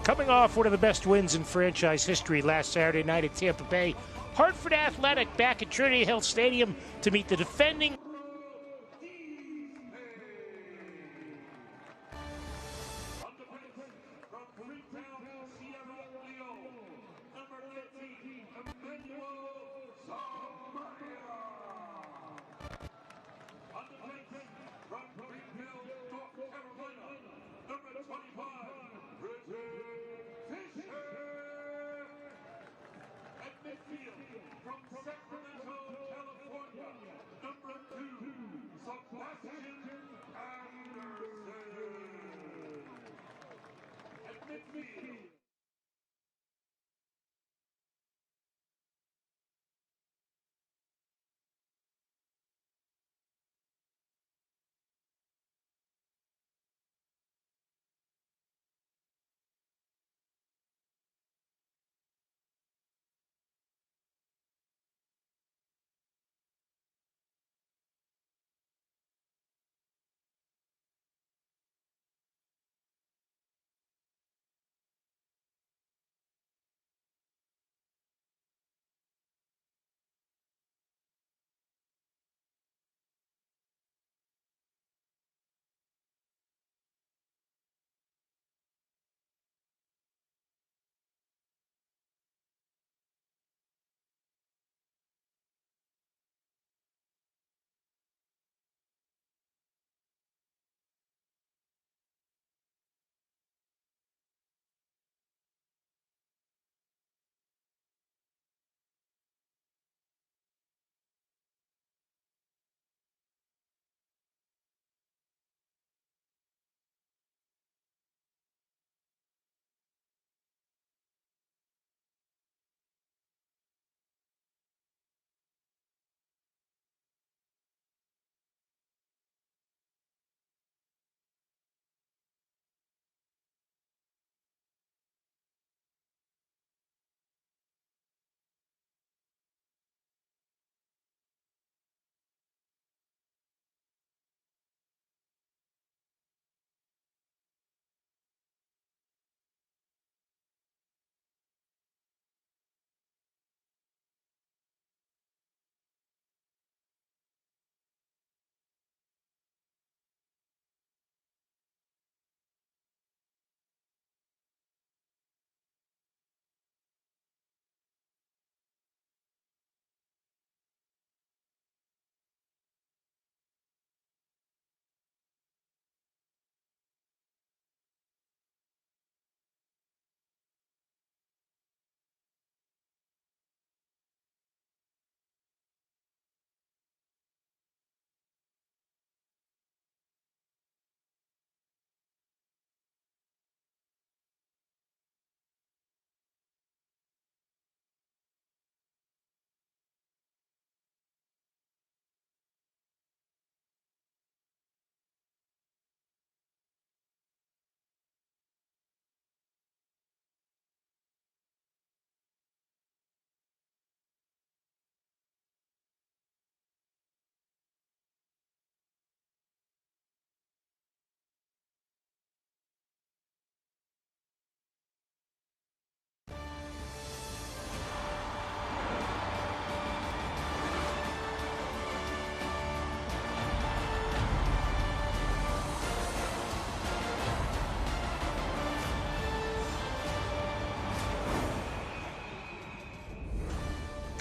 Coming off one of the best wins in franchise history last Saturday night at Tampa Bay, Hartford Athletic back at Trinity Health Stadium to meet the defending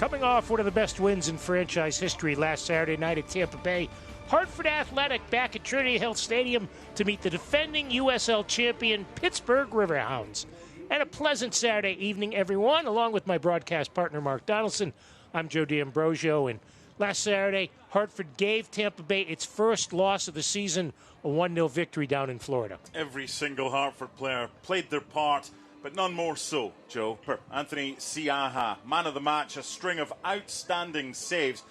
Coming off one of the best wins in franchise history last Saturday night at Tampa Bay, Hartford Athletic back at Trinity Health Stadium to meet the defending USL champion Pittsburgh Riverhounds. And a pleasant Saturday evening, everyone. Along with my broadcast partner, Mark Donaldson, I'm Joe D'Ambrosio. And last Saturday, Hartford gave Tampa Bay its first loss of the season, a 1-0 victory down in Florida. Every single Hartford player played their part, but none more so, Joe. Anthony Siaha, man of the match, a string of outstanding saves.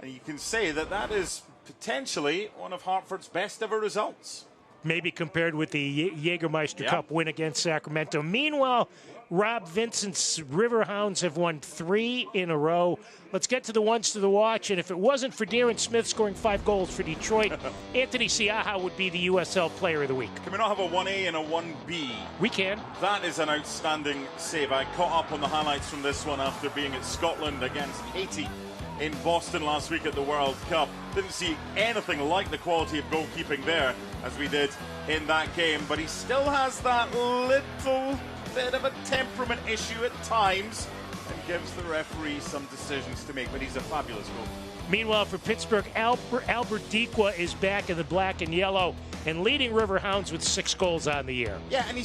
And you can say that that is potentially one of Hartford's best ever results. Maybe compared with the Jägermeister Cup win against Sacramento. Meanwhile, Rob Vincent's Riverhounds have won 3 in a row. Let's get to the ones to the watch. And if it wasn't for Darren Smith scoring 5 goals for Detroit, Anthony Siaha would be the USL Player of the Week. Can we not have a 1A and a 1B? We can. That is an outstanding save. I caught up on the highlights from this one after being at Scotland against Haiti in Boston last week at the World Cup. Didn't see anything like the quality of goalkeeping there as we did in that game, but he still has that little bit of a temperament issue at times and gives the referee some decisions to make, but he's a fabulous goal. Meanwhile, for Pittsburgh, Albert Dikwa is back in the black and yellow and leading Riverhounds with 6 goals on the year. Yeah, and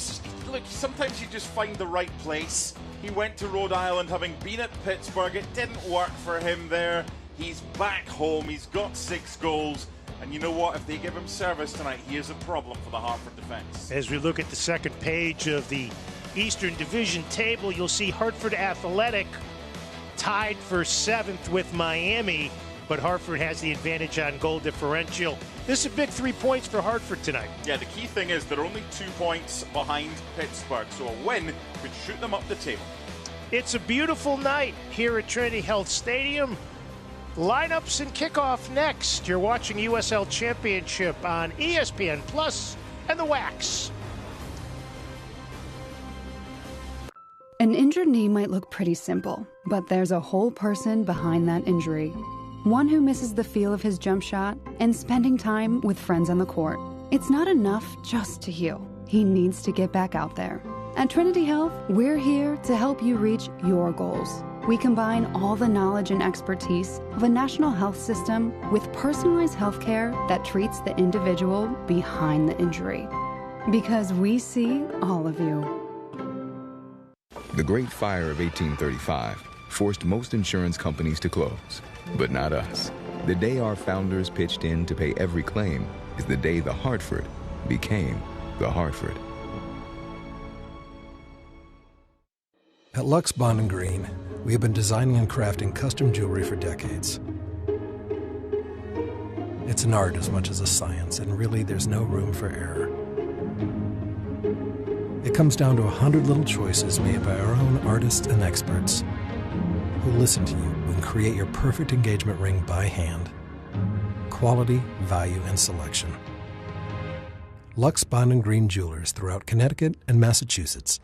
look, sometimes you just find the right place. He went to Rhode Island having been at Pittsburgh. It didn't work for him there. He's back home. He's got 6 goals. And you know what? If they give him service tonight, he is a problem for the Hartford defense. As we look at the second page of the Eastern Division table, you'll see Hartford Athletic tied for 7th with Miami, but Hartford has the advantage on goal differential. This is a big 3 points for Hartford tonight. Yeah, the key thing is they're only 2 points behind Pittsburgh, so a win could shoot them up the table. It's a beautiful night here at Trinity Health Stadium. Lineups and kickoff next. You're watching USL Championship on ESPN Plus and the Wax. An injured knee might look pretty simple, but there's a whole person behind that injury. One who misses the feel of his jump shot and spending time with friends on the court. It's not enough just to heal. He needs to get back out there. At Trinity Health, we're here to help you reach your goals. We combine all the knowledge and expertise of a national health system with personalized health care that treats the individual behind the injury. Because we see all of you. The Great Fire of 1835 forced most insurance companies to close, but not us. The day our founders pitched in to pay every claim is the day the Hartford became the Hartford. At Lux Bond & Green, we have been designing and crafting custom jewelry for decades. It's an art as much as a science, and really there's no room for error. It comes down to 100 little choices made by our own artists and experts who listen to you and create your perfect engagement ring by hand. Quality, value, and selection. Lux Bond & Green Jewelers throughout Connecticut and Massachusetts.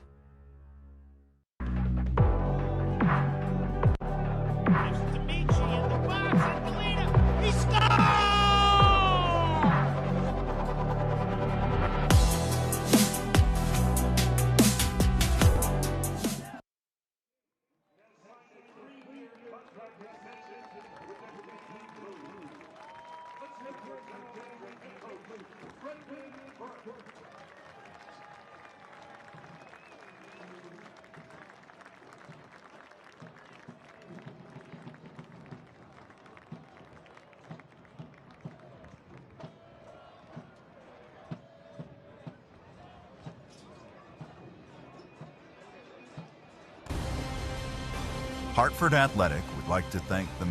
Hartford Athletic would like to thank the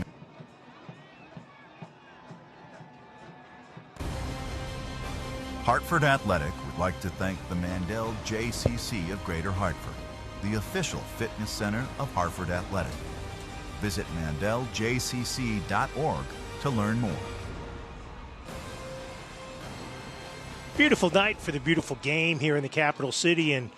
Mandel JCC of Greater Hartford, the official fitness center of Hartford Athletic. Visit mandeljcc.org to learn more. Beautiful night for the beautiful game here in the capital city, and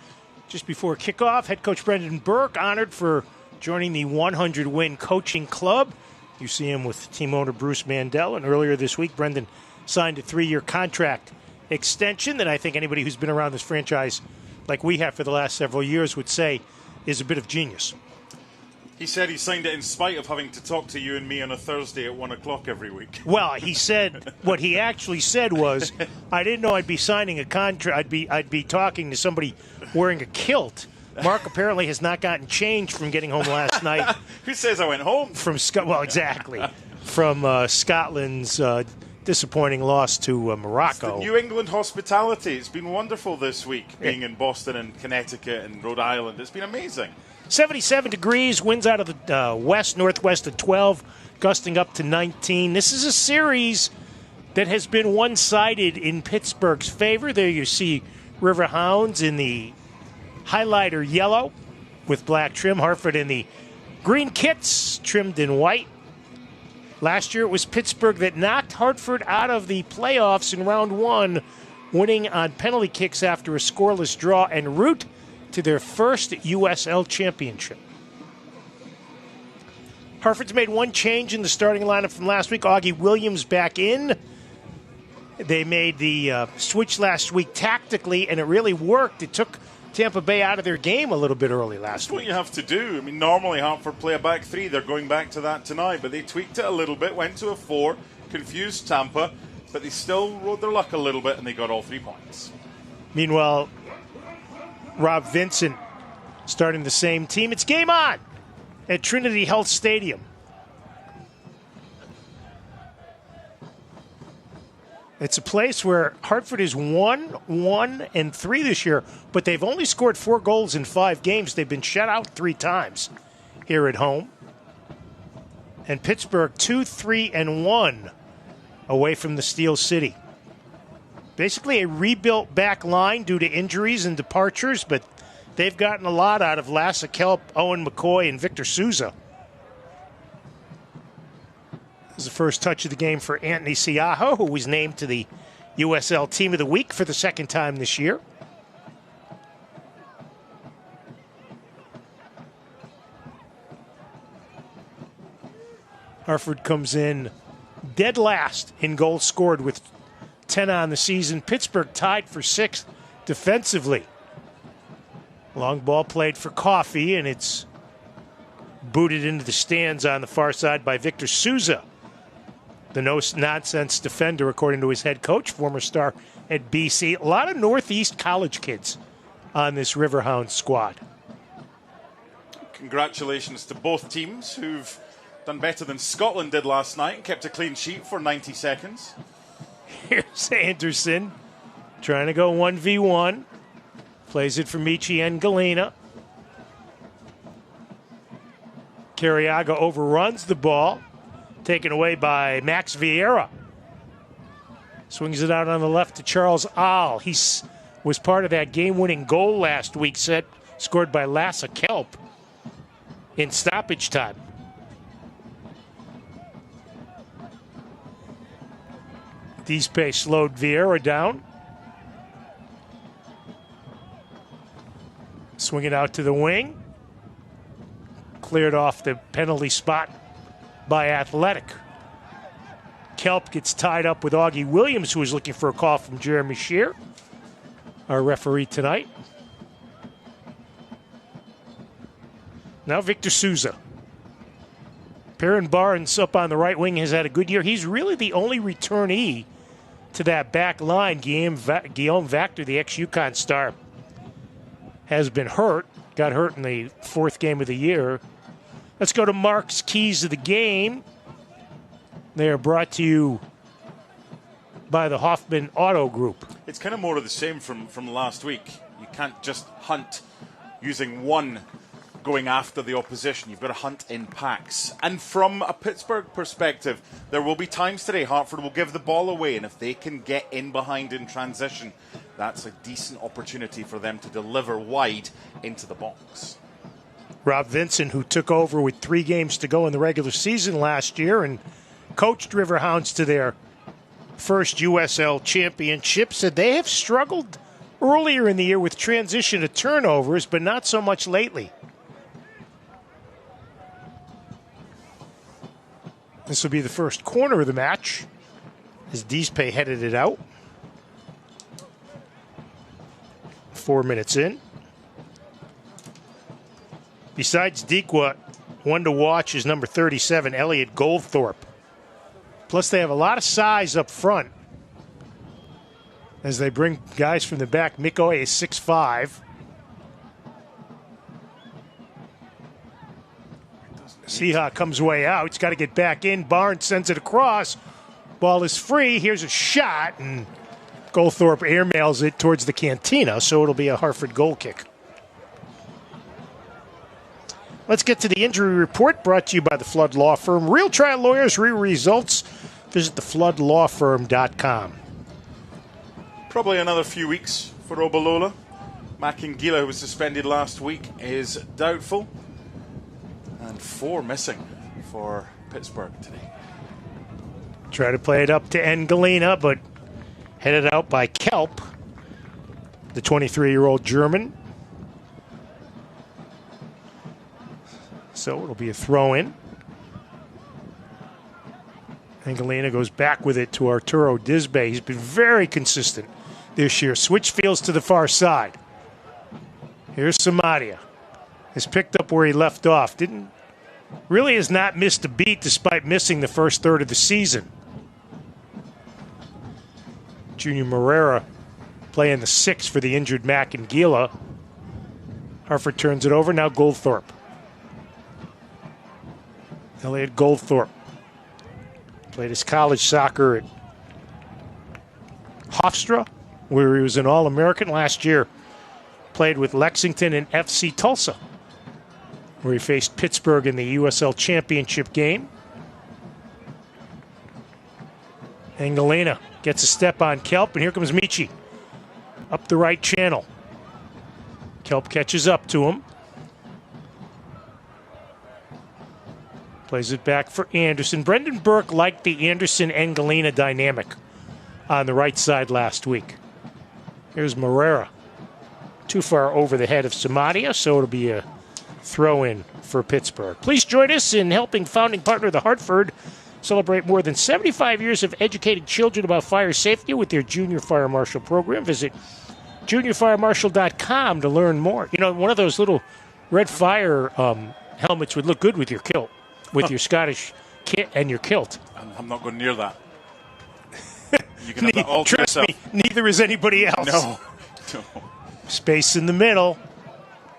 just before kickoff, head coach Brendan Burke honored for joining the 100-win coaching club. You see him with team owner Bruce Mandel, and earlier this week, Brendan signed a 3-year contract extension that I think anybody who's been around this franchise like we have for the last several years would say is a bit of genius. He said he signed it in spite of having to talk to you and me on a Thursday at 1 o'clock every week. Well, he said, what he actually said was, I didn't know I'd be signing a contract, I'd be talking to somebody wearing a kilt. Mark apparently has not gotten changed from getting home last night. Who says I went home? Well, exactly. From Scotland's disappointing loss to Morocco. It's the New England hospitality. It's been wonderful this week, being in Boston and Connecticut and Rhode Island. It's been amazing. 77 degrees, winds out of the west, northwest at 12, gusting up to 19. This is a series that has been one-sided in Pittsburgh's favor. There you see Riverhounds in the highlighter yellow with black trim. Hartford in the green kits trimmed in white. Last year it was Pittsburgh that knocked Hartford out of the playoffs in round one, winning on penalty kicks after a scoreless draw en route to their first USL Championship. Hartford's made one change in the starting lineup from last week. Augie Williams back in. They made the switch last week tactically, and it really worked. It took Tampa Bay out of their game a little bit early last week. That's what you have to do. I mean, normally Hartford play a back three. They're going back to that tonight, but they tweaked it a little bit, went to a 4, confused Tampa, but they still rode their luck a little bit, and they got all 3 points. Meanwhile, Rob Vincent starting the same team. It's game on at Trinity Health Stadium. It's a place where Hartford is 1-1-3 this year, but they've only scored 4 goals in 5 games. They've been shut out 3 times here at home. And Pittsburgh 2-3-1 away from the Steel City. Basically a rebuilt back line due to injuries and departures, but they've gotten a lot out of Lasse Kelp, Owen McCoy, and Victor Souza. This is the first touch of the game for Anthony Siaho, who was named to the USL Team of the Week for the second time this year. Hartford comes in dead last in goals scored with 10 on the season. Pittsburgh tied for 6th defensively. Long ball played for Coffey, and it's booted into the stands on the far side by Victor Souza, the no-nonsense defender, according to his head coach, former star at BC. A lot of Northeast college kids on this Riverhounds squad. Congratulations to both teams who've done better than Scotland did last night and kept a clean sheet for 90 seconds. Here's Anderson trying to go 1v1. Plays it for Michi and Galena. Carriaga overruns the ball. Taken away by Max Vieira. Swings it out on the left to Charles Ahl. He was part of that game-winning goal last week, scored by Lasse Kelp in stoppage time. Dispe slowed Vieira down. Swing it out to the wing. Cleared off the penalty spot by Athletic. Kelp gets tied up with Augie Williams, who is looking for a call from Jeremy Shear, our referee tonight. Now Victor Souza. Perrin Barnes up on the right wing has had a good year. He's really the only returnee to that back line. Guillaume Vactor, the ex-UConn star, has been hurt. Got hurt in the 4th game of the year. Let's go to Mark's keys of the game. They are brought to you by the Hoffman Auto Group. It's kind of more of the same from last week. You can't just hunt using one going after the opposition. You've got to hunt in packs. And from a Pittsburgh perspective, there will be times today Hartford will give the ball away, and if they can get in behind in transition, that's a decent opportunity for them to deliver wide into the box. Rob Vincent, who took over with 3 games to go in the regular season last year and coached Riverhounds to their first USL Championship, said they have struggled earlier in the year with transition to turnovers, but not so much lately. This will be the first corner of the match as Dispe headed it out. 4 minutes in. Besides Dequa, one to watch is number 37, Elliot Goldthorpe. Plus, they have a lot of size up front as they bring guys from the back. Mikoy is 6'5". Siha comes way out. He's got to get back in. Barnes sends it across. Ball is free. Here's a shot, and Goldthorpe airmails it towards the cantina, so it'll be a Hartford goal kick. Let's get to the injury report brought to you by the Flood Law Firm. Real trial lawyers, real results. Visit thefloodlawfirm.com. Probably another few weeks for Obalola. Makingila, who was suspended last week, is doubtful. And 4 missing for Pittsburgh today. Try to play it up to Engelina, but headed out by Kelp, the 23-year-old German. So it'll be a throw-in. Engelina goes back with it to Arturo Disbay. He's been very consistent this year. Switch fields to the far side. Here's Samadia. Has picked up where he left off. Really has not missed a beat despite missing the first third of the season. Junior Moreira playing the 6 for the injured Makingila. Hartford turns it over. Now Goldthorpe. Elliot Goldthorpe played his college soccer at Hofstra, where he was an All-American last year. Played with Lexington and FC Tulsa, where he faced Pittsburgh in the USL Championship game. Engelina gets a step on Kelp, and here comes Michi. Up the right channel. Kelp catches up to him. Plays it back for Anderson. Brendan Burke liked the Anderson-Engelina dynamic on the right side last week. Here's Moreira. Too far over the head of Samadia, so it'll be a throw-in for Pittsburgh. Please join us in helping founding partner the Hartford celebrate more than 75 years of educating children about fire safety with their Junior Fire Marshal program. Visit juniorfiremarshal.com to learn more. You know, one of those little red fire helmets would look good with your kilt, with your Scottish kit and your kilt. I'm not going near that. You can have that all to Trust yourself. me, neither is anybody else. No. Space in the middle.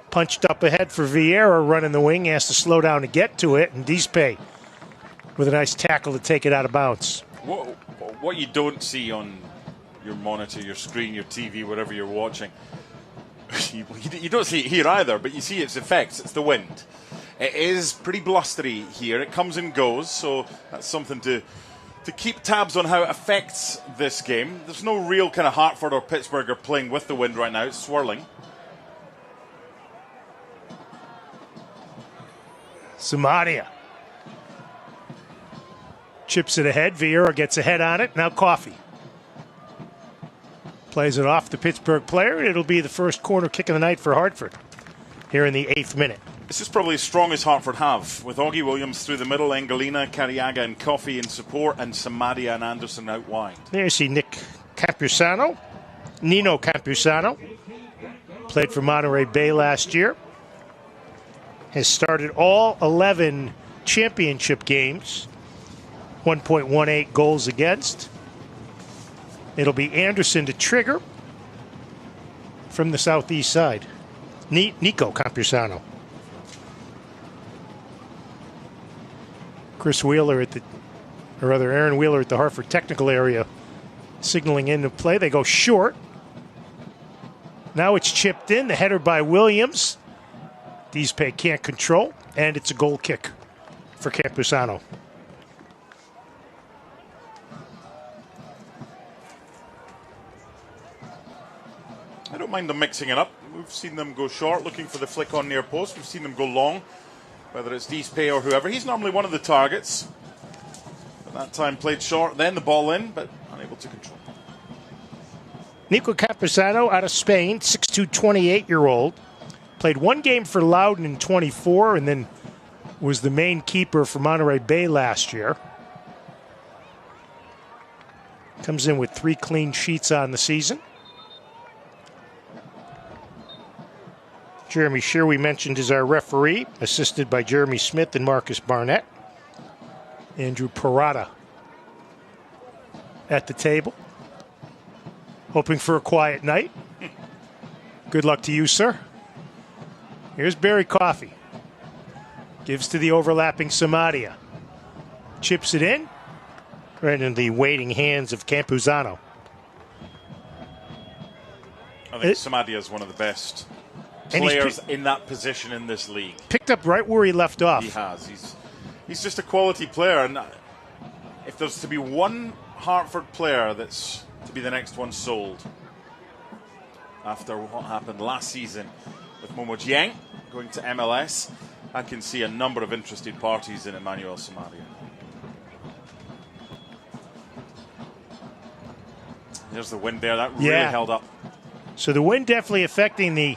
Punched up ahead for Vieira, running the wing. He has to slow down to get to it. And Dispe with a nice tackle to take it out of bounds. What you don't see on your monitor, your screen, your TV, whatever you're watching, you don't see it here either, but you see its effects. It's the wind. It is pretty blustery here. It comes and goes, so that's something to keep tabs on how it affects this game. There's no real kind of Hartford or Pittsburgh are playing with the wind right now. It's swirling. Samadia chips it ahead. Vieira gets ahead on it. Now Coffey plays it off the Pittsburgh player, and it'll be the first corner kick of the night for Hartford here in the 8th minute. This is probably as strong as Hartford have, with Augie Williams through the middle, Engelina, Cariaga and Coffey in support, and Samadia and Anderson out wide. There you see Nino Campusano, played for Monterey Bay last year. Has started all 11 championship games, 1.18 goals against. It'll be Anderson to trigger from the southeast side. Nico Campusano. Aaron Wheeler at the Hartford technical area signaling into play. They go short. Now it's chipped in. The header by Williams. Dispe can't control, and it's a goal kick for Campusano. I don't mind them mixing it up. We've seen them go short, looking for the flick on near post. We've seen them go long, whether it's Dispe or whoever. He's normally one of the targets. At that time, played short, then the ball in, but unable to control. Nico Campusano out of Spain, 6'2", 28-year-old. Played one game for Loudoun in 24 and then was the main keeper for Monterey Bay last year. Comes in with 3 clean sheets on the season. Jeremy Shear, we mentioned, is our referee, assisted by Jeremy Smith and Marcus Barnett. Andrew Parada at the table, hoping for a quiet night. Good luck to you, sir. Here's Barry Coffey. Gives to the overlapping Samadia. Chips it in. Right in the waiting hands of Campuzano. I think Samadia is one of the best players in that position in this league. Picked up right where he left off. He has. He's just a quality player. And if there's to be one Hartford player that's to be the next one sold after what happened last season with Momo Jiang going to MLS, I can see a number of interested parties in Emmanuel Samaria. There's the wind there. That really held up. So the wind definitely affecting the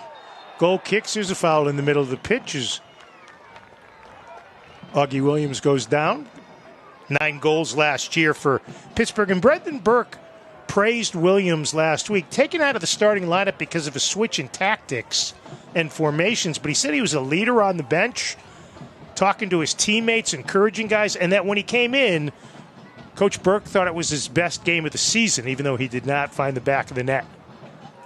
goal kicks. There's a foul in the middle of the pitch as Augie Williams goes down. 9 goals last year for Pittsburgh. And Brendan Burke praised Williams last week, taken out of the starting lineup because of a switch in tactics and formations. But he said he was a leader on the bench, talking to his teammates, encouraging guys, and that when he came in, Coach Burke thought it was his best game of the season, even though he did not find the back of the net.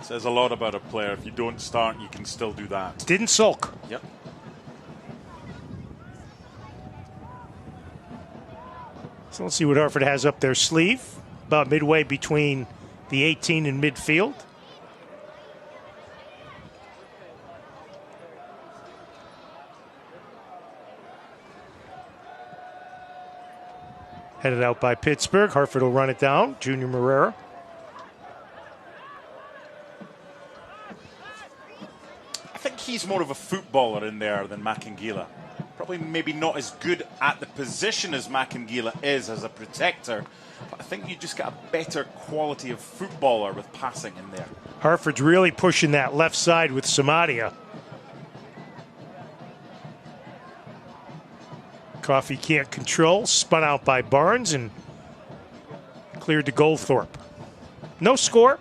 Says a lot about a player. If you don't start, you can still do that. Didn't sulk. Yep. So let's see what Hartford has up their sleeve. About midway between the 18 and midfield. Headed out by Pittsburgh. Hartford will run it down. Junior Moreira. I think he's more of a footballer in there than Makangila. Probably maybe not as good at the position as Makangila is as a protector, but I think you just get a better quality of footballer with passing in there. Hartford's really pushing that left side with Samadia. Coffey can't control, spun out by Barnes and cleared to Goldthorpe. No score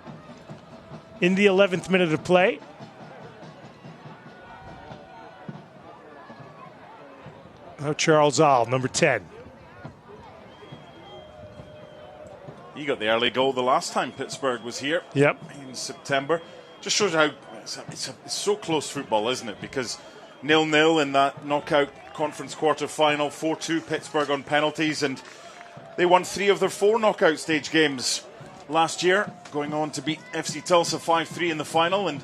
in the 11th minute of play. Now Charles Ahl, number 10. He got the early goal the last time Pittsburgh was here. Yep. In September. Just shows how it's so close football, isn't it? Because 0-0 in that knockout conference quarter-final, 4-2 Pittsburgh on penalties, and they won 3 of their 4 knockout stage games last year, going on to beat FC Tulsa 5-3 in the final, and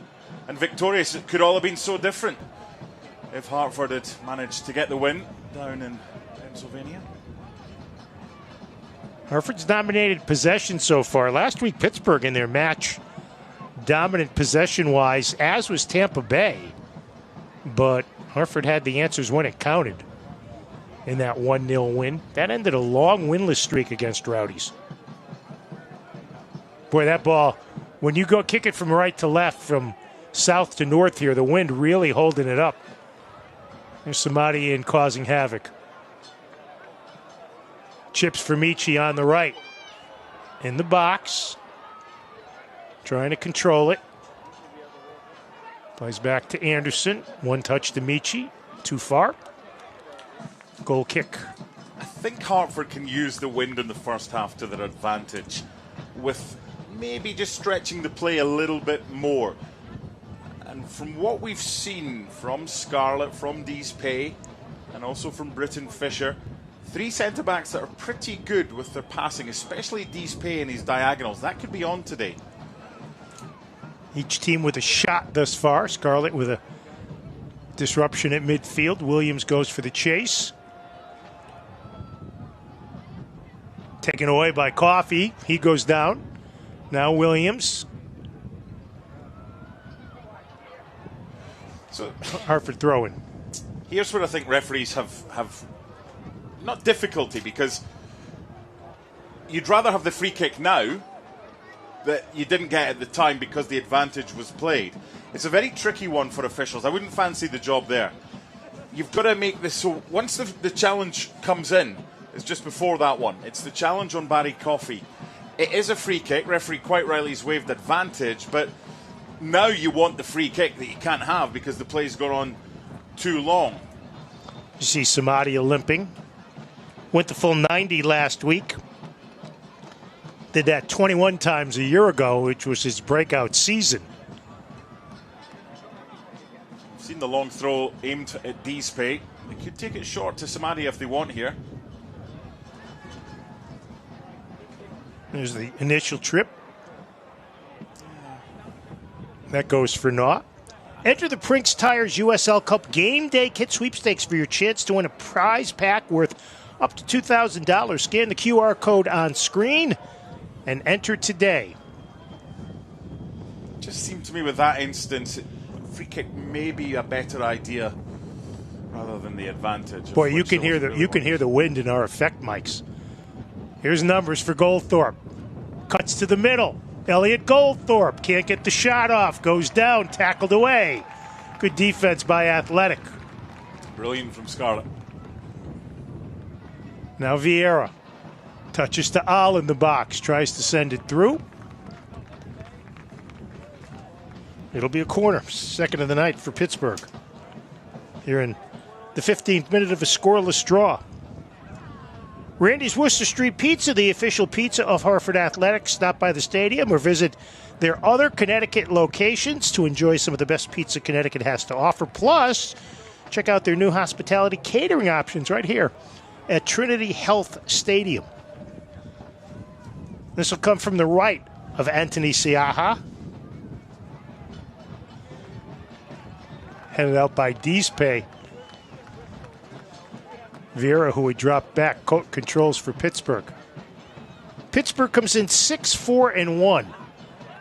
victorious. It could all have been so different if Hartford had managed to get the win down in Pennsylvania. Hartford's dominated possession so far. Last week, Pittsburgh in their match, dominant possession-wise, as was Tampa Bay. But Hartford had the answers when it counted in that 1-0 win. That ended a long winless streak against Rowdies. Boy, that ball, when you go kick it from right to left, from south to north here, the wind really holding it up. There's somebody in causing havoc. Chips for Michi on the right. In the box. Trying to control it. Plays back to Anderson. 1 touch to Michi. Too far. Goal kick. I think Hartford can use the wind in the first half to their advantage, with maybe just stretching the play a little bit more. And from what we've seen from Scarlett, from Deespay, and also from Britton Fisher, 3 centre-backs that are pretty good with their passing, especially Deespay and his diagonals. That could be on today. Each team with a shot thus far. Scarlett with a disruption at midfield. Williams goes for the chase. Taken away by Coffey. He goes down. Now Williams. So Hartford throwing. Here's where I think referees have not difficulty, because you'd rather have the free kick now that you didn't get at the time because the advantage was played. It's a very tricky one for officials. I wouldn't fancy the job there. You've got to make this so once the challenge comes in, it's just before that one. It's the challenge on Barry Coffey. It is a free kick. Referee quite rightly has waved advantage, but now you want the free kick that you can't have because the play's gone on too long. You see Samadia limping. Went the full 90 last week. Did that 21 times a year ago, which was his breakout season. Seen the long throw aimed at Deespay. They could take it short to Samadia if they want here. There's the initial trip. That goes for naught. Enter the Prinks Tires USL Cup Game Day Kit Sweepstakes for your chance to win a prize pack worth up to $2,000. Scan the QR code on screen and enter today. Just seemed to me with that instance, free kick may be a better idea rather than the advantage. Boy, you can hear the wind in our effect mics. Here's numbers for Goldthorpe. Cuts to the middle. Elliot Goldthorpe can't get the shot off. Goes down, tackled away. Good defense by Athletic. Brilliant from Scarlett. Now Vieira touches to Al in the box. Tries to send it through. It'll be a corner. Second of the night for Pittsburgh. Here in the 15th minute of a scoreless draw. Randy's Worcester Street Pizza, the official pizza of Hartford Athletics. Stop by the stadium or visit their other Connecticut locations to enjoy some of the best pizza Connecticut has to offer. Plus, check out their new hospitality catering options right here at Trinity Health Stadium. This will come from the right of Anthony Siaha. Headed out by Deespe. Vieira, who would drop back, controls for Pittsburgh. Pittsburgh comes in 6-4-1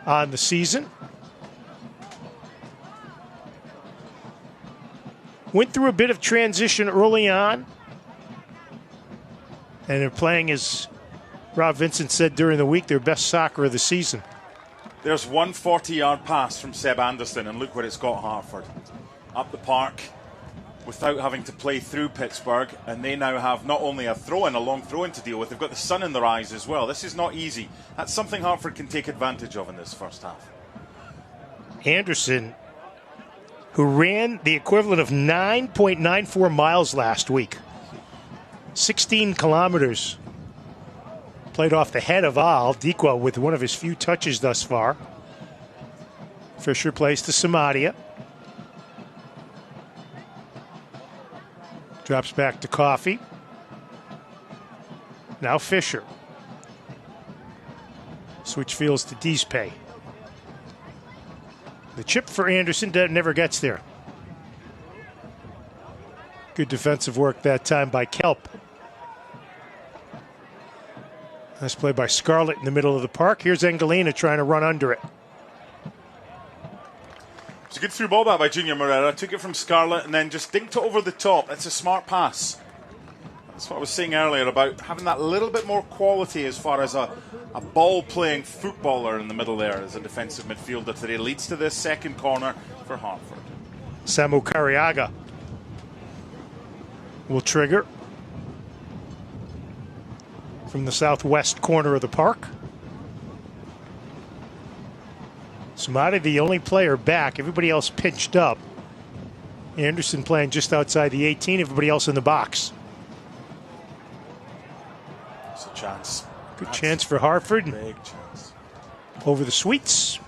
on the season. Went through a bit of transition early on. And they're playing, as Rob Vincent said during the week, their best soccer of the season. There's one 40-yard pass from Seb Anderson, and look where it's got Hartford. Up the park without having to play through Pittsburgh, and they now have not only a throw-in, a long throw-in to deal with, they've got the sun in their eyes as well. This is not easy. That's something Hartford can take advantage of in this first half. Anderson, who ran the equivalent of 9.94 miles last week, 16 kilometers, played off the head of Al Dikwa with one of his few touches thus far. Fisher plays to Samadia. Drops back to Coffey. Now Fisher. Switch fields to Deespe. The chip for Anderson never gets there. Good defensive work that time by Kelp. Nice play by Scarlett in the middle of the park. Here's Engelina trying to run under it. It's a good through ball back by Junior Moreira. Took it from Scarlett and then just dinked it over the top. That's a smart pass. That's what I was saying earlier about having that little bit more quality as far as a ball-playing footballer in the middle there as a defensive midfielder today. Leads to this second corner for Hartford. Samu Kariaga will trigger from the southwest corner of the park. Sumati, the only player back. Everybody else pinched up. Anderson playing just outside the 18. Everybody else in the box. It's a chance. Good chance for Hartford. Big chance. Over the Sweets.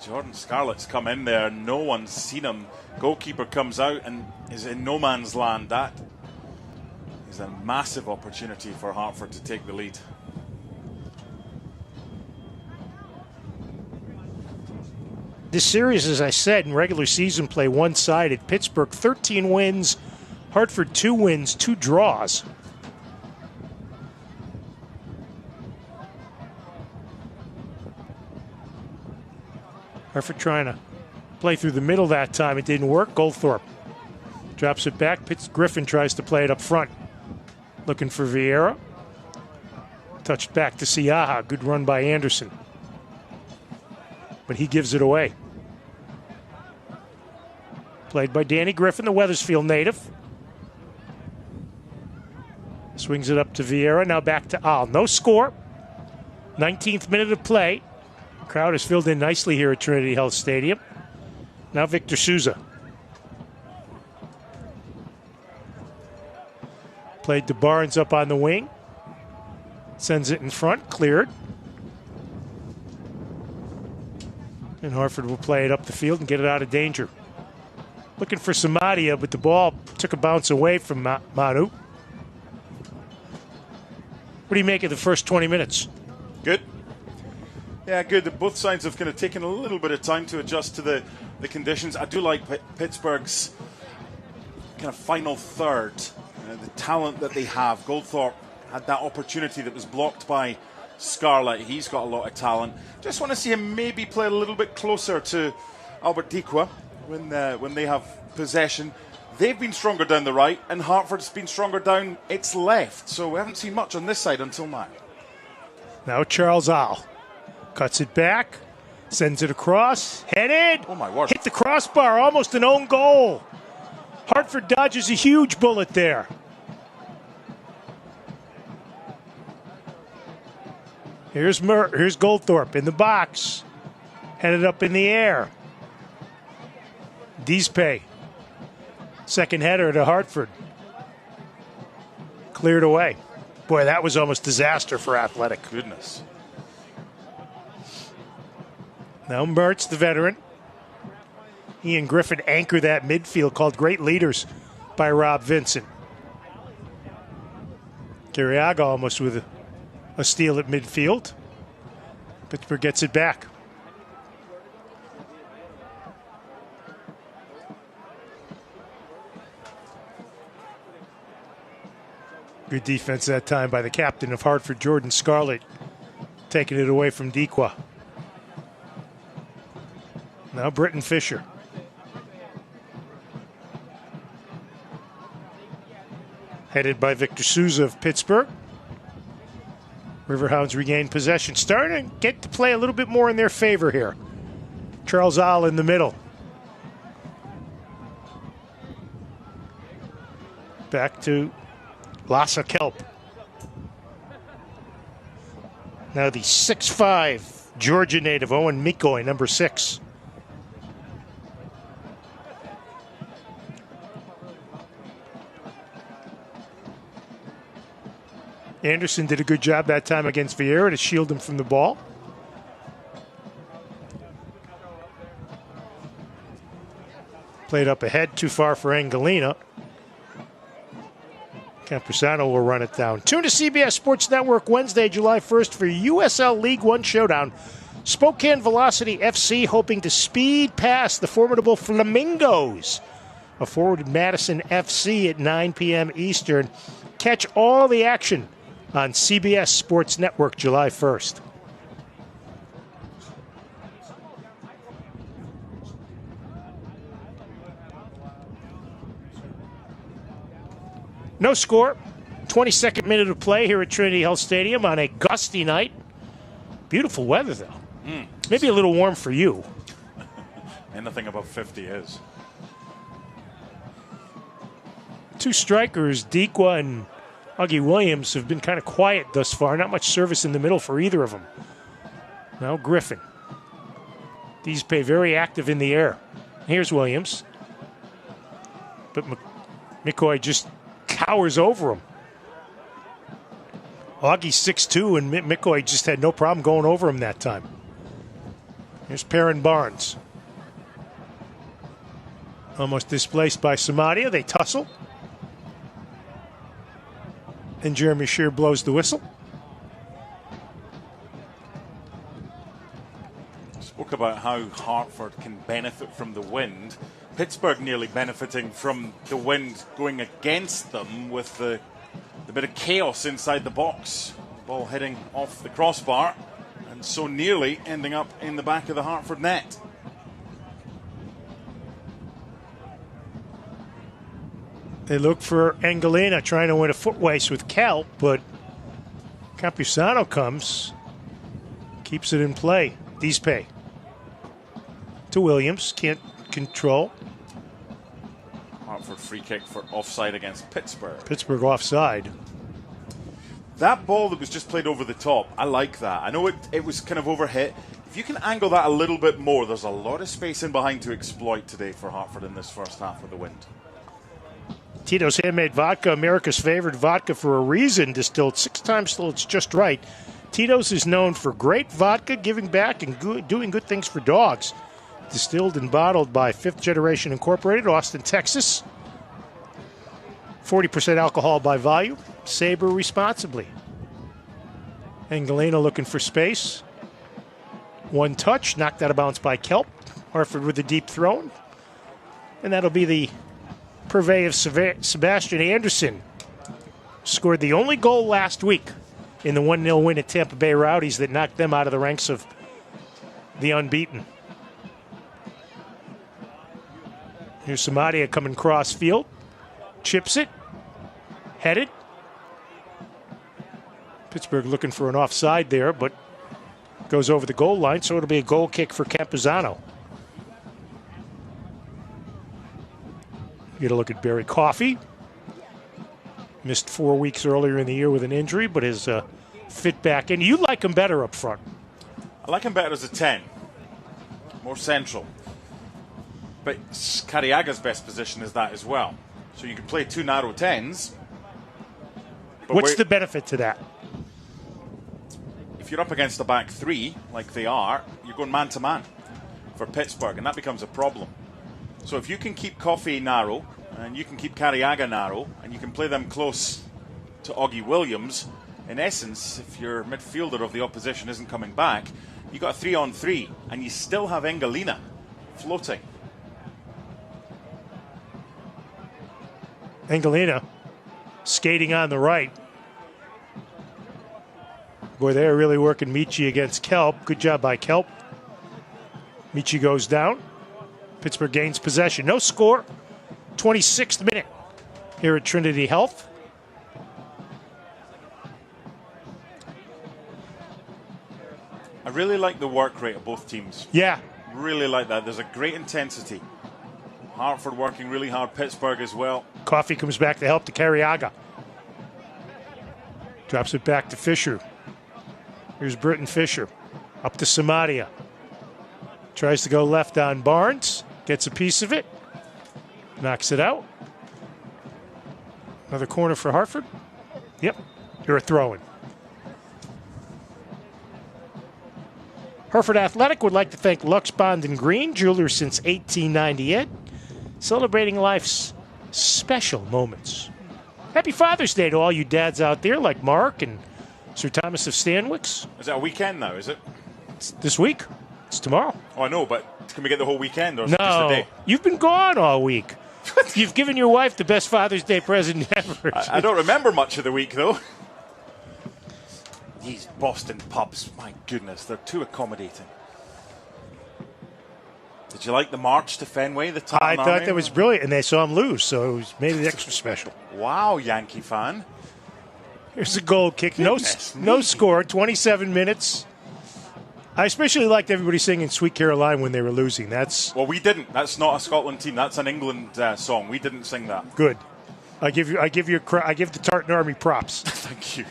Jordan Scarlett's come in there. No one's seen him. Goalkeeper comes out and is in no man's land. That is a massive opportunity for Hartford to take the lead. This series, as I said, in regular season play one-sided. Pittsburgh 13 wins, Hartford 2 wins, 2 draws. Hartford trying to play through the middle that time. It didn't work. Goldthorpe drops it back. Griffin tries to play it up front. Looking for Vieira. Touched back to Siaha. Good run by Anderson. But he gives it away. Played by Danny Griffin, the Wethersfield native. Swings it up to Vieira. Now back to Al. No score. 19th minute of play. Crowd is filled in nicely here at Trinity Health Stadium. Now Victor Souza. Played to Barnes up on the wing. Sends it in front. Cleared. And Hartford will play it up the field and get it out of danger. Looking for Samadia, but the ball took a bounce away from Manu. What do you make of the first 20 minutes? Good. Yeah, good. Both sides have kind of taken a little bit of time to adjust to the conditions. I do like Pittsburgh's kind of final third. the talent that they have. Goldthorpe had that opportunity that was blocked by Scarlett. He's got a lot of talent. Just want to see him maybe play a little bit closer to Albert Dikwa when they have possession. They've been stronger down the right, and Hartford's been stronger down its left. So we haven't seen much on this side until now. Now Charles Al cuts it back, sends it across, headed. Oh my word. Hit the crossbar, almost an own goal. Hartford dodges a huge bullet there. Here's Goldthorpe in the box. Headed up in the air. Deespe. Second header to Hartford. Cleared away. Boy, that was almost disaster for Athletic. Goodness. Now Mertz, the veteran. He and Griffin anchor that midfield, called great leaders by Rob Vincent. Carriaga almost with a steal at midfield. Pittsburgh gets it back. Good defense that time by the captain of Hartford, Jordan Scarlett, taking it away from Dikwa. Now Britton Fisher. Headed by Victor Souza of Pittsburgh. Riverhounds regain possession. Starting to get to play a little bit more in their favor here. Charles Al in the middle. Back to Lasse Kelp. Now the 6'5" Georgia native Owen Mikoy, number 6. Anderson did a good job that time against Vieira to shield him from the ball. Played up ahead, too far for Angelina. Campusano will run it down. Tune to CBS Sports Network Wednesday, July 1st for USL League One showdown. Spokane Velocity FC hoping to speed past the formidable Flamingos of Forward Madison FC at 9 p.m. Eastern. Catch all the action on CBS Sports Network July 1st. No score. 22nd minute of play here at Trinity Health Stadium on a gusty night. Beautiful weather, though. Maybe a little warm for you. Anything above 50 is. Two strikers, Dikwa and Augie Williams, have been kind of quiet thus far. Not much service in the middle for either of them. Now Griffin. Deespe very active in the air. Here's Williams. But McCoy just towers over him. Augie's 6'2", and McCoy just had no problem going over him that time. Here's Perrin Barnes. Almost displaced by Samadia. They tussle. And Jeremy Shear blows the whistle. Spoke about how Hartford can benefit from the wind. Pittsburgh nearly benefiting from the wind going against them with the bit of chaos inside the box. Ball heading off the crossbar and so nearly ending up in the back of the Hartford net. They look for Angelina trying to win a foot race with Kelp, but Campusano comes, keeps it in play. Deespe to Williams, can't control. Hartford free kick for offside against Pittsburgh. Pittsburgh offside. That ball that was just played over the top, I like that. I know it was kind of overhit. If you can angle that a little bit more, there's a lot of space in behind to exploit today for Hartford in this first half with the wind. Tito's Handmade Vodka, America's favorite vodka for a reason, distilled 6 times till it's just right. Tito's is known for great vodka, giving back, and doing good things for dogs. Distilled and bottled by 5th Generation Incorporated, Austin, Texas. 40% alcohol by volume. Savor responsibly. Angelina looking for space. One touch, knocked out of bounds by Kelp. Hartford with a deep throw. And that'll be the purvey of Sebastian Anderson scored the only goal last week in the 1-0 win at Tampa Bay Rowdies that knocked them out of the ranks of the unbeaten. Here's Samadia coming cross field. Chips it. Headed. Pittsburgh looking for an offside there, but goes over the goal line, so it'll be a goal kick for Campuzano. Get a look at Barry Coffey. Missed 4 weeks earlier in the year with an injury, but is fit back in. You like him better up front. I like him better as a 10. More central. But Carriaga's best position is that as well. So you can play 2 narrow 10s. What's the benefit to that? If you're up against the back 3, like they are, you're going man-to-man for Pittsburgh, and that becomes a problem. So if you can keep Coffey narrow, and you can keep Carriaga narrow, and you can play them close to Augie Williams, in essence, if your midfielder of the opposition isn't coming back, you got a 3-on-3, and you still have Engalina floating. Engalina skating on the right. Boy, they're really working Michi against Kelp. Good job by Kelp. Michi goes down. Pittsburgh gains possession. No score. 26th minute here at Trinity Health. I really like the work rate of both teams. Yeah. Really like that. There's a great intensity. Hartford working really hard. Pittsburgh as well. Coffey comes back to help to Carriaga. Drops it back to Fisher. Here's Britton Fisher. Up to Samadia. Tries to go left on Barnes. Gets a piece of it. Knocks it out. Another corner for Hartford. Yep. You're a throw-in. Hartford Athletic would like to thank Lux Bond and Green, jewelers since 1898, celebrating life's special moments. Happy Father's Day to all you dads out there like Mark and Sir Thomas of Stanwix. Is that a weekend now, is it? It's this week. It's tomorrow. Oh, I know, but can we get the whole weekend or just a day? You've been gone all week. You've given your wife the best Father's Day present ever. I don't remember much of the week, though. These Boston pubs, my goodness, they're too accommodating. Did you like the march to Fenway? I thought that was brilliant, and they saw him lose, so it made it extra special. Wow, Yankee fan. Here's a goal kick. No score, 27 minutes. I especially liked everybody singing Sweet Caroline when they were losing. Well, we didn't. That's not a Scotland team. That's an England song. We didn't sing that. Good. I give the Tartan Army props. Thank you.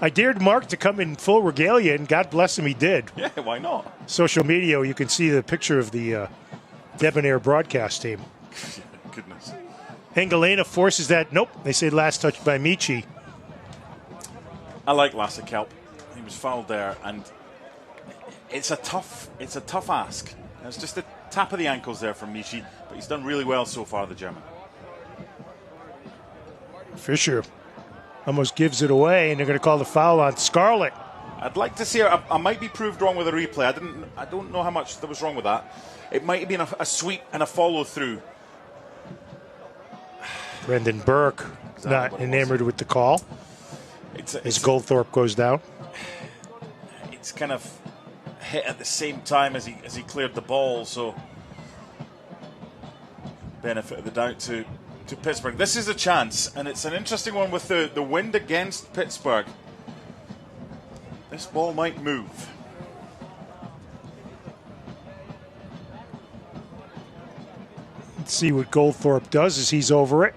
I dared Mark to come in full regalia, and God bless him, he did. Yeah, why not? Social media, you can see the picture of the Debonair broadcast team. Goodness. Engalina forces that. Nope. They say last touch by Michi. I like Lasse Kelp. He was fouled there, and it's a tough ask. It's just a tap of the ankles there from Michi, but he's done really well so far, the German. Fisher almost gives it away, and they're going to call the foul on Scarlett. I'd like to see her. I might be proved wrong with a replay. I don't know how much there was wrong with that. It might have been a sweep and a follow through. Brendan Burke not enamored with the call. As Goldthorpe goes down. It's kind of hit at the same time as he cleared the ball, so benefit of the doubt to Pittsburgh. This is a chance, and it's an interesting one with the wind against Pittsburgh. This ball might move. Let's see what Goldthorpe does as he's over it.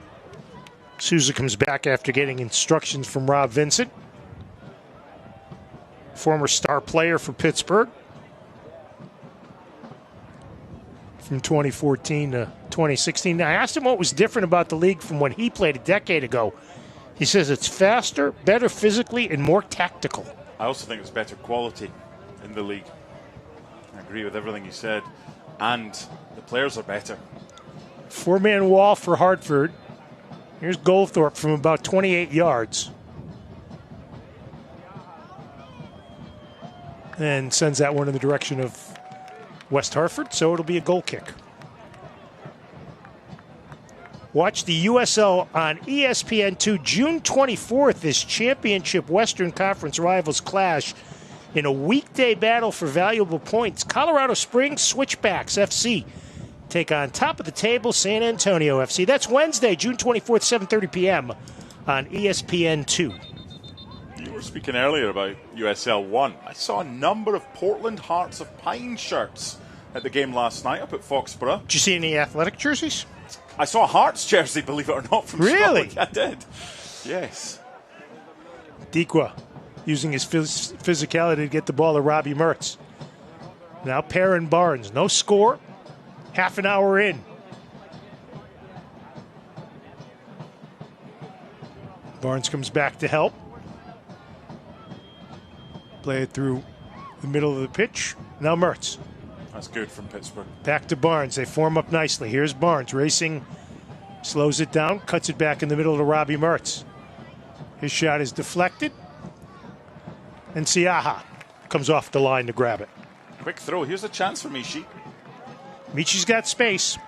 Sousa comes back after getting instructions from Rob Vincent, former star player for Pittsburgh from 2014 to 2016. I asked him what was different about the league from when he played a decade ago. He says it's faster, better physically, and more tactical. I also think it's better quality in the league. I agree with everything you said. And the players are better. Four-man wall for Hartford. Here's Goldthorpe from about 28 yards. And sends that one in the direction of West Hartford, so it'll be a goal kick. Watch the USL on ESPN2 June 24th as Championship Western Conference rivals clash in a weekday battle for valuable points. Colorado Springs Switchbacks FC take on top of the table San Antonio FC. That's Wednesday, June 24th, 7:30 p.m. on ESPN2. You were speaking earlier about USL 1. I saw a number of Portland Hearts of Pine shirts at the game last night up at Foxborough. Did you see any athletic jerseys? I saw a Hearts jersey, believe it or not, from Really? Scotland. I did. Yes. Dikwa using his physicality to get the ball to Robbie Mertz. Now Perrin Barnes. No score. Half an hour in. Barnes comes back to help. Play it through the middle of the pitch. Now Mertz. That's good from Pittsburgh. Back to Barnes. They form up nicely. Here's Barnes racing. Slows it down. Cuts it back in the middle to Robbie Mertz. His shot is deflected. And Siaha comes off the line to grab it. Quick throw. Here's a chance for Michi. Michi's got space.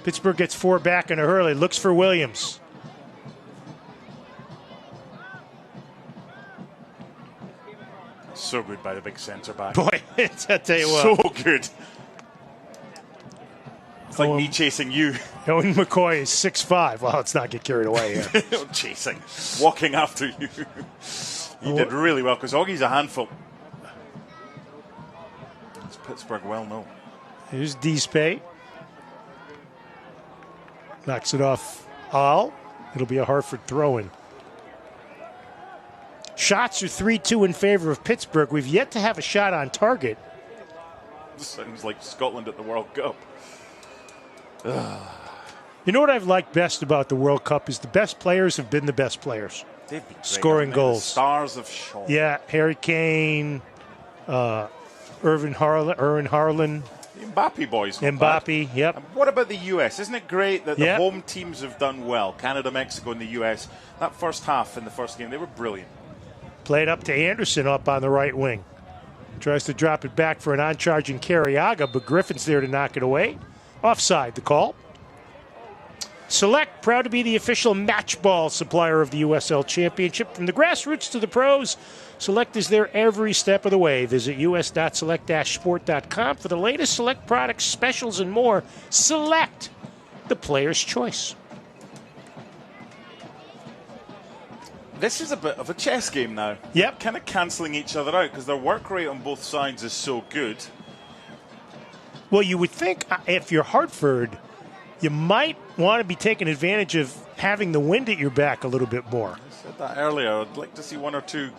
Pittsburgh gets 4 back in a hurry. Looks for Williams. So good by the big centre back. Boy, I tell you what. So good. It's like me chasing you. Owen McCoy is 6'5". Well, let's not get carried away here. Chasing. Walking after you. He did really well because Augie's a handful. As Pittsburgh well know. Here's Deespay. Knocks it off All. It'll be a Hartford throw-in. Shots are 3-2 in favor of Pittsburgh. We've yet to have a shot on target. Sounds like Scotland at the World Cup. You know what I've liked best about the World Cup is the best players have been the best players. They've been great, scoring goals. The stars of Shaw. Yeah, Harry Kane, Erwin Harlan. The Mbappe boys. Mbappe, yep. And what about the US? Isn't it great that the home teams have done well? Canada, Mexico, and the US. That first half in the first game, they were brilliant. Played up to Anderson up on the right wing. Tries to drop it back for an on-charging Carriaga, but Griffin's there to knock it away. Offside, the call. Select, proud to be the official match ball supplier of the USL Championship. From the grassroots to the pros, Select is there every step of the way. Visit us.select-sport.com for the latest Select products, specials, and more. Select, the player's choice. This is a bit of a chess game now. Yep. Kind of cancelling each other out because their work rate on both sides is so good. Well, you would think if you're Hartford, you might want to be taking advantage of having the wind at your back a little bit more. I said that earlier. I'd like to see 1 or 2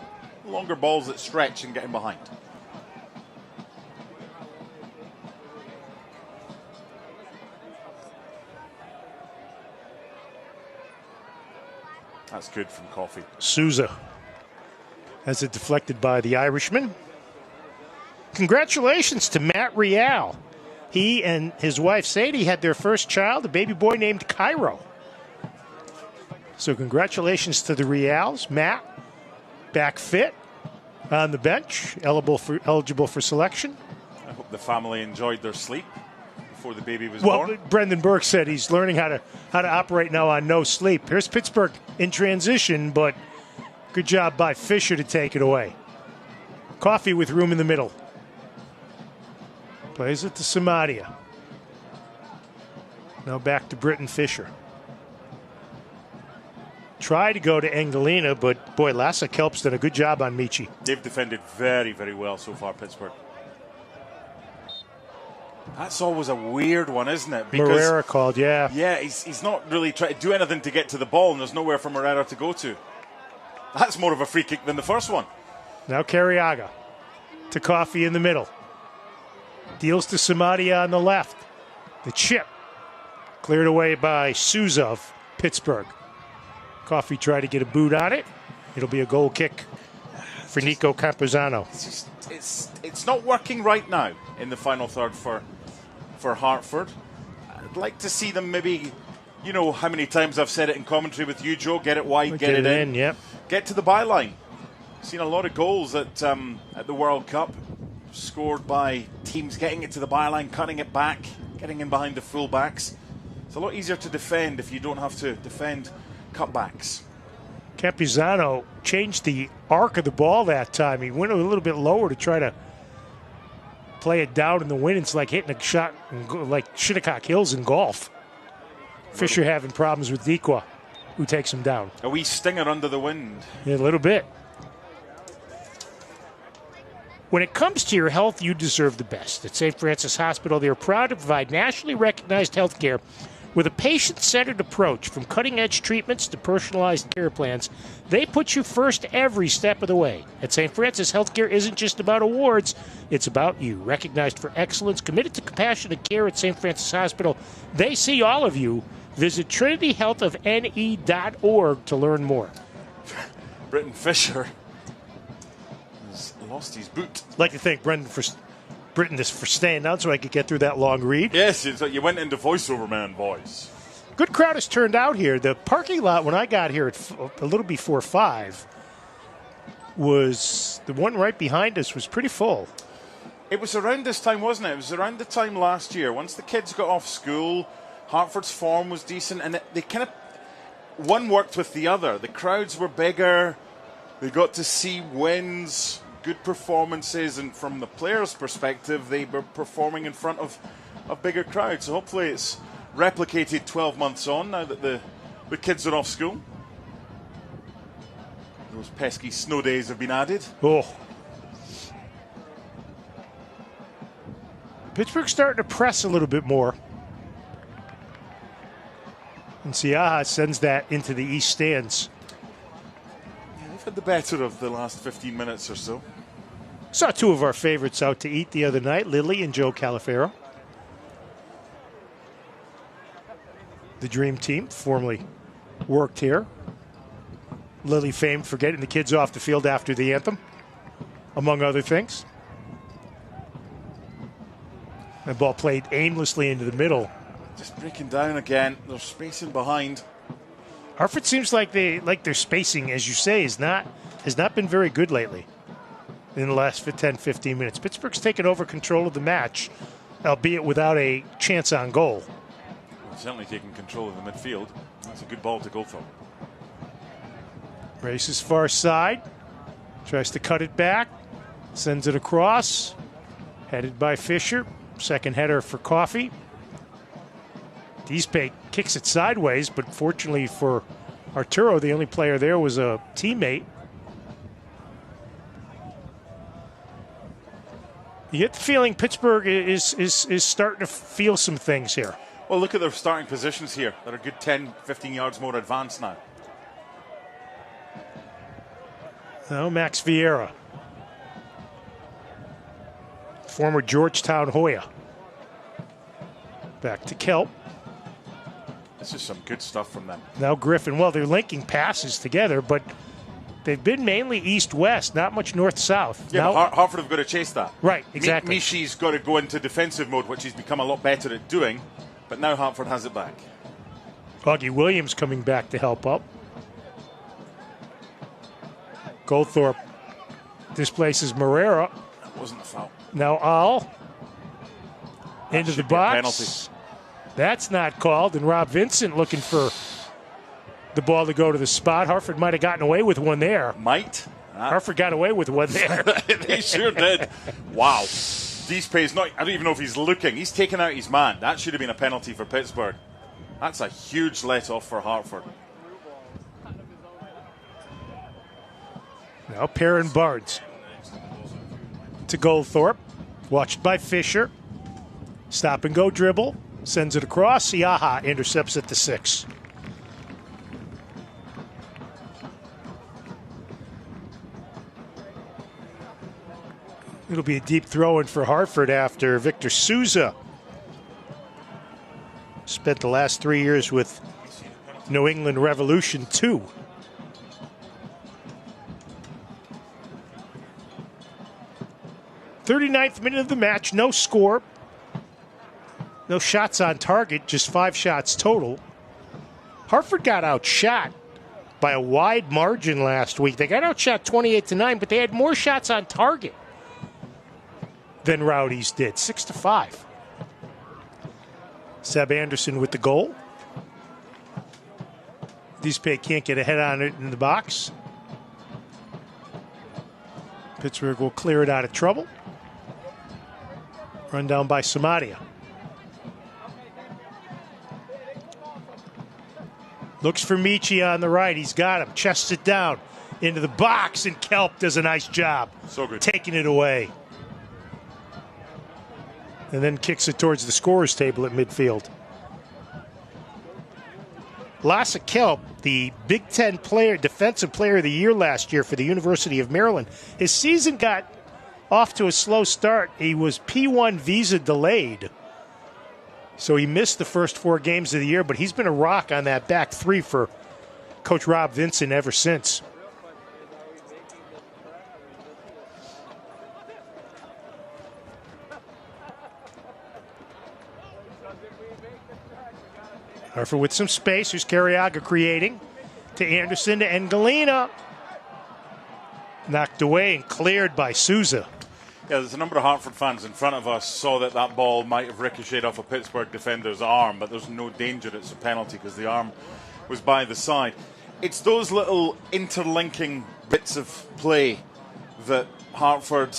longer balls that stretch and get in behind. That's good from Coffey. Souza has it deflected by the Irishman. Congratulations to Matt Real. He and his wife Sadie had their first child, a baby boy named Cairo. So congratulations to the Reals. Matt, back fit on the bench, eligible for selection. I hope the family enjoyed their sleep before the baby was born. Well, Brendan Burke said he's learning how to operate now on no sleep. Here's Pittsburgh in transition, but good job by Fisher to take it away. Coffey with room in the middle. Plays it to Samadia. Now back to Britton Fisher. Try to go to Angelina, but boy, Lasse Kelp's done a good job on Michi. They've defended very, very well so far, Pittsburgh. That's always a weird one, isn't it? Because Morera called, yeah. Yeah, he's not really trying to do anything to get to the ball, and there's nowhere for Morera to go to. That's more of a free kick than the first one. Now Carriaga to Coffey in the middle. Deals to Samadia on the left. The chip cleared away by Souza of Pittsburgh. Coffey tried to get a boot on it. It'll be a goal kick for Nico Campuzano. It's not working right now in the final third for Hartford. I'd like to see them maybe, you know how many times I've said it in commentary with you, Joe, get it wide, get it in. Yep. Get to the byline. Seen a lot of goals at the World Cup scored by teams getting it to the byline, cutting it back, getting in behind the fullbacks. It's a lot easier to defend if you don't have to defend cutbacks. Campuzano changed the arc of the ball that time. He went a little bit lower to try to play it down in the wind. It's like hitting a shot like Shinnecock Hills in golf. Fisher having problems with Dequa, who takes him down. A wee stinger under the wind. Yeah, a little bit. When it comes to your health, you deserve the best. At St. Francis Hospital, they are proud to provide nationally recognized health care with a patient-centered approach. From cutting-edge treatments to personalized care plans, they put you first every step of the way. At St. Francis, healthcare isn't just about awards, it's about you. Recognized for excellence, committed to compassionate care at St. Francis Hospital, they see all of you. Visit trinityhealthofne.org to learn more. Britton Fisher has lost his boot. I'd like to thank Britton for staying down so I could get through that long read. Yes, it's like you went into voiceover man voice. Good crowd has turned out here. The parking lot, when I got here at a little before 5, was the one right behind us was pretty full. It was around this time, wasn't it? It was around the time last year. Once the kids got off school, Hartford's form was decent, and they kind of one worked with the other. The crowds were bigger. They got to see wins, good performances, and from the players' perspective, they were performing in front of bigger crowds. So hopefully it's replicated 12 months on now that the kids are off school. Those pesky snow days have been added. Oh. Pittsburgh's starting to press a little bit more. And Siaha sends that into the east stands. Yeah, they've had the better of the last 15 minutes or so. Saw two of our favorites out to eat the other night, Lily and Joe Calafero. The Dream Team, formerly worked here. Lily famed for getting the kids off the field after the anthem, among other things. The ball played aimlessly into the middle. Just breaking down again. They're spacing behind. Hartford seems like their spacing, as you say, has not been very good lately in the last 10-15 minutes. Pittsburgh's taken over control of the match, albeit without a chance on goal. Certainly taking control of the midfield. That's a good ball to go for. Races far side. Tries to cut it back. Sends it across. Headed by Fisher. Second header for Coffey. Deespe kicks it sideways, but fortunately for Arturo, the only player there was a teammate. You get the feeling Pittsburgh is starting to feel some things here. Well, look at their starting positions here. They're a good 10, 15 yards more advanced now. Now Max Vieira. Former Georgetown Hoya. Back to Kelp. This is some good stuff from them. Now Griffin. Well, they're linking passes together, but they've been mainly east-west, not much north-south. Yeah, but Hartford have got to chase that. Right, exactly. Mishi's got to go into defensive mode, which he's become a lot better at doing, but now Hartford has it back. Augie Williams coming back to help up. Goldthorpe displaces Moreira. That wasn't a foul. Now Al into the box. That's not called, and Rob Vincent looking for the ball to go to the spot. Hartford might have gotten away with one there. Might. Hartford got away with one there. They sure did. Wow. Deespe's not, I don't even know if he's looking. He's taken out his man. That should have been a penalty for Pittsburgh. That's a huge let-off for Hartford. Now Perrin Barnes to Goldthorpe. Watched by Fisher. Stop and go dribble. Sends it across. Siaha intercepts at the 6. It'll be a deep throw-in for Hartford after Victor Souza spent the last 3 years with New England Revolution 2. "39th minute of the match, no score. No shots on target, just 5 shots total. Hartford got outshot by a wide margin last week. They got outshot 28-9, but they had more shots on target than Rowdies did, 6-5. Seb Anderson with the goal. Dispe can't get a head on it in the box. Pittsburgh will clear it out of trouble. Run down by Samadia. Looks for Michi on the right. He's got him. Chests it down into the box, and Kelp does a nice job. So good. Taking it away. And then kicks it towards the scorer's table at midfield. Lasse Kelp, the Big Ten Defensive Player of the Year last year for the University of Maryland. His season got off to a slow start. He was P1 visa delayed. So he missed the first 4 games of the year, but he's been a rock on that back three for Coach Rob Vincent ever since. Hartford with some space. Here's Carriaga creating to Anderson to Engelina. Knocked away and cleared by Souza. Yeah, there's a number of Hartford fans in front of us saw that ball might have ricocheted off a Pittsburgh defender's arm, but there's no danger it's a penalty because the arm was by the side. It's those little interlinking bits of play that Hartford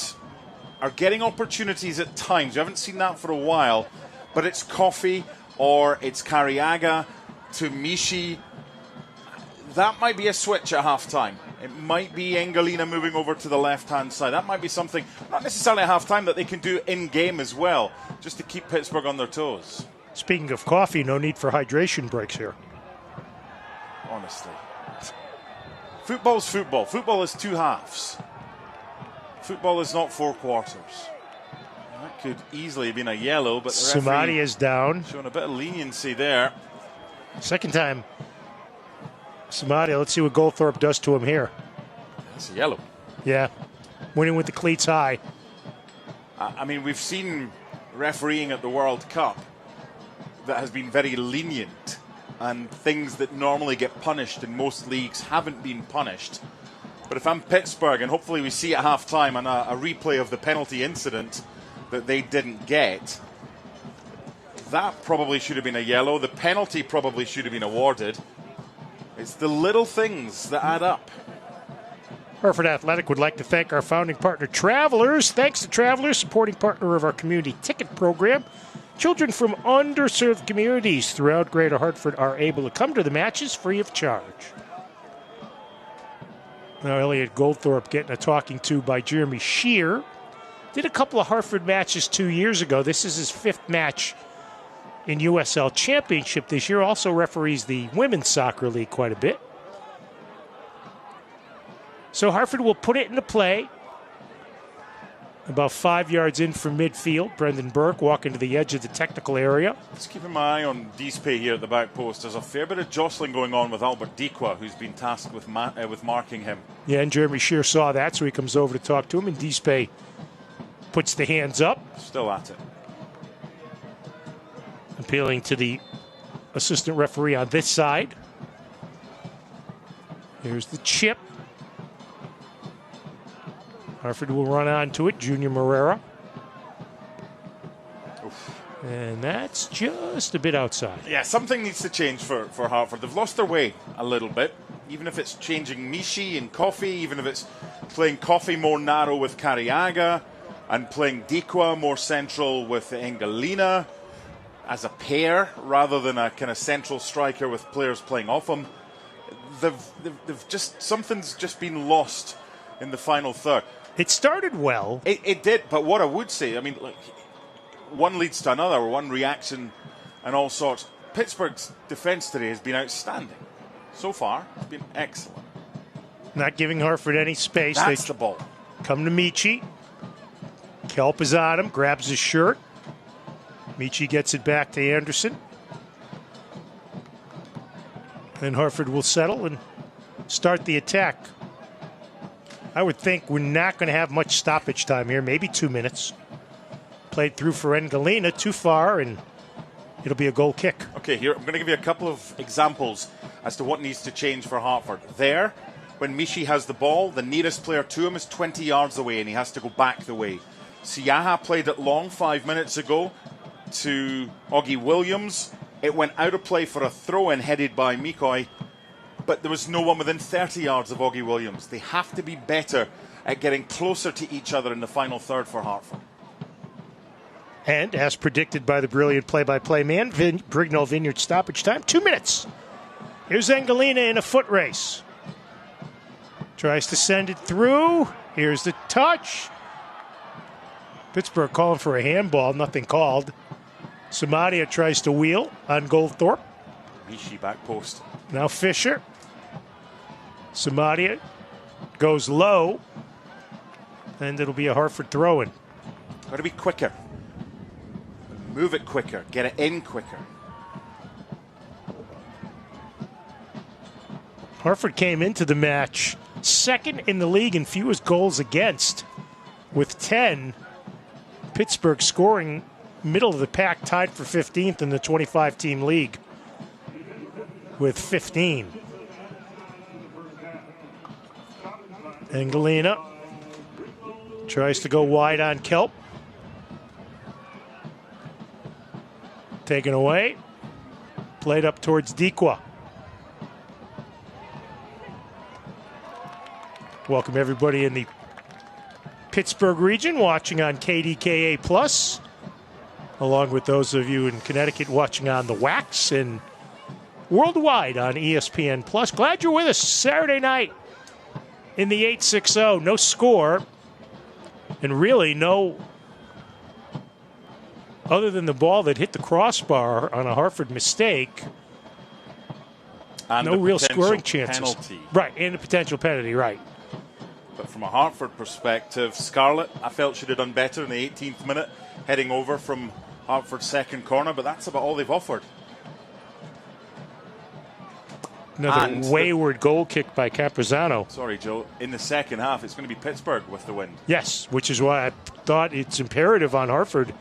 are getting opportunities at times. You haven't seen that for a while, but it's Coffey or it's Carriaga to Michi. That might be a switch at half-time. It might be Engelina moving over to the left-hand side. That might be something, not necessarily at half-time, that they can do in-game as well, just to keep Pittsburgh on their toes. Speaking of coffee, no need for hydration breaks here. Honestly. Football's football. Football is 2 halves. Football is not 4 quarters. That could easily have been a yellow, but the referee is down. Showing a bit of leniency there. Second time. Samadia, let's see what Goldthorpe does to him here. That's a yellow. Yeah. Winning with the cleats high. I mean, we've seen refereeing at the World Cup that has been very lenient, and things that normally get punished in most leagues haven't been punished. But if I'm Pittsburgh, and hopefully we see at half-time and a replay of the penalty incident that they didn't get, that probably should have been a yellow. The penalty probably should have been awarded. It's the little things that add up. Hartford Athletic would like to thank our founding partner, Travelers. Thanks to Travelers, supporting partner of our community ticket program. Children from underserved communities throughout Greater Hartford are able to come to the matches free of charge. Now Elliot Goldthorpe getting a talking to by Jeremy Shear. Did a couple of Hartford matches 2 years ago. This is his 5th match in USL Championship this year. Also referees the Women's Soccer League quite a bit. So Hartford will put it into play. About 5 yards in from midfield. Brendan Burke walking to the edge of the technical area. Just keeping my eye on Dispe here at the back post. There's a fair bit of jostling going on with Albert Dikwa, who's been tasked with marking him. Yeah, and Jeremy Shear saw that, so he comes over to talk to him, and Dispe puts the hands up. Still at it. Appealing to the assistant referee on this side. Here's the chip. Hartford will run on to it. Junior Morera. Oof. And that's just a bit outside. Yeah, something needs to change for Hartford. They've lost their way a little bit. Even if it's changing Michi and Coffey, even if it's playing Coffey more narrow with Carriaga and playing Dikwa more central with Engelina as a pair rather than a kind of central striker with players playing off them. They've just, something's just been lost in the final third. It started well. It did, but what I would say, I mean, like, one leads to another, one reaction and all sorts. Pittsburgh's defence today has been outstanding. So far, it's been excellent. Not giving Hartford any space. That's the ball. Come to Michi. Kelp is on him, grabs his shirt. Michi gets it back to Anderson. Then Hartford will settle and start the attack. I would think we're not going to have much stoppage time here, maybe 2 minutes. Played through for Engelina, too far, and it'll be a goal kick. Okay, here, I'm going to give you a couple of examples as to what needs to change for Hartford. There, when Michi has the ball, the nearest player to him is 20 yards away, and he has to go back the way. Siaha played it long 5 minutes ago. to Augie Williams. It went out of play for a throw-in headed by Mikoy, but there was no one within 30 yards of Augie Williams. They have to be better at getting closer to each other in the final third for Hartford. And as predicted by the brilliant play-by-play man, Brignall Vineyard stoppage time, 2 minutes. Here's Angelina in a foot race. Tries to send it through. Here's the touch. Pittsburgh calling for a handball, nothing called. Samadia tries to wheel on Goldthorpe. Mishi back post. Now Fisher. Samadia goes low. And it'll be a Hartford throw-in. Got to be quicker. Move it quicker. Get it in quicker. Hartford came into the match second in the league in fewest goals against with 10. Pittsburgh scoring middle of the pack, tied for 15th in the 25-team league with 15. Angelina tries to go wide on Kelp. Taken away. Played up towards Dequa. Welcome everybody in the Pittsburgh region watching on KDKA+, along with those of you in Connecticut watching on the Wax and worldwide on ESPN+. Glad you're with us Saturday night in the 8-6-0. No score, and really no, other than the ball that hit the crossbar on a Hartford mistake, and no real scoring chances. Penalty. Right, and a potential penalty, right. But from a Hartford perspective, Scarlett, I felt should have done better in the 18th minute, heading over from Hartford's second corner, but that's about all they've offered. Another wayward goal kick by Campuzano. Sorry, Joe. In the second half, it's going to be Pittsburgh with the win. Yes, which is why I thought it's imperative on Hartford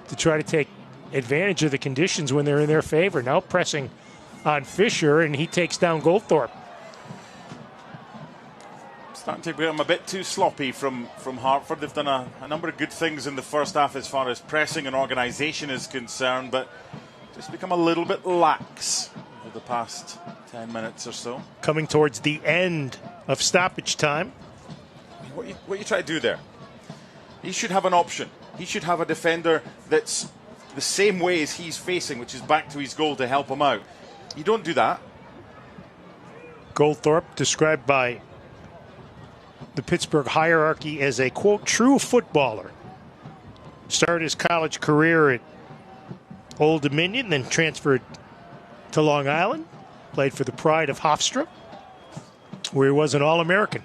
to try to take advantage of the conditions when they're in their favor. Now pressing on Fisher, and he takes down Goldthorpe. Starting to become a bit too sloppy from Hartford. They've done a number of good things in the first half as far as pressing and organisation is concerned, but just become a little bit lax over the past 10 minutes or so. Coming towards the end of stoppage time. What you try to do there? He should have an option. He should have a defender that's the same way as he's facing, which is back to his goal to help him out. You don't do that. Goldthorpe, described by the Pittsburgh hierarchy as a, quote, true footballer. Started his college career at Old Dominion, then transferred to Long Island. Played for the Pride of Hofstra, where he was an All-American.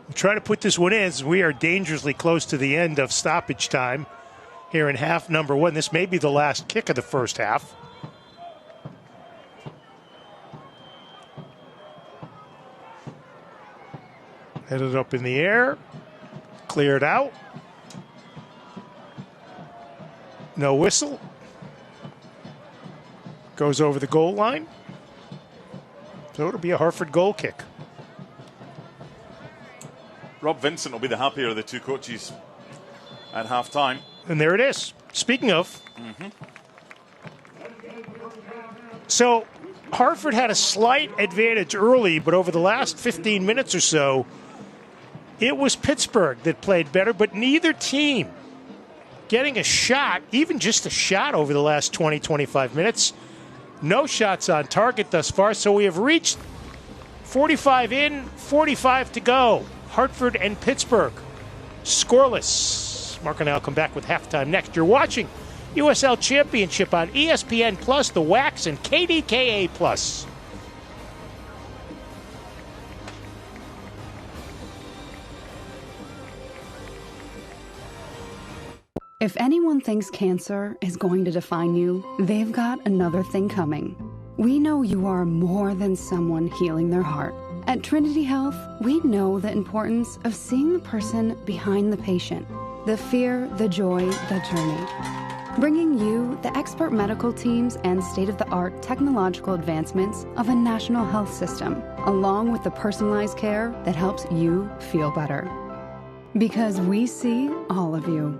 We'll try to put this one in as we are dangerously close to the end of stoppage time here in half number one. This may be the last kick of the first half. Headed up in the air. Cleared out. No whistle. Goes over the goal line. So it'll be a Hartford goal kick. Rob Vincent will be the happier of the two coaches at half-time. And there it is. Speaking of. So Hartford had a slight advantage early, but over the last 15 minutes or so, it was Pittsburgh that played better, but neither team getting a shot, even just a shot over the last 20, 25 minutes. No shots on target thus far, so we have reached 45 in, 45 to go. Hartford and Pittsburgh scoreless. Mark and I will come back with halftime next. You're watching USL Championship on ESPN+, The Wax, and KDKA+. If anyone thinks cancer is going to define you, they've got another thing coming. We know you are more than someone healing their heart. At Trinity Health, we know the importance of seeing the person behind the patient, the fear, the joy, the journey. Bringing you the expert medical teams and state-of-the-art technological advancements of a national health system, along with the personalized care that helps you feel better. Because we see all of you.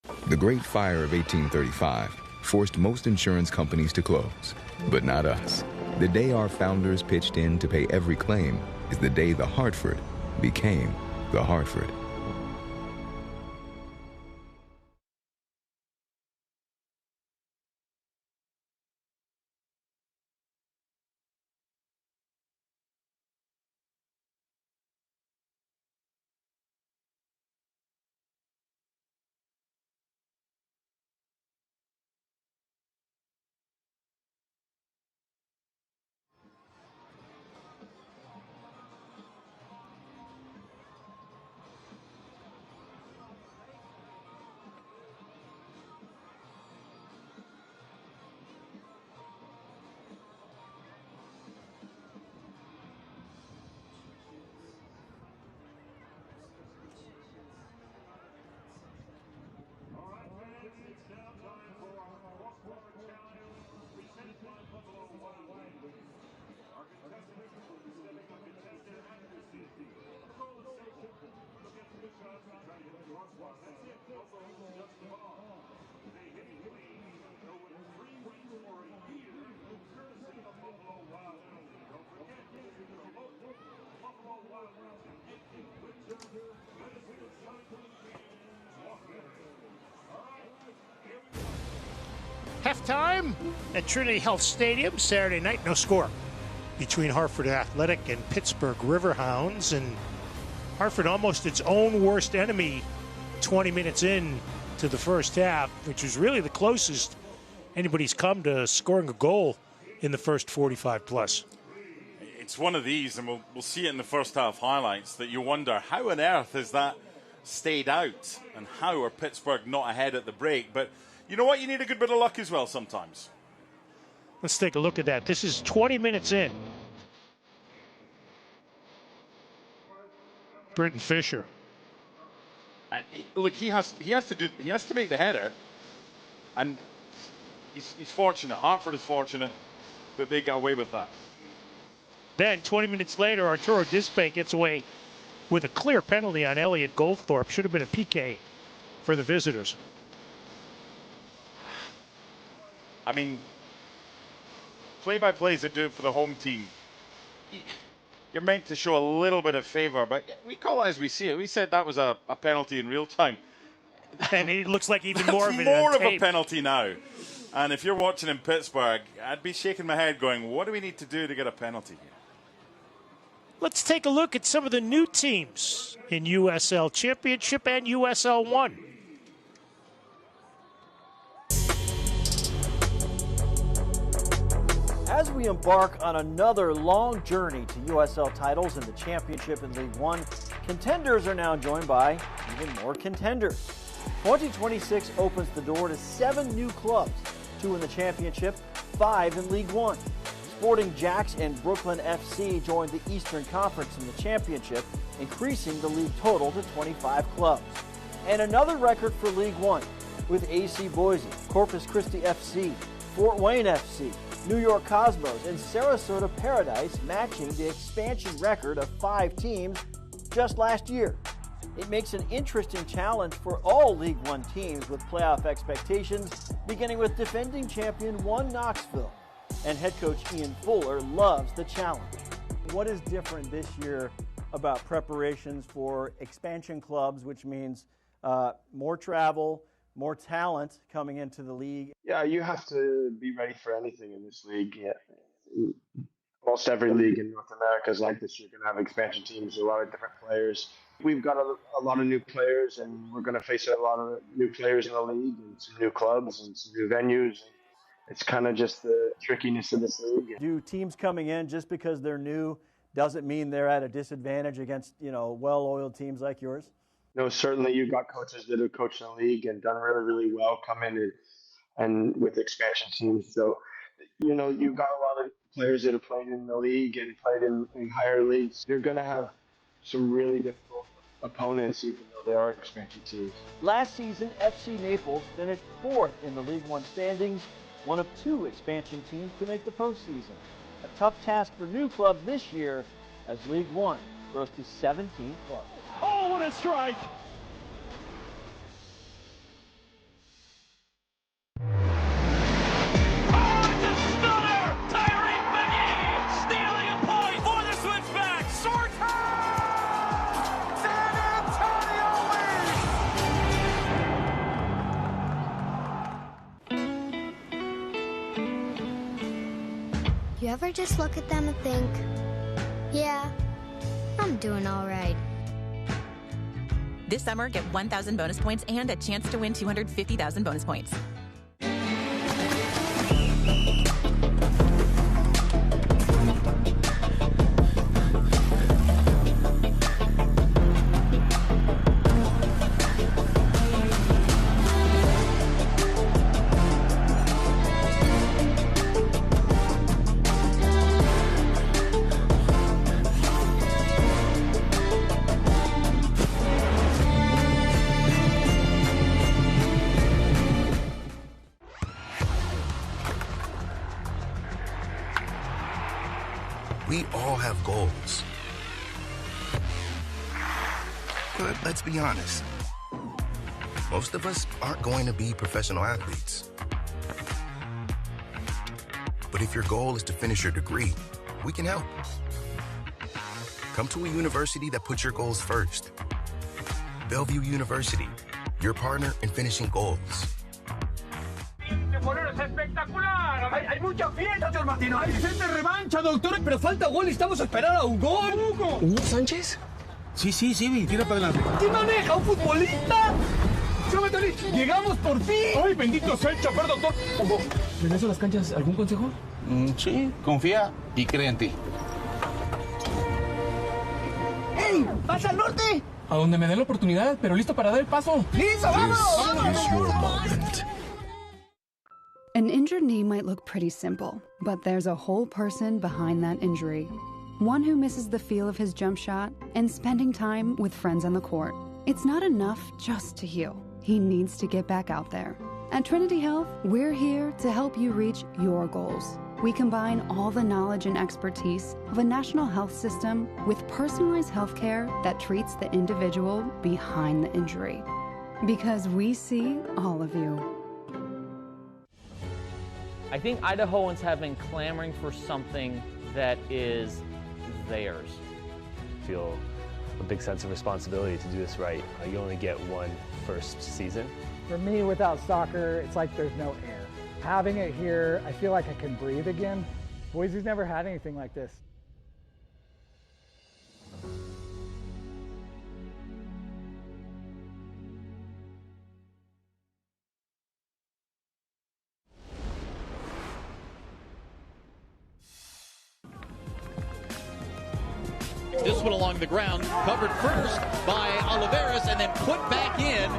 The Great Fire of 1835 forced most insurance companies to close, but not us. The day our founders pitched in to pay every claim is the day the Hartford became the Hartford. Halftime at Trinity Health Stadium Saturday night. No score between Hartford Athletic and Pittsburgh Riverhounds. And Hartford almost its own worst enemy 20 minutes in to the first half, which was really the closest anybody's come to scoring a goal in the first 45 plus. It's one of these, and we'll see it in the first half highlights, that you wonder how on earth has that stayed out and how are Pittsburgh not ahead at the break. But you know what? You need a good bit of luck as well sometimes. Let's take a look at that. This is 20 minutes in. Britton Fisher. And look, he has to make the header, and he's fortunate. Hartford is fortunate that they got away with that. Then 20 minutes later, Arturo Dispe gets away with a clear penalty on Elliot Goldthorpe. Should have been a PK for the visitors. I mean, play-by-plays that do it for the home team. You're meant to show a little bit of favor, but we call it as we see it. We said that was a penalty in real time. And it looks like even more of it. More of a penalty now. And if you're watching in Pittsburgh, I'd be shaking my head going, what do we need to do to get a penalty here? Let's take a look at some of the new teams in USL Championship and USL One. As we embark on another long journey to USL titles in the Championship and League One, contenders are now joined by even more contenders. 2026 opens the door to 7 new clubs, 2 in the Championship, 5 in League One. Sporting Jacks and Brooklyn FC joined the Eastern Conference in the Championship, increasing the league total to 25 clubs. And another record for League One, with AC Boise, Corpus Christi FC, Fort Wayne FC, New York Cosmos, and Sarasota Paradise matching the expansion record of 5 teams just last year. It makes an interesting challenge for all League One teams with playoff expectations, beginning with defending champion One Knoxville. And head coach Ian Fuller loves the challenge. What is different this year about preparations for expansion clubs, which means more travel, more talent coming into the league? Yeah, you have to be ready for anything in this league. Yeah. Most every league in North America is like this. You're going to have expansion teams, a lot of different players. We've got a lot of new players, and we're going to face a lot of new players in the league, and some new clubs and some new venues. It's kind of just the trickiness of this league. Do teams coming in just because they're new doesn't mean they're at a disadvantage against, well-oiled teams like yours? No, certainly you've got coaches that have coached in the league and done really, really well come in and with expansion teams. So, you've got a lot of players that have played in the league and played in higher leagues. You're going to have some really difficult opponents, even though they are expansion teams. Last season, FC Naples finished 4th in the League One standings, one of 2 expansion teams to make the postseason. A tough task for new clubs this year as League One grows to 17 clubs. Oh, what a strike! You ever just look at them and think, yeah, I'm doing all right? This summer, get 1,000 bonus points and a chance to win 250,000 bonus points. We all have goals. But let's be honest. Most of us aren't going to be professional athletes. But if your goal is to finish your degree, we can help. Come to a university that puts your goals first. Bellevue University, your partner in finishing goals. ¡Espectacular! ¡Hay mucha fiesta, señor Martino! ¡Hay gente revancha, doctor! ¡Pero falta gol! ¡Estamos a esperar a un gol! ¿Hugo Sánchez? Sí, tira para adelante. ¿Quién maneja? ¿Un futbolista? ¡Llegamos por fin! ¡Ay, bendito sea el chofer, doctor! Hugo, ¿regreso a las canchas? ¿Algún consejo? Sí, confía y cree en ti. ¡Ey! ¡Pasa al norte! A donde me dé la oportunidad, pero listo para dar el paso. ¡Listo, vamos! This is your moment. An injured knee might look pretty simple, but there's a whole person behind that injury. One who misses the feel of his jump shot and spending time with friends on the court. It's not enough just to heal. He needs to get back out there. At Trinity Health, we're here to help you reach your goals. We combine all the knowledge and expertise of a national health system with personalized health care that treats the individual behind the injury. Because we see all of you. I think Idahoans have been clamoring for something that is theirs. I feel a big sense of responsibility to do this right. You only get one first season. For me, without soccer, it's like there's no air. Having it here, I feel like I can breathe again. Boise's never had anything like this. This one along the ground, covered first by Oliveras and then put back in.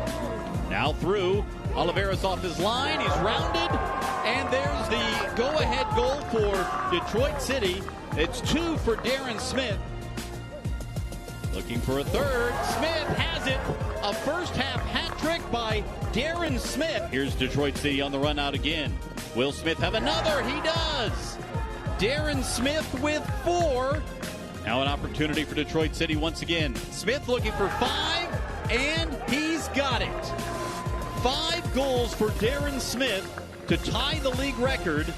Now through, Oliveras off his line, he's rounded, and there's the go-ahead goal for Detroit City. It's 2 for Darren Smith. Looking for a third, Smith has it. A first-half hat trick by Darren Smith. Here's Detroit City on the run out again. Will Smith have another? He does. Darren Smith with 4. Now an opportunity for Detroit City once again. Smith looking for 5, and he's got it. 5 goals for Darren Smith to tie the league record.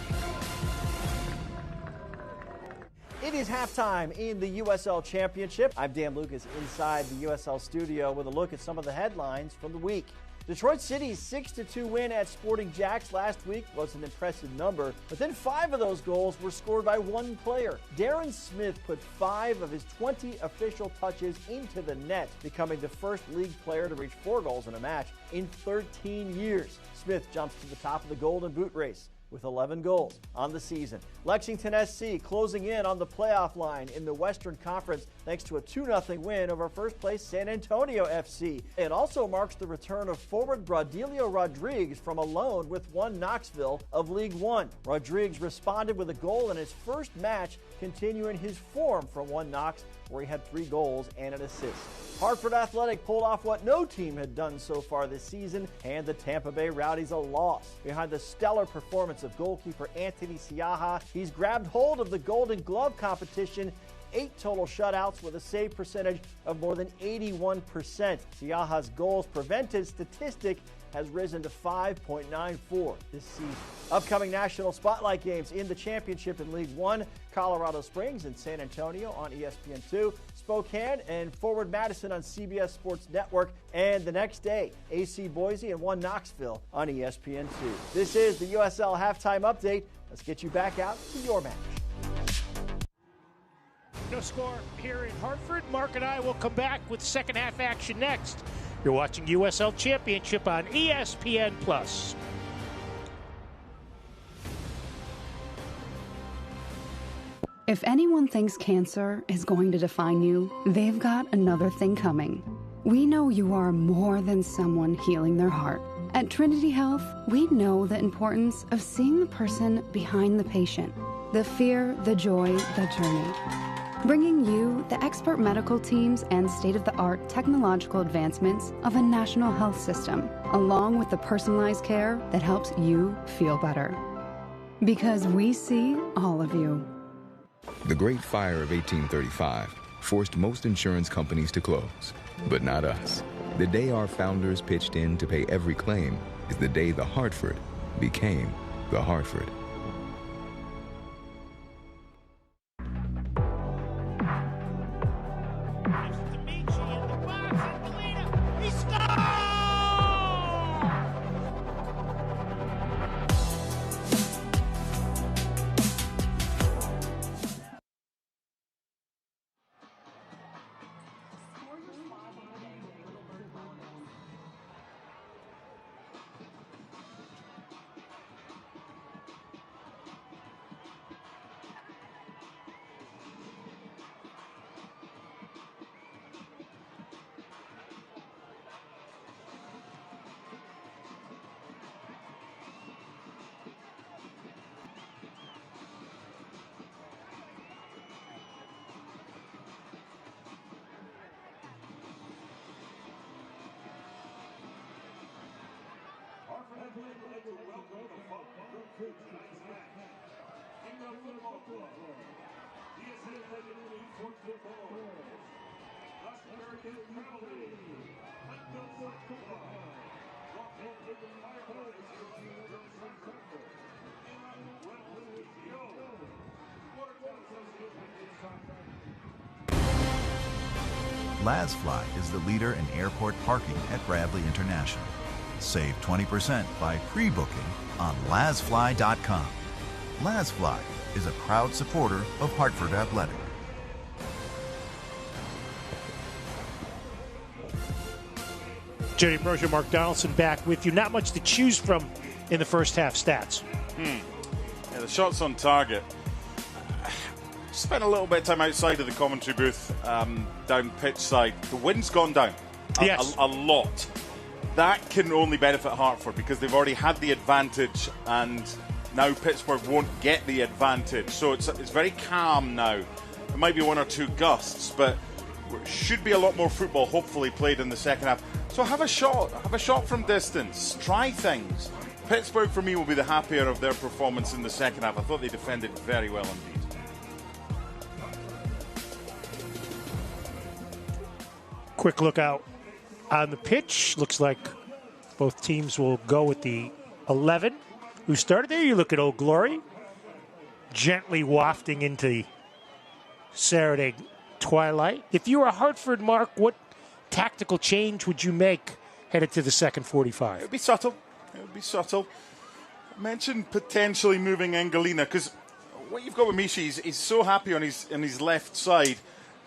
It is halftime in the USL Championship. I'm Dan Lucas inside the USL studio with a look at some of the headlines from the week. Detroit City's 6-2 win at Sporting Jacks last week was an impressive number, but then 5 of those goals were scored by one player. Darren Smith put 5 of his 20 official touches into the net, becoming the first league player to reach 4 goals in a match in 13 years. Smith jumps to the top of the Golden Boot race with 11 goals on the season. Lexington SC closing in on the playoff line in the Western Conference thanks to a 2-0 win over first-place San Antonio FC. It also marks the return of forward Braudilio Rodriguez from a loan with One Knoxville of League One. Rodriguez responded with a goal in his first match, continuing his form from One Knox, where he had 3 goals and an assist. Hartford Athletic pulled off what no team had done so far this season, and the Tampa Bay Rowdies a loss. Behind the stellar performance of goalkeeper Anthony Siaha, he's grabbed hold of the Golden Glove competition, 8 total shutouts with a save percentage of more than 81%. Siaha's goals prevented statistic has risen to 5.94 this season. Upcoming national spotlight games in the championship in League One: Colorado Springs and San Antonio on ESPN2, Spokane and Forward Madison on CBS Sports Network, and the next day, AC Boise and One Knoxville on ESPN2. This is the USL Halftime Update. Let's get you back out to your match. No score here in Hartford. Mark and I will come back with second half action next. You're watching USL Championship on ESPN+. If anyone thinks cancer is going to define you, they've got another thing coming. We know you are more than someone healing their heart. At Trinity Health, we know the importance of seeing the person behind the patient, the fear, the joy, the journey. Bringing you the expert medical teams and state-of-the-art technological advancements of a national health system, along with the personalized care that helps you feel better. Because we see all of you. The Great Fire of 1835 forced most insurance companies to close, but not us. The day our founders pitched in to pay every claim is the day the Hartford became the Hartford. LazFly is the leader in airport parking at Bradley International. Save 20% by pre-booking on lazfly.com. LazFly is a proud supporter of Hartford Athletic. Jerry Mercer, Mark Donaldson back with you. Not much to choose from in the first half stats. Yeah, the shots on target. Spent a little bit of time outside of the commentary booth, down pitch side. The wind's gone down a lot. That can only benefit Hartford because they've already had the advantage, and now Pittsburgh won't get the advantage. So it's very calm now. There might be one or two gusts, but should be a lot more football hopefully played in the second half. So have a shot from distance, try things. Pittsburgh for me will be the happier of their performance in the second half. I thought they defended very well indeed. Quick look out on the pitch. Looks like both teams will go with the 11 who started there. You look at Old Glory, gently wafting into the Saturday twilight. If you were Hartford, Mark, what tactical change would you make headed to the second 45? It would be subtle. I mentioned potentially moving Angelina because what you've got with Mishi is so happy on his left side.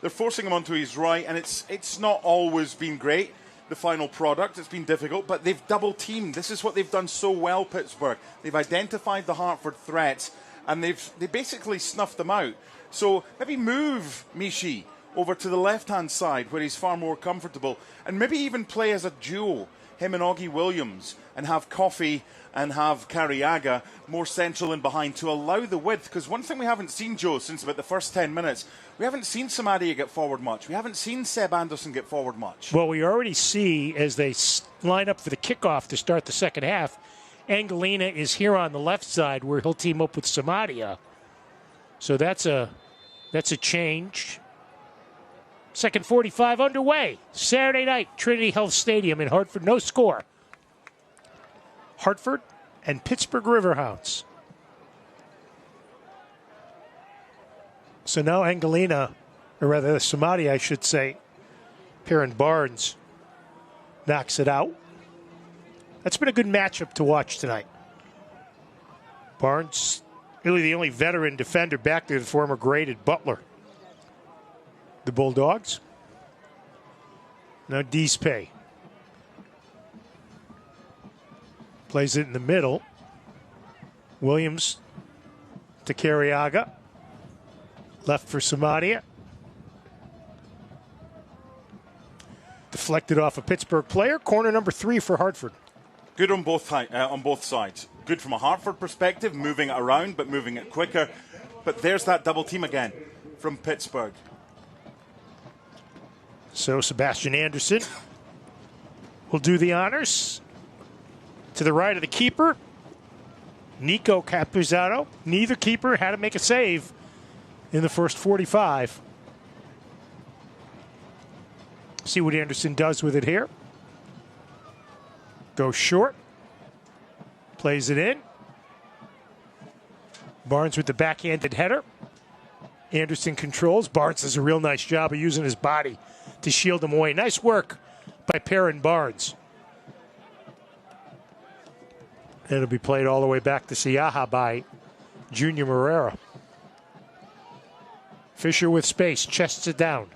They're forcing him onto his right, and it's not always been great, the final product. It's been difficult, but they've double-teamed. This is what they've done so well, Pittsburgh. They've identified the Hartford threats, and they basically snuffed them out. So maybe move Mishi over to the left-hand side where he's far more comfortable, and maybe even play as a duo, him and Augie Williams, and have Coffey and have Carriaga more central and behind to allow the width. Because one thing we haven't seen, Joe, since about the first 10 minutes, we haven't seen Samadia get forward much. We haven't seen Seb Anderson get forward much. Well, we already see as they line up for the kickoff to start the second half, Angelina is here on the left side where he'll team up with Samadia. So that's a change. Second 45 underway. Saturday night, Trinity Health Stadium in Hartford. No score. Hartford and Pittsburgh Riverhounds. So now Angelina, or rather Samadia, I should say, Perrin Barnes knocks it out. That's been a good matchup to watch tonight. Barnes, really the only veteran defender back there, the former graded Butler. the Bulldogs. Now Deespay. Plays it in the middle. Williams to Carriaga. Left for Samadia. Deflected off a Pittsburgh player. Corner number 3 for Hartford. Good on both sides. Good from a Hartford perspective, moving it around, but moving it quicker. But there's that double team again from Pittsburgh. So Sebastian Anderson will do the honors. To the right of the keeper, Nico Capuzzato. Neither keeper had to make a save in the first 45. See what Anderson does with it here. Goes short. Plays it in. Barnes with the backhanded header. Anderson controls. Barnes does a real nice job of using his body to shield him away. Nice work by Perrin Barnes. It'll be played all the way back to Siaha by Junior Moreira. Fisher with space, chests it down.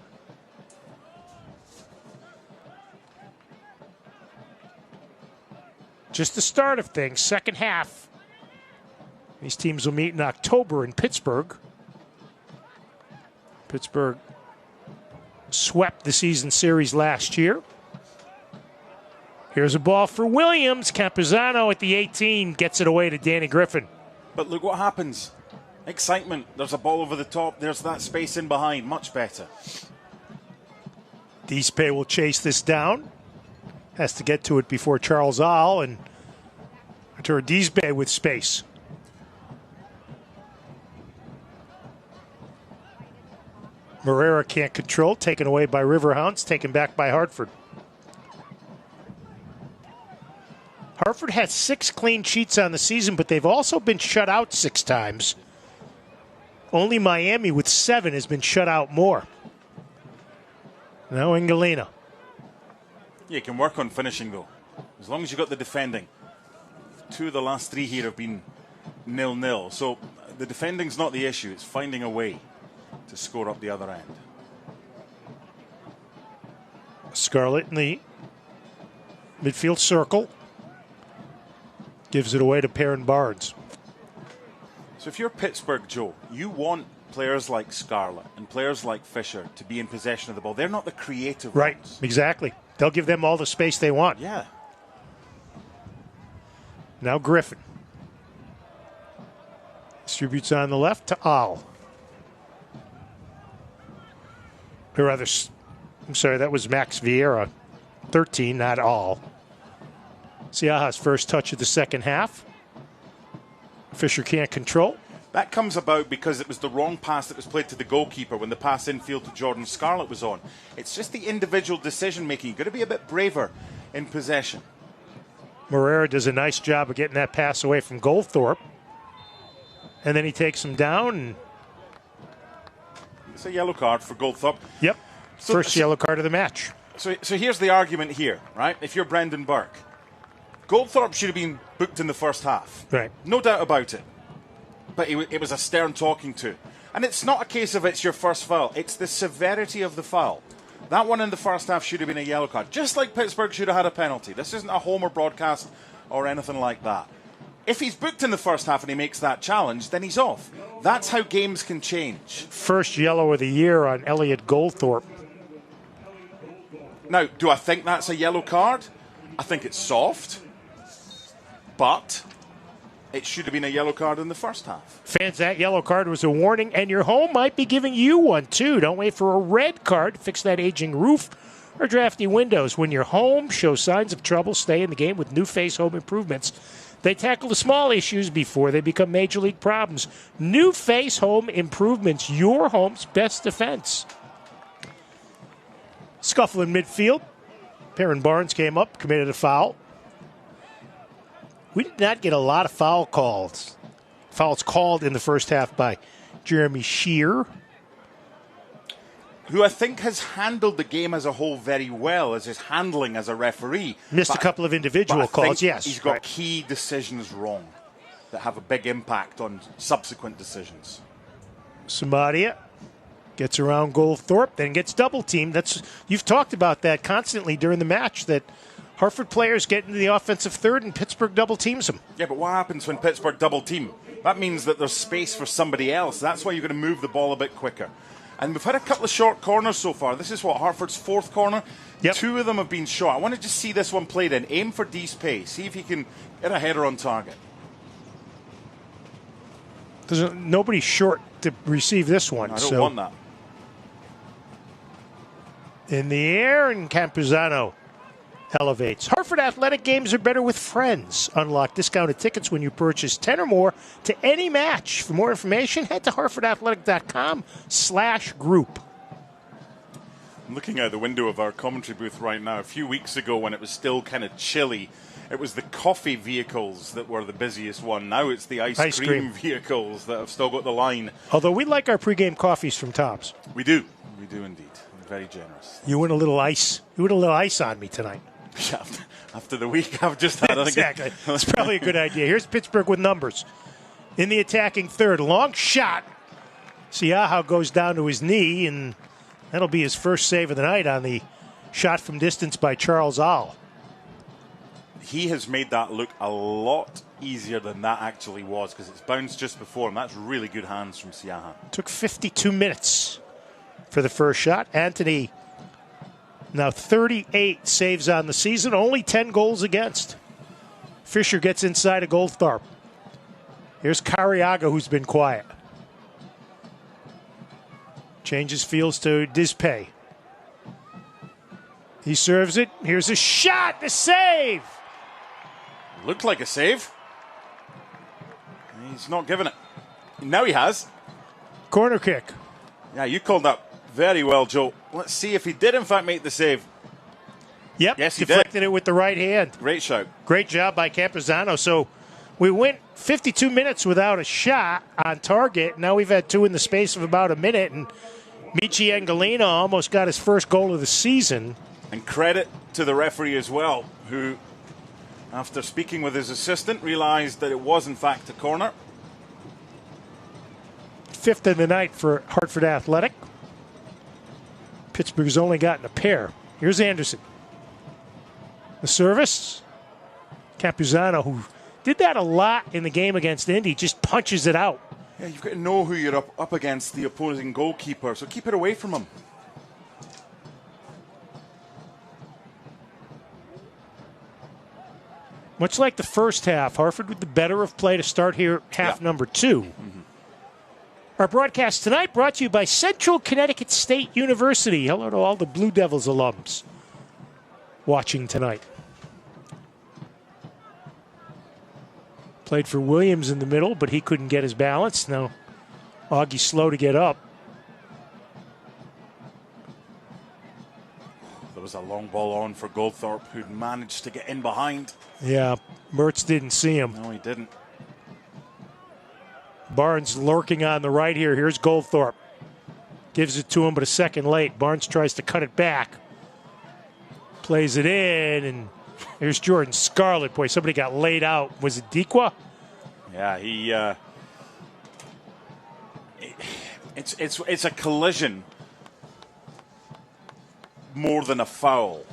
Just the start of things, second half. These teams will meet in October in Pittsburgh. Pittsburgh swept the season series last year. Here's a ball for Williams. Campuzano at the 18 gets it away to Danny Griffin. But look what happens. Excitement. There's a ball over the top. There's that space in behind. Much better. Deespay will chase this down. Has to get to it before Charles Ahl, and Arturo Deespay with space. Moreira can't control. Taken away by Riverhounds. Taken back by Hartford. Hartford has 6 clean sheets on the season, but they've also been shut out 6 times. Only Miami with 7 has been shut out more. Now Ingalina. You can work on finishing, though, as long as you've got the defending. 2 of the last 3 here have been 0-0. So the defending's not the issue. It's finding a way to score up the other end. Scarlett in the midfield circle. Gives it away to Perrin Barnes. So if you're Pittsburgh, Joe, you want players like Scarlett and players like Fisher to be in possession of the ball. They're not the creative Right, ones. exactly. They'll give them all the space they want. Yeah. Now Griffin. Distributes on the left to Ahl. Or rather, I'm sorry, that was Max Vieira. 13, not Ahl. Siaha's first touch of the second half. Fisher can't control. That comes about because it was the wrong pass that was played to the goalkeeper when the pass infield to Jordan Scarlett was on. It's just the individual decision-making. You've got to be a bit braver in possession. Moreira does a nice job of getting that pass away from Goldthorpe. And then he takes him down. And it's a yellow card for Goldthorpe. Yep. First yellow card of the match. So here's the argument here, right? If you're Brendan Burke, Goldthorpe should have been booked in the first half. Right. No doubt about it. But it was a stern talking to. And it's not a case of it's your first foul. It's the severity of the foul. That one in the first half should have been a yellow card. Just like Pittsburgh should have had a penalty. This isn't a Homer broadcast or anything like that. If he's booked in the first half and he makes that challenge, then he's off. That's how games can change. First yellow of the year on Elliot Goldthorpe. Now, do I think that's a yellow card? I think it's soft. But it should have been a yellow card in the first half. Fans, that yellow card was a warning, and your home might be giving you one, too. Don't wait for a red card to fix that aging roof or drafty windows. When your home shows signs of trouble, stay in the game with New Face Home Improvements. They tackle the small issues before they become major league problems. New Face Home Improvements, your home's best defense. Scuffle in midfield. Perrin Barnes came up, committed a foul. We did not get a lot of foul calls. Fouls called in the first half by Jeremy Shear, who I think has handled the game as a whole very well as his handling as a referee. Missed a couple of individual calls, yes. He's got key decisions wrong that have a big impact on subsequent decisions. Samadia Gets around Goldthorpe, then gets double-teamed. You've talked about that constantly during the match, that Hartford players get into the offensive third and Pittsburgh double-teams them. Yeah, but what happens when Pittsburgh double-team? That means that there's space for somebody else. That's why you're going to move the ball a bit quicker. And we've had a couple of short corners so far. This is Hartford's fourth corner. Yep. 2 of them have been short. I want to just see this one played in. Aim for Deespace. See if he can get a header on target. There's nobody short to receive this one. I don't want that. In the air, and Campuzano elevates. Hartford Athletic games are better with friends. Unlock discounted tickets when you purchase 10 or more to any match. For more information, head to hartfordathletic.com/group. I'm looking out the window of our commentary booth right now. A few weeks ago, when it was still kind of chilly, it was the coffee vehicles that were the busiest one. Now it's the ice cream vehicles that have still got the line. Although we like our pregame coffees from Tops. We do. We do indeed. We're very generous. You went a little ice. You went a little ice on me tonight. After the week I've just had. Exactly. It's probably a good idea. Here's Pittsburgh with numbers. In the attacking third, long shot. Siaha goes down to his knee, and that'll be his first save of the night on the shot from distance by Charles Ahl. He has made that look a lot easier than that actually was, because it's bounced just before him. That's really good hands from Siaha. Took 52 minutes for the first shot. Anthony, now 38 saves on the season, only 10 goals against. Fisher gets inside of Goldthorpe. Here's Cariaga, who's been quiet. Changes fields to Dispay. He serves it. Here's a shot, the save. Looked like a save. He's not giving it. Now he has. Corner kick. Yeah, you called that very well, Joe. Let's see if he did in fact make the save. Yep, yes, he deflected did. It with the right hand. Great shout. Great job by Campuzano. So we went 52 minutes without a shot on target. Now we've had 2 in the space of about a minute, and Michi Angelino almost got his first goal of the season. And credit to the referee as well, who, after speaking with his assistant, realized that it was in fact a corner. 5th of the night for Hartford Athletic. Pittsburgh's only gotten a pair. Here's Anderson. The service. Campuzano, who did that a lot in the game against Indy, just punches it out. Yeah, you've got to know who you're up against, the opposing goalkeeper, so keep it away from him. Much like the first half, Hartford with the better of play to start here, half number 2. Mm-hmm. Our broadcast tonight brought to you by Central Connecticut State University. Hello to all the Blue Devils alums watching tonight. Played for Williams in the middle, but he couldn't get his balance. Now, Augie's slow to get up. There was a long ball on for Goldthorpe, who'd managed to get in behind. Yeah, Mertz didn't see him. No, he didn't. Barnes lurking on the right here. Here's Goldthorpe. Gives it to him, but a second late. Barnes tries to cut it back. Plays it in, and here's Jordan Scarlett. Boy, somebody got laid out. Was it Dequa? Yeah, it's a collision more than a foul.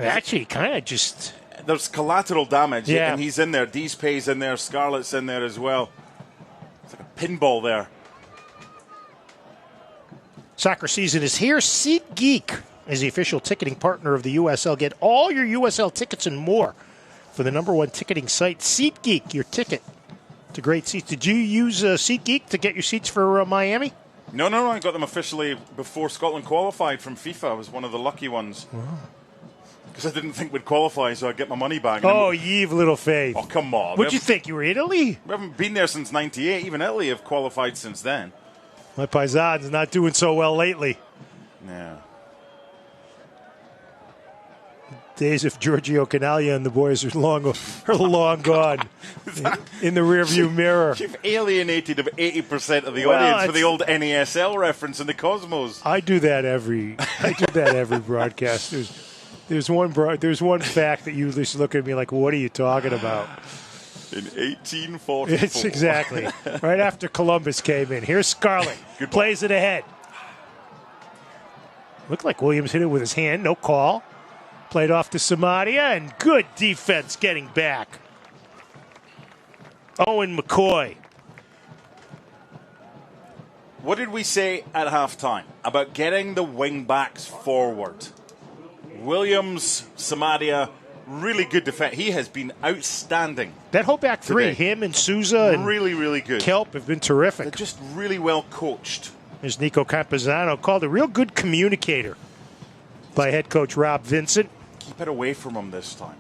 Actually, kind of just... There's collateral damage, yeah. And he's in there. Deespay's in there. Scarlett's in there as well. It's like a pinball there. Soccer season is here. SeatGeek is the official ticketing partner of the USL. Get all your USL tickets and more for the #1 ticketing site, SeatGeek, your ticket to great seats. Did you use SeatGeek to get your seats for Miami? No. I got them officially before Scotland qualified from FIFA. I was one of the lucky ones. Wow. Because I didn't think we'd qualify, so I'd get my money back. Oh, you've little faith. Oh, come on. What'd you think? You were Italy? We haven't been there since 98. Even Italy have qualified since then. My Paisan's not doing so well lately. Yeah. Days of Giorgio Canaglia and the boys are long gone in the rearview mirror. You've alienated 80% of the audience for the old NASL reference in the Cosmos. I do that every broadcast. There's one fact that you just look at me like, what are you talking about? In 1844. It's exactly. Right after Columbus came in. Here's Scarlett. Plays it ahead. Looked like Williams hit it with his hand. No call. Played off to Samadia, and good defense getting back. Owen McCoy. What did we say at halftime about getting the wing-backs forward? Williams, Samadia, really good defense. He has been outstanding. That whole back three, today. him and Souza and really, really good. Kelp have been terrific. They're just really well coached. There's Nico Campuzano, called a real good communicator by head coach Rob Vincent. Keep it away from him this time.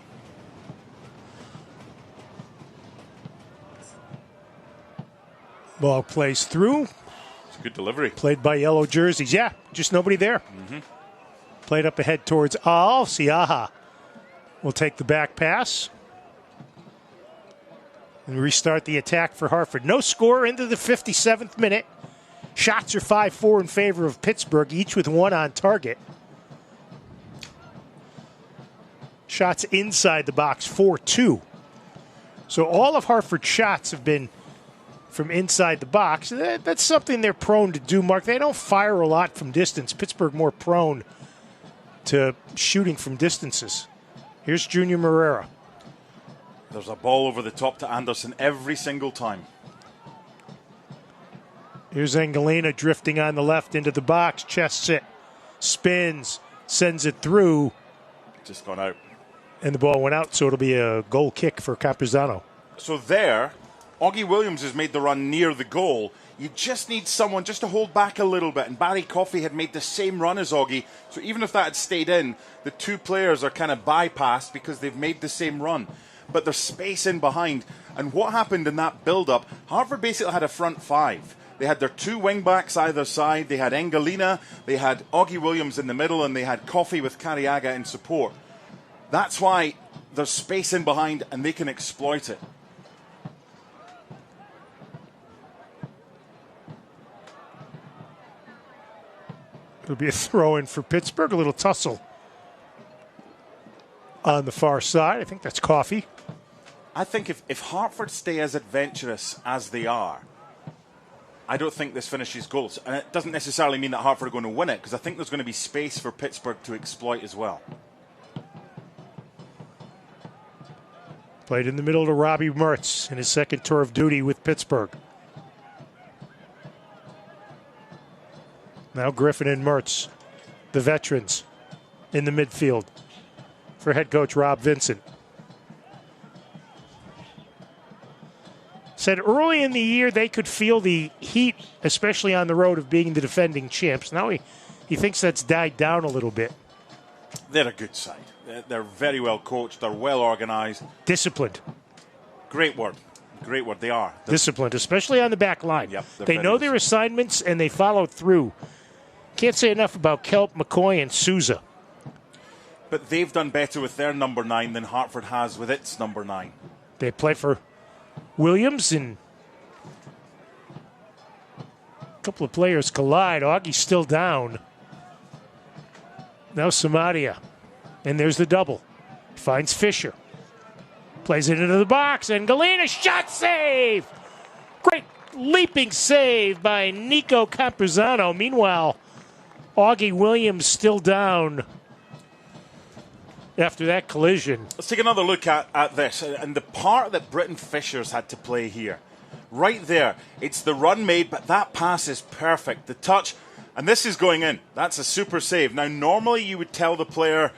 Ball plays through. It's a good delivery. Played by yellow jerseys. Yeah, just nobody there. Mm-hmm. Played up ahead towards Al Siaha. Will take the back pass and restart the attack for Hartford. No score into the 57th minute. Shots are 5-4 in favor of Pittsburgh, each with one on target. Shots inside the box, 4-2. So all of Hartford's shots have been from inside the box. That's something they're prone to do, Mark. They don't fire a lot from distance. Pittsburgh more prone to shooting from distances. Here's Junior Moreira. There's a ball over the top to Anderson every single time. Here's Angelina drifting on the left into the box. Chests it. Spins. Sends it through. Just gone out. And the ball went out, so it'll be a goal kick for Campuzano. So there, Augie Williams has made the run near the goal. You just need someone just to hold back a little bit. And Barry Coffey had made the same run as Augie. So even if that had stayed in, the two players are kind of bypassed because they've made the same run. But there's space in behind. And what happened in that build-up, Hartford basically had a front five. They had their two wing-backs either side. They had Engelina, they had Augie Williams in the middle, and they had Coffey with Cariaga in support. That's why there's space in behind, and they can exploit it. It'll be a throw-in for Pittsburgh, a little tussle on the far side. I think that's Coffey. I think if Hartford stay as adventurous as they are, I don't think this finishes goals. And it doesn't necessarily mean that Hartford are going to win it, because I think there's going to be space for Pittsburgh to exploit as well. Played in the middle to Robbie Mertz in his second tour of duty with Pittsburgh. Now Griffin and Mertz, the veterans, in the midfield for head coach Rob Vincent. Said early in the year they could feel the heat, especially on the road, of being the defending champs. Now he thinks that's died down a little bit. They're a good side. They're very well coached. They're well organized. Disciplined. Great word. Great word. They are. Disciplined, especially on the back line. Yep, they know their assignments and they follow through. Can't say enough about Kelp, McCoy, and Souza. But they've done better with their number 9 than Hartford has with its number 9. They play for Williams, and a couple of players collide. Augie's still down. Now Samadia. And there's the double. Finds Fisher. Plays it into the box, and Galena shot save! Great leaping save by Nico Campuzano. Meanwhile, Augie Williams still down after that collision. Let's take another look at this. And the part that Britton Fisher's had to play here. Right there. It's the run made, but that pass is perfect. The touch, and this is going in. That's a super save. Now, normally you would tell the player,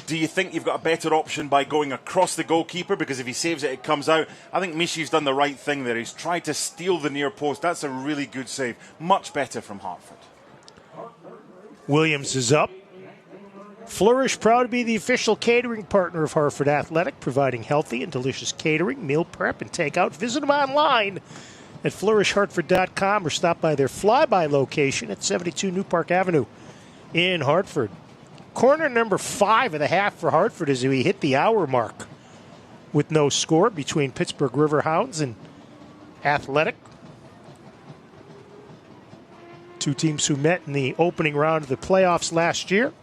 do you think you've got a better option by going across the goalkeeper? Because if he saves it, it comes out. I think Mishi's done the right thing there. He's tried to steal the near post. That's a really good save. Much better from Hartford. Williams is up. Flourish, proud to be the official catering partner of Hartford Athletic, providing healthy and delicious catering, meal prep, and takeout. Visit them online at flourishhartford.com or stop by their flyby location at 72 New Park Avenue in Hartford. Corner number 5 of the half for Hartford as we hit the hour mark with no score between Pittsburgh Riverhounds and Athletic. Two teams who met in the opening round of the playoffs last year.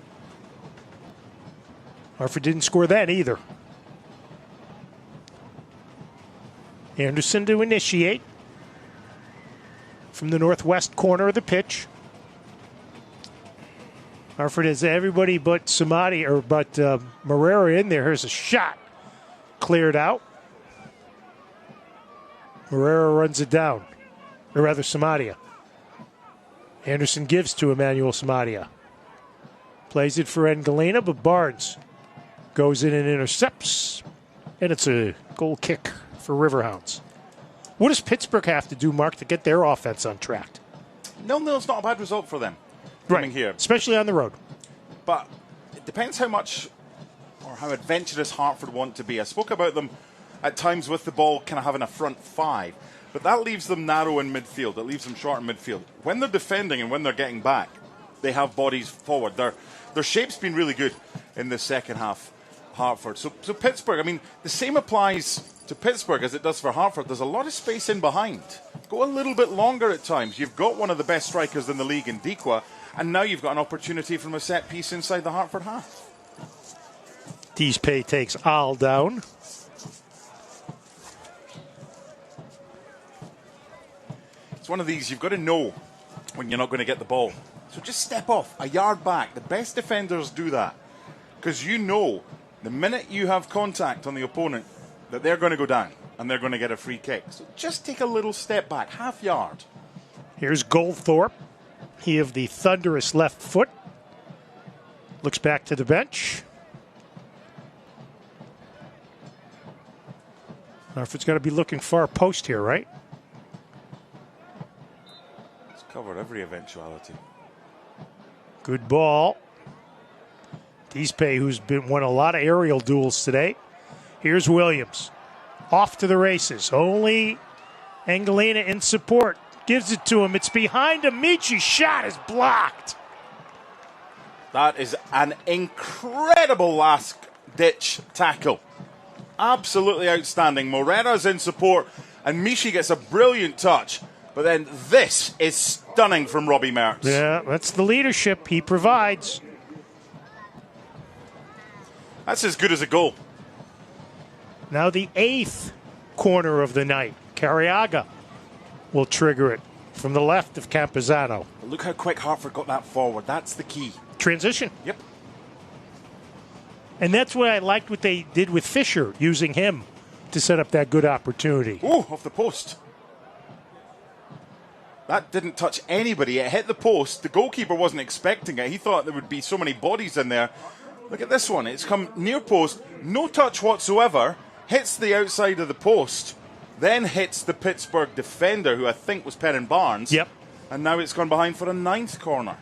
Hartford didn't score then either. Anderson to initiate from the northwest corner of the pitch. Hartford has everybody but Samadi or but Morera in there. Here's a shot. Cleared out. Morera runs it down. Or rather, Samadia. Anderson gives to Emmanuel Samadia. Plays it for Engalina, but Barnes goes in and intercepts. And it's a goal kick for Riverhounds. What does Pittsburgh have to do, Mark, to get their offense on track? 0-0's not a bad result for them. Right, Coming here. especially on the road. But it depends how much or how adventurous Hartford want to be. I spoke about them at times with the ball kind of having a front five, but that leaves them narrow in midfield. It leaves them short in midfield. When they're defending and when they're getting back, they have bodies forward. Their shape's been really good in the second half, Hartford. So Pittsburgh, I mean, the same applies to Pittsburgh as it does for Hartford. There's a lot of space in behind. Go a little bit longer at times. You've got one of the best strikers in the league in Dikwa, and now you've got an opportunity from a set piece inside the Hartford half. Deespay takes Al down. It's one of these you've got to know when you're not going to get the ball. So just step off a yard back. The best defenders do that because you know the minute you have contact on the opponent that they're going to go down and they're going to get a free kick. So just take a little step back, half yard. Here's Goldthorpe. He of the thunderous left foot. Looks back to the bench. Hartford's got to be looking far post here, right? It's covered every eventuality. Good ball. Deespay, who's won a lot of aerial duels today. Here's Williams. Off to the races. Only Engalina in support. Gives it to him. It's behind him. Michi's shot is blocked. That is an incredible last-ditch tackle. Absolutely outstanding. Morera's in support, and Michi gets a brilliant touch. But then this is stunning from Robbie Mertz. Yeah, that's the leadership he provides. That's as good as a goal. Now the 8th corner of the night. Carriaga will trigger it from the left of Campuzano. Look how quick Hartford got that forward. That's the key. Transition. Yep. And that's what I liked what they did with Fisher, using him to set up that good opportunity. Oh, off the post. That didn't touch anybody. It hit the post. The goalkeeper wasn't expecting it. He thought there would be so many bodies in there. Look at this one. It's come near post. No touch whatsoever. Hits the outside of the post. Then hits the Pittsburgh defender, who I think was Perrin Barnes. Yep. And now it's gone behind for a 9th corner.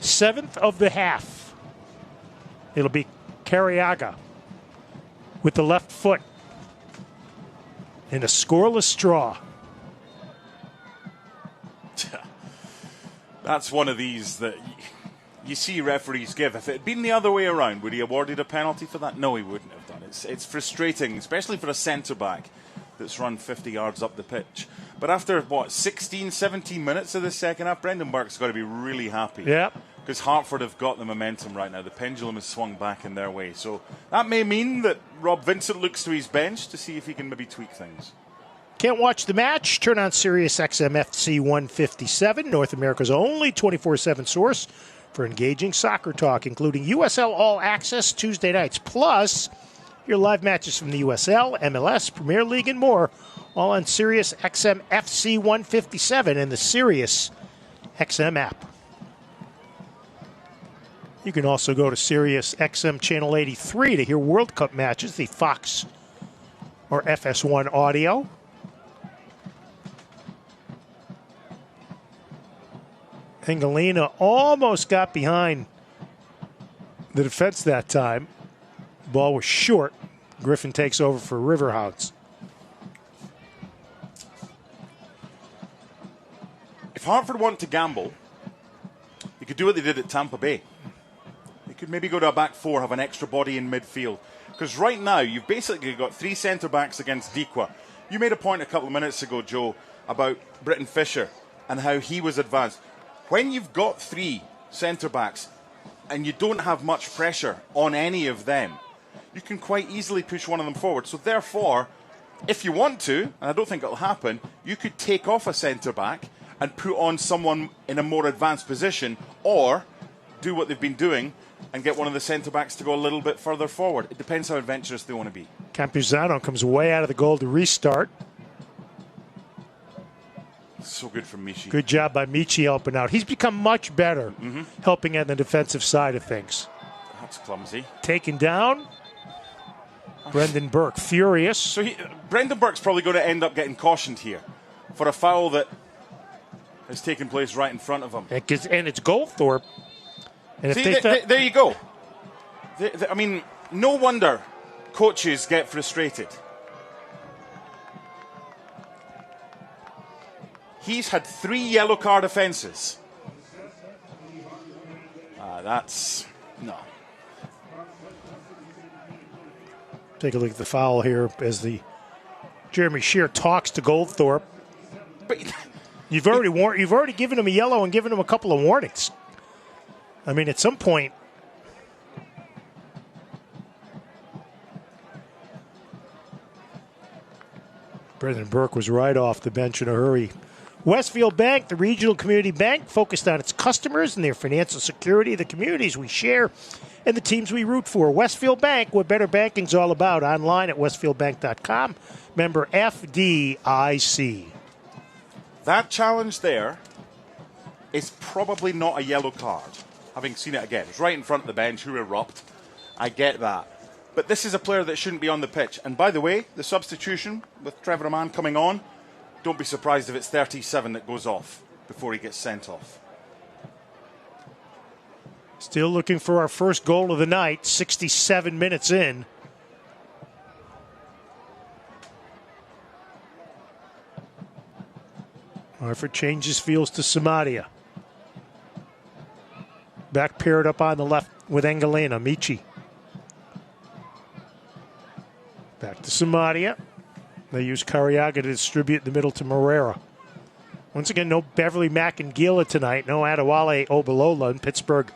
7th of the half. It'll be Carriaga with the left foot in a scoreless draw. That's one of these that you see referees give. If it had been the other way around, would he awarded a penalty for that? No, he wouldn't have done. It's frustrating, especially for a centre-back that's run 50 yards up the pitch. But after, 16, 17 minutes of the second half, Brendan Burke's got to be really happy. Yeah. Because Hartford have got the momentum right now. The pendulum has swung back in their way. So that may mean that Rob Vincent looks to his bench to see if he can maybe tweak things. Can't watch the match? Turn on Sirius XM FC 157, North America's only 24/7 source for engaging soccer talk, including USL All Access Tuesday nights, plus your live matches from the USL, MLS, Premier League, and more, all on Sirius XM FC 157 and the Sirius XM app. You can also go to Sirius XM Channel 83 to hear World Cup matches, the Fox or FS1 audio. Engalina almost got behind the defense that time. Ball was short. Griffin takes over for Riverhounds. If Hartford want to gamble, you could do what they did at Tampa Bay. They could maybe go to a back four, have an extra body in midfield. Because right now, you've basically got 3 centre-backs against Dikwa. You made a point a couple of minutes ago, Joe, about Britton Fisher and how he was advanced. When you've got 3 centre-backs and you don't have much pressure on any of them, you can quite easily push one of them forward. So therefore, if you want to, and I don't think it'll happen, you could take off a centre-back and put on someone in a more advanced position, or do what they've been doing and get one of the centre-backs to go a little bit further forward. It depends how adventurous they want to be. Campuzano comes way out of the goal to restart. So good from Michi. Good job by Michi helping out. He's become much better helping on the defensive side of things. That's clumsy. Taken down. Brendan Burke, furious. So Brendan Burke's probably going to end up getting cautioned here for a foul that has taken place right in front of him. And it's Goldthorpe. And See, there you go. I mean, no wonder coaches get frustrated. He's had 3 yellow card offences. That's... no. Take a look at the foul here as the Jeremy Shear talks to Goldthorpe. But you've already given him a yellow and given him a couple of warnings. I mean, at some point, Brendan Burke was right off the bench in a hurry. Westfield Bank, the regional community bank, focused on its customers and their financial security, the communities we share, and the teams we root for. Westfield Bank, what better banking's all about. Online at westfieldbank.com. Member FDIC. That challenge there is probably not a yellow card, having seen it again. It's right in front of the bench, who erupt. I get that. But this is a player that shouldn't be on the pitch. And by the way, the substitution with Trevor Amann coming on, don't be surprised if it's 37 that goes off before he gets sent off. Still looking for our first goal of the night, 67 minutes in. Hartford changes fields to Samadia. Back paired up on the left with Engelena, Michi. Back to Samadia. They use Cariaga to distribute the middle to Morera. Once again, no Beverly Macangila tonight. No Adewale Obalola. And Pittsburgh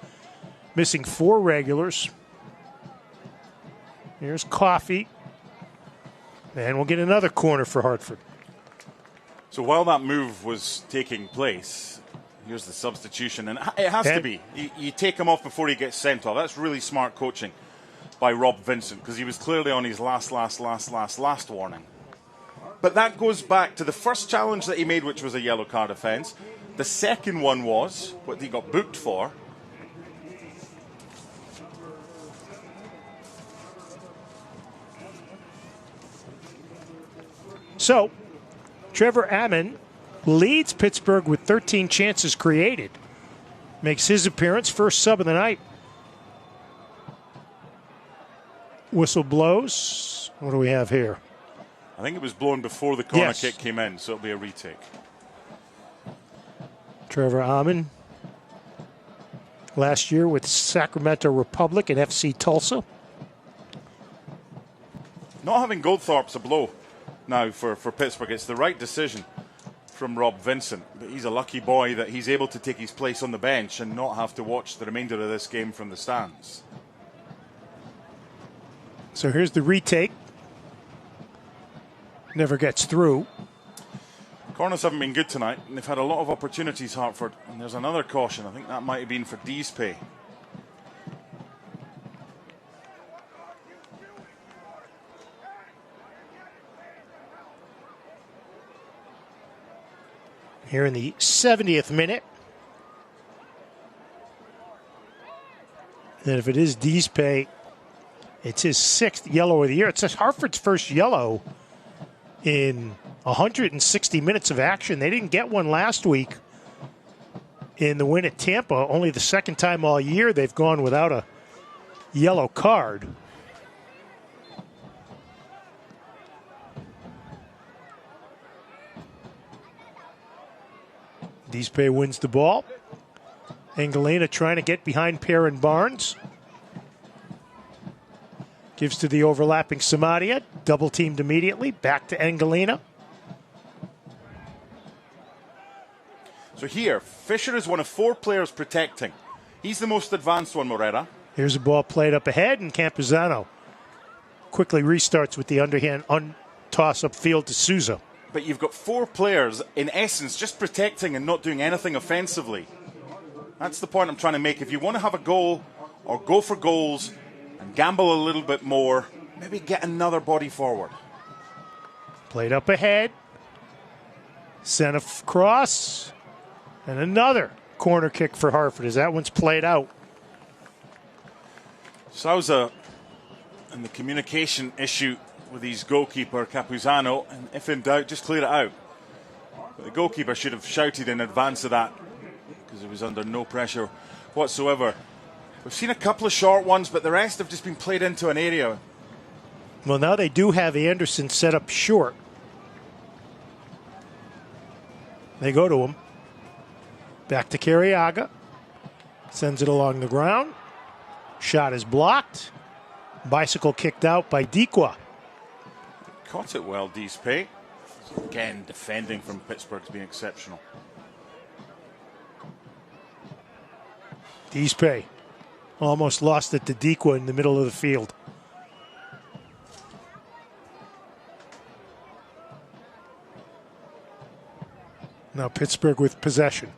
missing 4 regulars. Here's Coffey. And we'll get another corner for Hartford. So while that move was taking place, here's the substitution. And it has to be. You take him off before he gets sent off. That's really smart coaching by Rob Vincent, because he was clearly on his last warning. But that goes back to the first challenge that he made, which was a yellow card offence. The second one was what he got booked for. So, Trevor Amann leads Pittsburgh with 13 chances created. Makes his appearance, first sub of the night. Whistle blows. What do we have here? I think it was blown before the corner kick came in, so it'll be a retake. Trevor Amann, last year with Sacramento Republic and FC Tulsa. Not having Goldthorpe's a blow now for Pittsburgh. It's the right decision from Rob Vincent. But he's a lucky boy that he's able to take his place on the bench and not have to watch the remainder of this game from the stands. So here's the retake. Never gets through. Corners haven't been good tonight, and they've had a lot of opportunities, Hartford. And there's another caution. I think that might have been for Deespay. Here in the 70th minute. And if it is Deespay, it's his 6th yellow of the year. It's Hartford's first yellow in 160 minutes of action. They didn't get one last week in the win at Tampa. Only the second time all year they've gone without a yellow card. Deespay wins the ball. Engelena trying to get behind Perrin Barnes. Gives to the overlapping Samadia. Double teamed immediately. Back to Engelena. So here, Fisher is one of 4 players protecting. He's the most advanced one, Morera. Here's a ball played up ahead, and Campuzano quickly restarts with the underhand toss upfield to Souza. But you've got 4 players, in essence, just protecting and not doing anything offensively. That's the point I'm trying to make. If you want to have a goal or go for goals and gamble a little bit more, maybe get another body forward. Played up ahead. Sent across. And another corner kick for Hartford as that one's played out. Souza and the communication issue with his goalkeeper, Capuzano, and if in doubt, just clear it out. But the goalkeeper should have shouted in advance of that because he was under no pressure whatsoever. We've seen a couple of short ones, but the rest have just been played into an area. Well, now they do have Anderson set up short. They go to him. Back to Carriaga. Sends it along the ground. Shot is blocked. Bicycle kicked out by Dikwa. Caught it well, Dispe. Again, defending from Pittsburgh's been exceptional. Dispe almost lost it to Dikwa in the middle of the field. Now Pittsburgh with possession.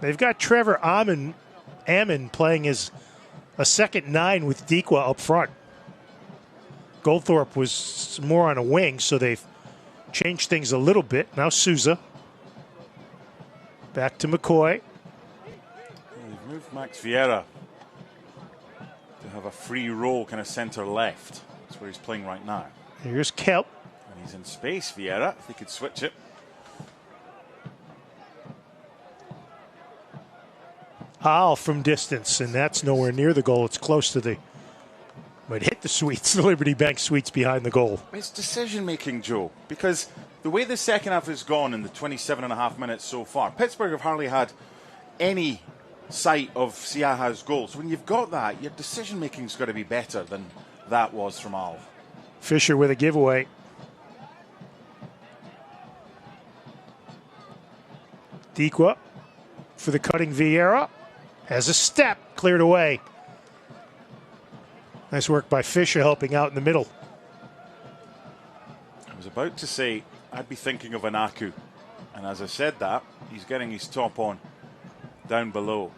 They've got Trevor Ammon playing as a second 9 with Dikwa up front. Goldthorpe was more on a wing, so they've changed things a little bit. Now Souza. Back to McCoy. They've moved Max Vieira to have a free role, kind of centre left. That's where he's playing right now. Here's Kelp. And he's in space, Vieira, if he could switch it. Al from distance, and that's nowhere near the goal. It's close to the... But hit the Sweets, the Liberty Bank Sweets behind the goal. It's decision-making, Joe, because the way the second half has gone in the 27.5 minutes so far, Pittsburgh have hardly had any sight of Siaha's goal. So when you've got that, your decision-making's got to be better than that was from Al. Fisher with a giveaway. Dikwa for the cutting Vieira. Has a step, cleared away. Nice work by Fisher helping out in the middle. I was about to say, I'd be thinking of Anaku. And as I said that, he's getting his top on down below.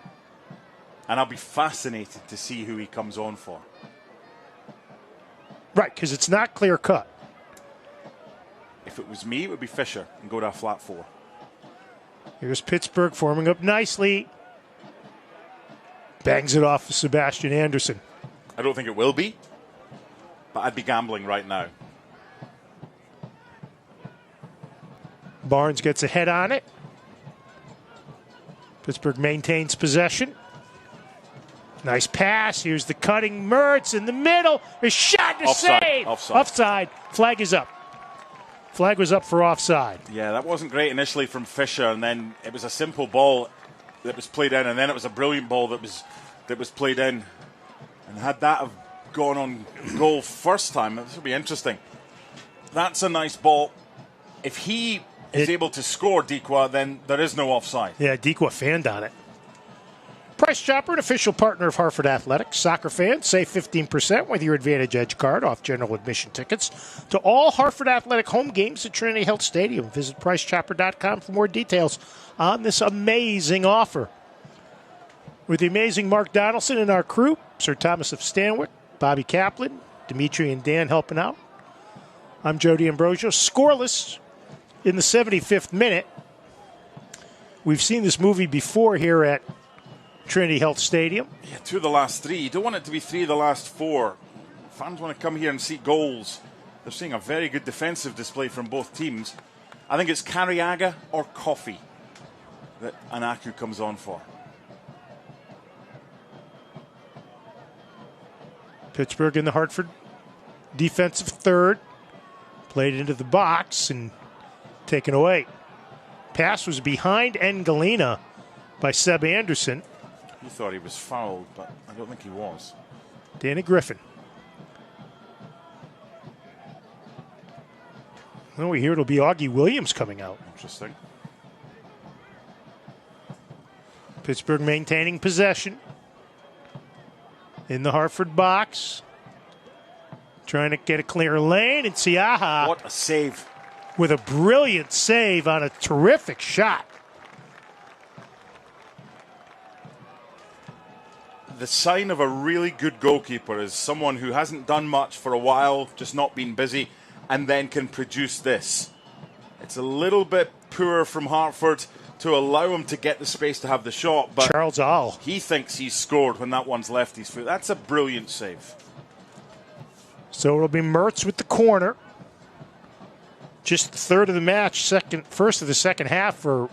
And I'll be fascinated to see who he comes on for. Right, because it's not clear cut. If it was me, it would be Fisher and go to a flat 4. Here's Pittsburgh forming up nicely. Bangs it off of Sebastian Anderson. I don't think it will be, but I'd be gambling right now. Barnes gets a head on it. Pittsburgh maintains possession. Nice pass. Here's the cutting Mertz in the middle. A shot to save. Offside. Flag is up. Flag was up for offside. Yeah, that wasn't great initially from Fisher, and then it was a simple ball that was played in, and then it was a brilliant ball that was played in. And had that have gone on goal first time, this would be interesting. That's a nice ball. If he is able to score Dikwa, then there is no offside. Yeah, Dikwa fanned on it. Price Chopper, an official partner of Hartford Athletics. Soccer fans, save 15% with your Advantage Edge card off general admission tickets to all Hartford Athletic home games at Trinity Health Stadium. Visit PriceChopper.com for more details on this amazing offer. With the amazing Mark Donaldson and our crew, Sir Thomas of Stanwick, Bobby Kaplan, Dimitri and Dan helping out. I'm Jody Ambrosio. Scoreless in the 75th minute. We've seen this movie before here at Trinity Health Stadium. Yeah, 2 of the last 3. You don't want it to be 3 of the last 4. Fans want to come here and see goals. They're seeing a very good defensive display from both teams. I think it's Carriaga or Coffee that Anaku comes on for. Pittsburgh in the Hartford defensive third. Played into the box and taken away. Pass was behind Engalina by Seb Anderson. He thought he was fouled, but I don't think he was. Danny Griffin. Well, we hear it'll be Augie Williams coming out. Interesting. Pittsburgh maintaining possession. in the Hartford box. Trying to get a clear lane, and Siaha. What a save. With a brilliant save on a terrific shot. The sign of a really good goalkeeper is someone who hasn't done much for a while, just not been busy, and then can produce this. It's a little bit poor from Hartford to allow him to get the space to have the shot, but Charles All. He thinks he's scored when that one's left his foot. That's a brilliant save. So it'll be Mertz with the corner. Just the third of the match, first of the second half for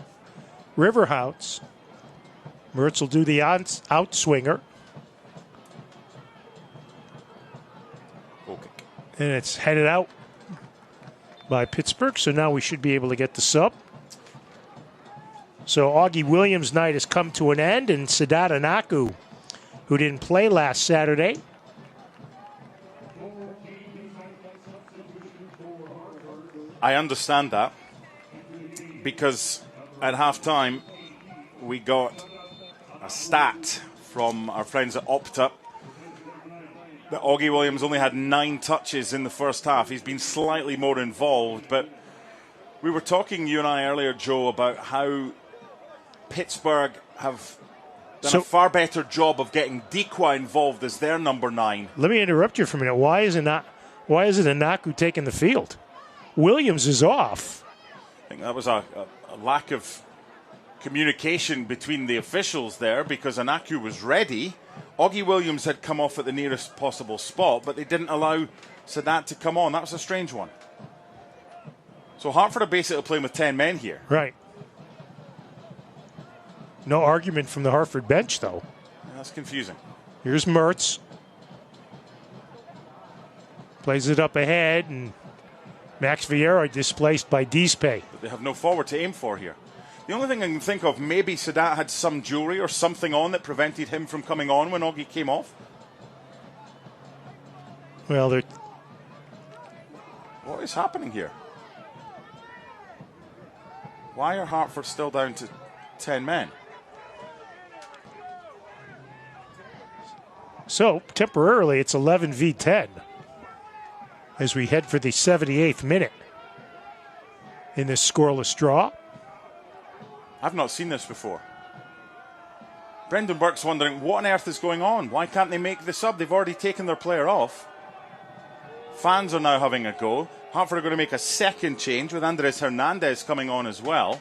Riverhounds. Mertz will do the outswinger. Okay. And it's headed out by Pittsburgh, so now we should be able to get the sub. So Augie Williams' night has come to an end, and Sadat Anaku, who didn't play last Saturday, I understand that, because at halftime we got a stat from our friends at Opta that Augie Williams only had 9 touches in the first half. He's been slightly more involved, but we were talking, you and I earlier, Joe, about how Pittsburgh have done a far better job of getting Dequa involved as their number 9. Let me interrupt you for a minute. Why is it Anaku taking the field? Williams is off. I think that was a lack of communication between the officials there, because Anaku was ready. Augie Williams had come off at the nearest possible spot, but they didn't allow Sadat to come on. That was a strange one. So Hartford are basically playing with 10 men here. Right. No argument from the Hartford bench, though. Yeah, that's confusing. Here's Mertz. Plays it up ahead, and Max Vieira displaced by Dispe. But they have no forward to aim for here. The only thing I can think of, maybe Sadat had some jewelry or something on that prevented him from coming on when Augie came off. Well, what is happening here? Why are Hartford still down to 10 men? So, temporarily, it's 11 v 10 as we head for the 78th minute in this scoreless draw. I've not seen this before. Brendan Burke's wondering, what on earth is going on? Why can't they make the sub? They've already taken their player off. Fans are now having a go. Hartford are going to make a second change with Andres Hernandez coming on as well.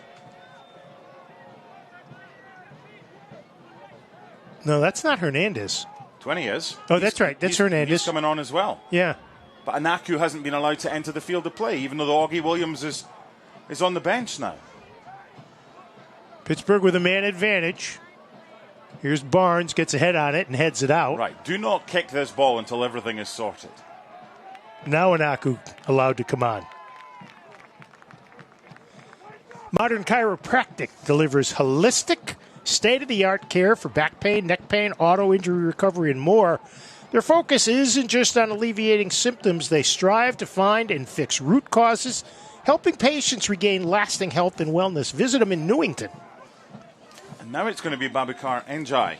No, that's not Hernandez. 20 is. Oh, that's right. That's Hernandez. He's coming on as well. Yeah. But Anaku hasn't been allowed to enter the field of play, even though Augie Williams is on the bench now. Pittsburgh with a man advantage. Here's Barnes, gets a head on it and heads it out. Right. Do not kick this ball until everything is sorted. Now Anaku allowed to come on. Modern Chiropractic delivers holistic, state-of-the-art care for back pain, neck pain, auto injury recovery, and more. Their focus isn't just on alleviating symptoms. They strive to find and fix root causes, helping patients regain lasting health and wellness. Visit them in Newington. And now it's going to be Babakar Njai.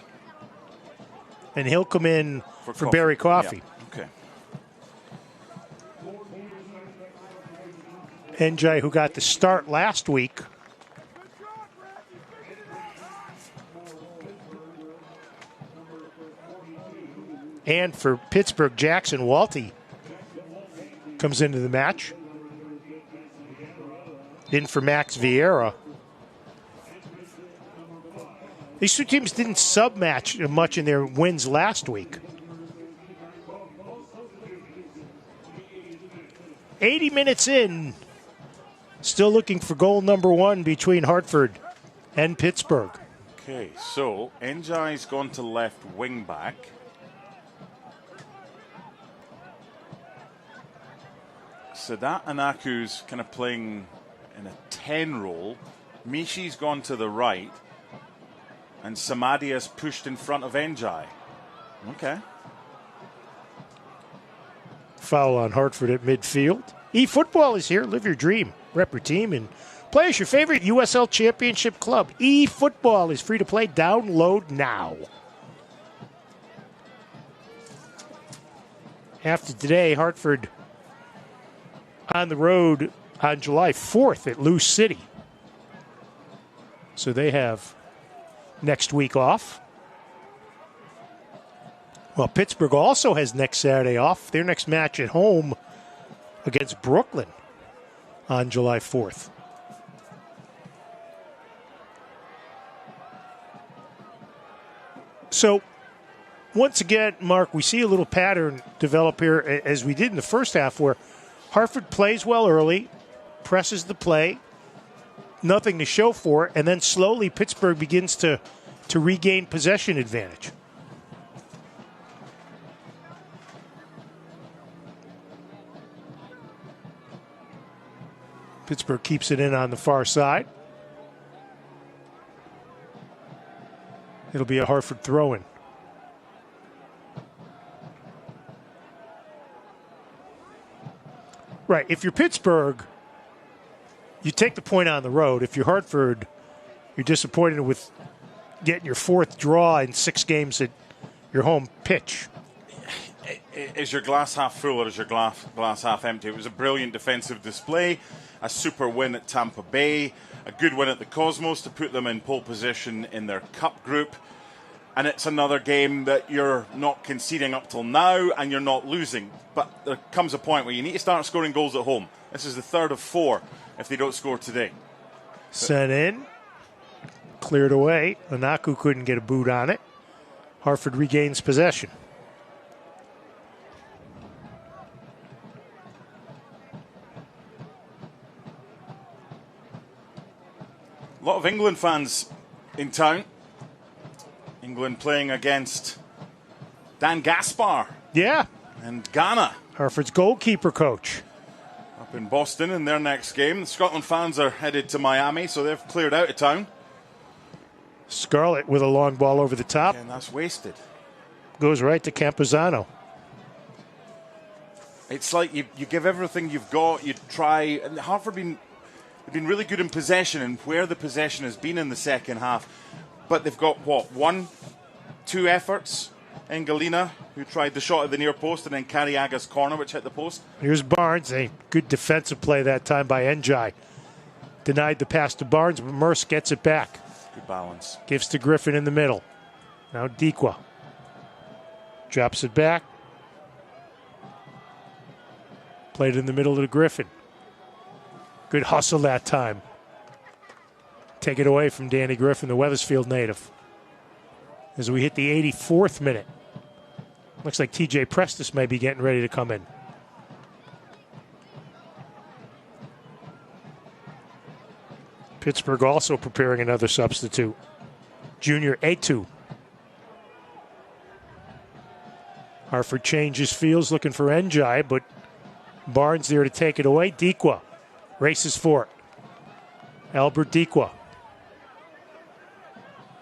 And he'll come in for Berry Coffee. Yeah. Okay. Njai, who got the start last week. And for Pittsburgh, Jackson Walty comes into the match. In for Max Vieira. These two teams didn't sub-match much in their wins last week. 80 minutes in, still looking for goal number 1 between Hartford and Pittsburgh. Okay, so Njai's gone to left wing back. Sadat Anaku's kind of playing in a 10 role. Mishi's gone to the right. And Samadia's pushed in front of Njai. Okay. Foul on Hartford at midfield. eFootball is here. Live your dream. Rep your team and play as your favorite USL Championship club. eFootball is free to play. Download now. after today, Hartford on the road on July 4th at Lou City. So they have next week off. Well, Pittsburgh also has next Saturday off. Their next match at home against Brooklyn on July 4th. So, once again, Mark, we see a little pattern develop here as we did in the first half where Hartford plays well early, presses the play, nothing to show for it, and then slowly Pittsburgh begins to regain possession advantage. Pittsburgh keeps it in on the far side. It'll be a Hartford throw-in. Right, if you're Pittsburgh, you take the point on the road. If you're Hartford, you're disappointed with getting your fourth draw in 6 games at your home pitch. Is your glass half full or is your glass half empty? It was a brilliant defensive display, a super win at Tampa Bay, a good win at the Cosmos to put them in pole position in their cup group. And it's another game that you're not conceding up till now and you're not losing. But there comes a point where you need to start scoring goals at home. This is the 3rd of 4 if they don't score today. Sent in, cleared away. Anaku couldn't get a boot on it. Hartford regains possession. A lot of England fans in town. England playing against Dan Gaspar. Yeah. And Ghana. Hartford's goalkeeper coach. Up in Boston in their next game. The Scotland fans are headed to Miami, so they've cleared out of town. Scarlett with a long ball over the top. Yeah, and that's wasted. Goes right to Campuzano. It's like you give everything you've got, you try. And Hartford have been really good in possession and where the possession has been in the second half. But they've got, 1-2 efforts. Engelina, who tried the shot at the near post, and then Cariaga's corner, which hit the post. Here's Barnes. A good defensive play that time by Njai. Denied the pass to Barnes, but Merce gets it back. Good balance. Gives to Griffin in the middle. Now Dikwa. Drops it back. Played in the middle to Griffin. Good hustle that time. Take it away from Danny Griffin, the Wethersfield native. As we hit the 84th minute. Looks like TJ Prestis may be getting ready to come in. Pittsburgh also preparing another substitute. Junior Etu. Hartford changes fields looking for Njai, but Barnes there to take it away. Dikwa races for it. Albert Dikwa.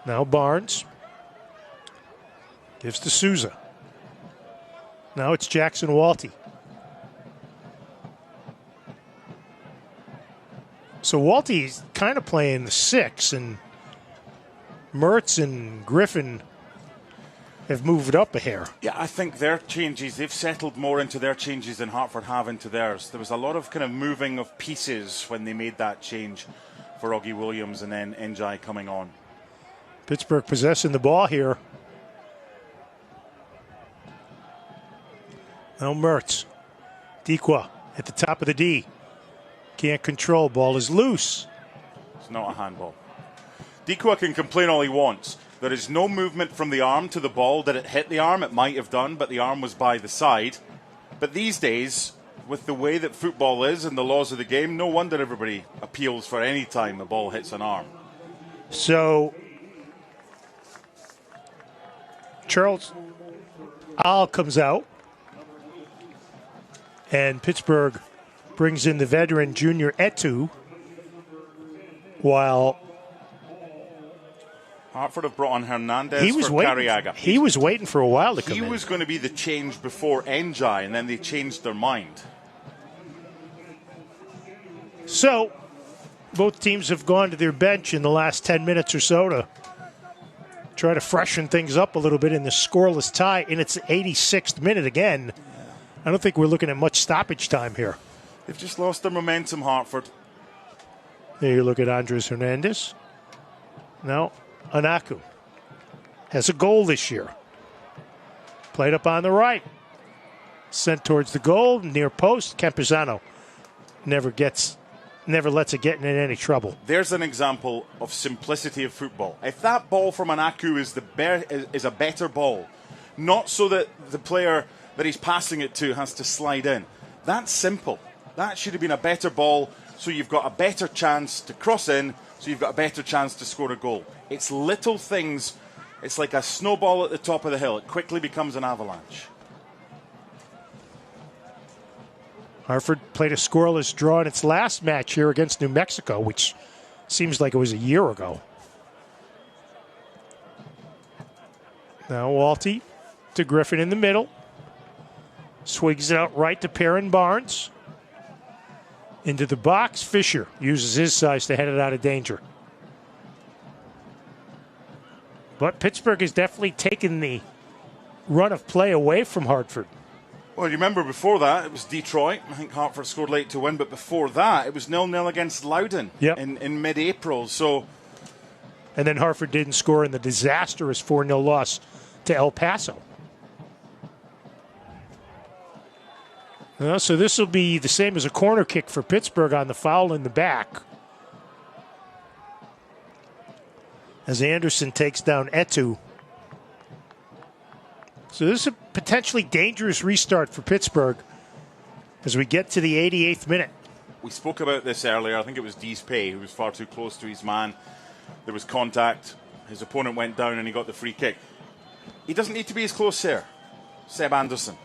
Now Barnes. Gives to Souza. Now it's Jackson Walty. So Walty's kind of playing the 6, and Mertz and Griffin have moved up a hair. Yeah, I think their changes, they've settled more into their changes than Hartford have into theirs. There was a lot of kind of moving of pieces when they made that change for Augie Williams and then Njai coming on. Pittsburgh possessing the ball here. Now Mertz. Dikwa at the top of the D. Can't control. Ball is loose. It's not a handball. Dikwa can complain all he wants. There is no movement from the arm to the ball. Did it hit the arm? It might have done, but the arm was by the side. But these days, with the way that football is and the laws of the game, no wonder everybody appeals for any time the ball hits an arm. So, Charles Al comes out, and Pittsburgh brings in the veteran Junior Etu, while Hartford have brought on Hernandez for Cariaga. He was waiting for a while to come in. He was going to be the change before Njai, and then they changed their mind. So, both teams have gone to their bench in the last 10 minutes or so to try to freshen things up a little bit in the scoreless tie in its 86th minute again. I don't think we're looking at much stoppage time here. They've just lost their momentum, Hartford. There you look at Andres Hernandez. Now, Anaku has a goal this year. Played up on the right. Sent towards the goal, near post. Campuzano never lets it get in any trouble. There's an example of simplicity of football. If that ball from Anaku is a better ball, not so that the player that he's passing it to has to slide in. That's simple. That should have been a better ball, so you've got a better chance to cross in, so you've got a better chance to score a goal. It's little things. It's like a snowball at the top of the hill. It quickly becomes an avalanche. Hartford played a scoreless draw in its last match here against New Mexico, which seems like it was a year ago. Now Walty to Griffin in the middle. Swigs it out right to Perrin Barnes. Into the box, Fisher uses his size to head it out of danger. But Pittsburgh has definitely taken the run of play away from Hartford. Well, you remember before that, it was Detroit. I think Hartford scored late to win, but before that, it was 0-0 against Loudoun in mid-April. And then Hartford didn't score in the disastrous 4-0 loss to El Paso. So this will be the same as a corner kick for Pittsburgh on the foul in the back. As Anderson takes down Etu. So this is a potentially dangerous restart for Pittsburgh as we get to the 88th minute. We spoke about this earlier. I think it was Deespay who was far too close to his man. There was contact. His opponent went down and he got the free kick. He doesn't need to be as close here. Seb Anderson.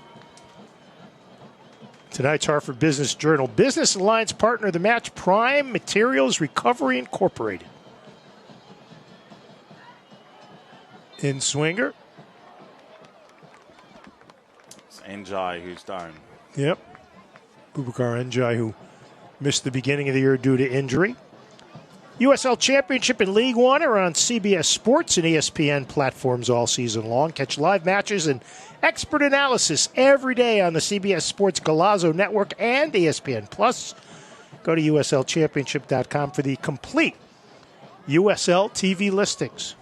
Tonight's Hartford Business Journal. Business Alliance partner of the match, Prime Materials Recovery Incorporated. In swinger. It's Njai who's down. Yep. Boubacar Njai, who missed the beginning of the year due to injury. USL Championship and League One are on CBS Sports and ESPN platforms all season long. Catch live matches and expert analysis every day on the CBS Sports Golazo Network and ESPN Plus. Go to USLChampionship.com for the complete USL TV listings.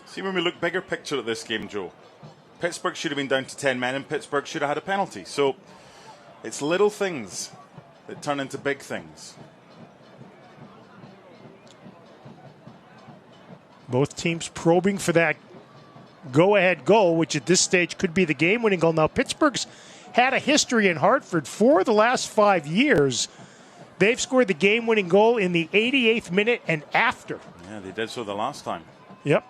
See, when we look bigger picture at this game, Joe, Pittsburgh should have been down to 10 men and Pittsburgh should have had a penalty. So it's little things that turn into big things. Both teams probing for that go-ahead goal, which at this stage could be the game-winning goal. Now, Pittsburgh's had a history in Hartford for the last 5 years. They've scored the game-winning goal in the 88th minute and after. Yeah, they did so the last time. Yep.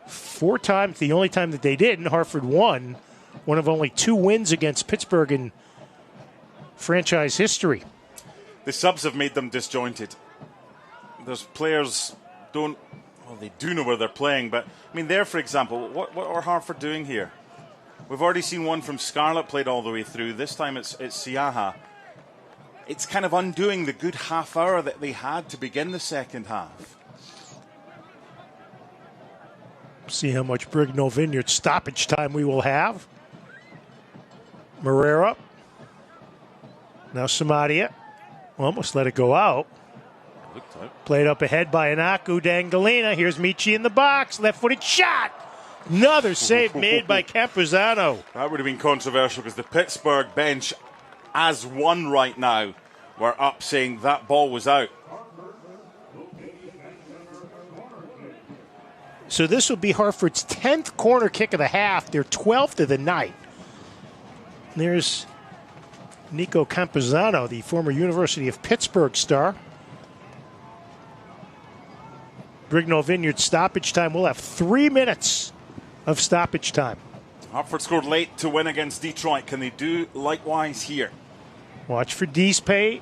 4 times. The only time that they didn't, Hartford won. One of only 2 wins against Pittsburgh in franchise history. The subs have made them disjointed. There's players they do know where they're playing, but I mean, there, for example, what are Hartford doing here? We've already seen one from Scarlett played all the way through. This time it's Siaha. It's kind of undoing the good half hour that they had to begin the second half. See how much Brigno Vineyard stoppage time we will have. Moreira. Now Samadia. Almost let it go out. Played up ahead by Anaku Dangalina. Here's Michi in the box. Left-footed shot. Another save made by Campuzano. That would have been controversial because the Pittsburgh bench, as one right now, were up saying that ball was out. So this will be Hartford's 10th corner kick of the half, their 12th of the night. There's Nico Campuzano, the former University of Pittsburgh star. Brigno Vineyard stoppage time. We'll have 3 minutes of stoppage time. Hartford scored late to win against Detroit. Can they do likewise here? Watch for Deespay.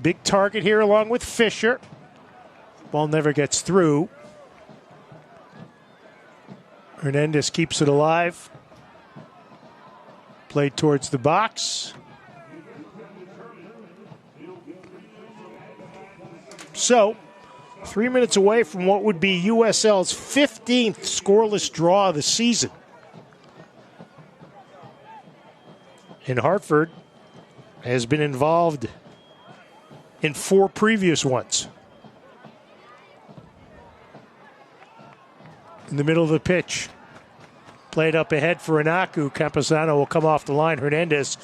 Big target here along with Fisher. Ball never gets through. Hernandez keeps it alive. Played towards the box. So, 3 minutes away from what would be USL's 15th scoreless draw of the season. And Hartford has been involved in 4 previous ones. In the middle of the pitch. Played up ahead for Anaku. Camposano will come off the line. Hernandez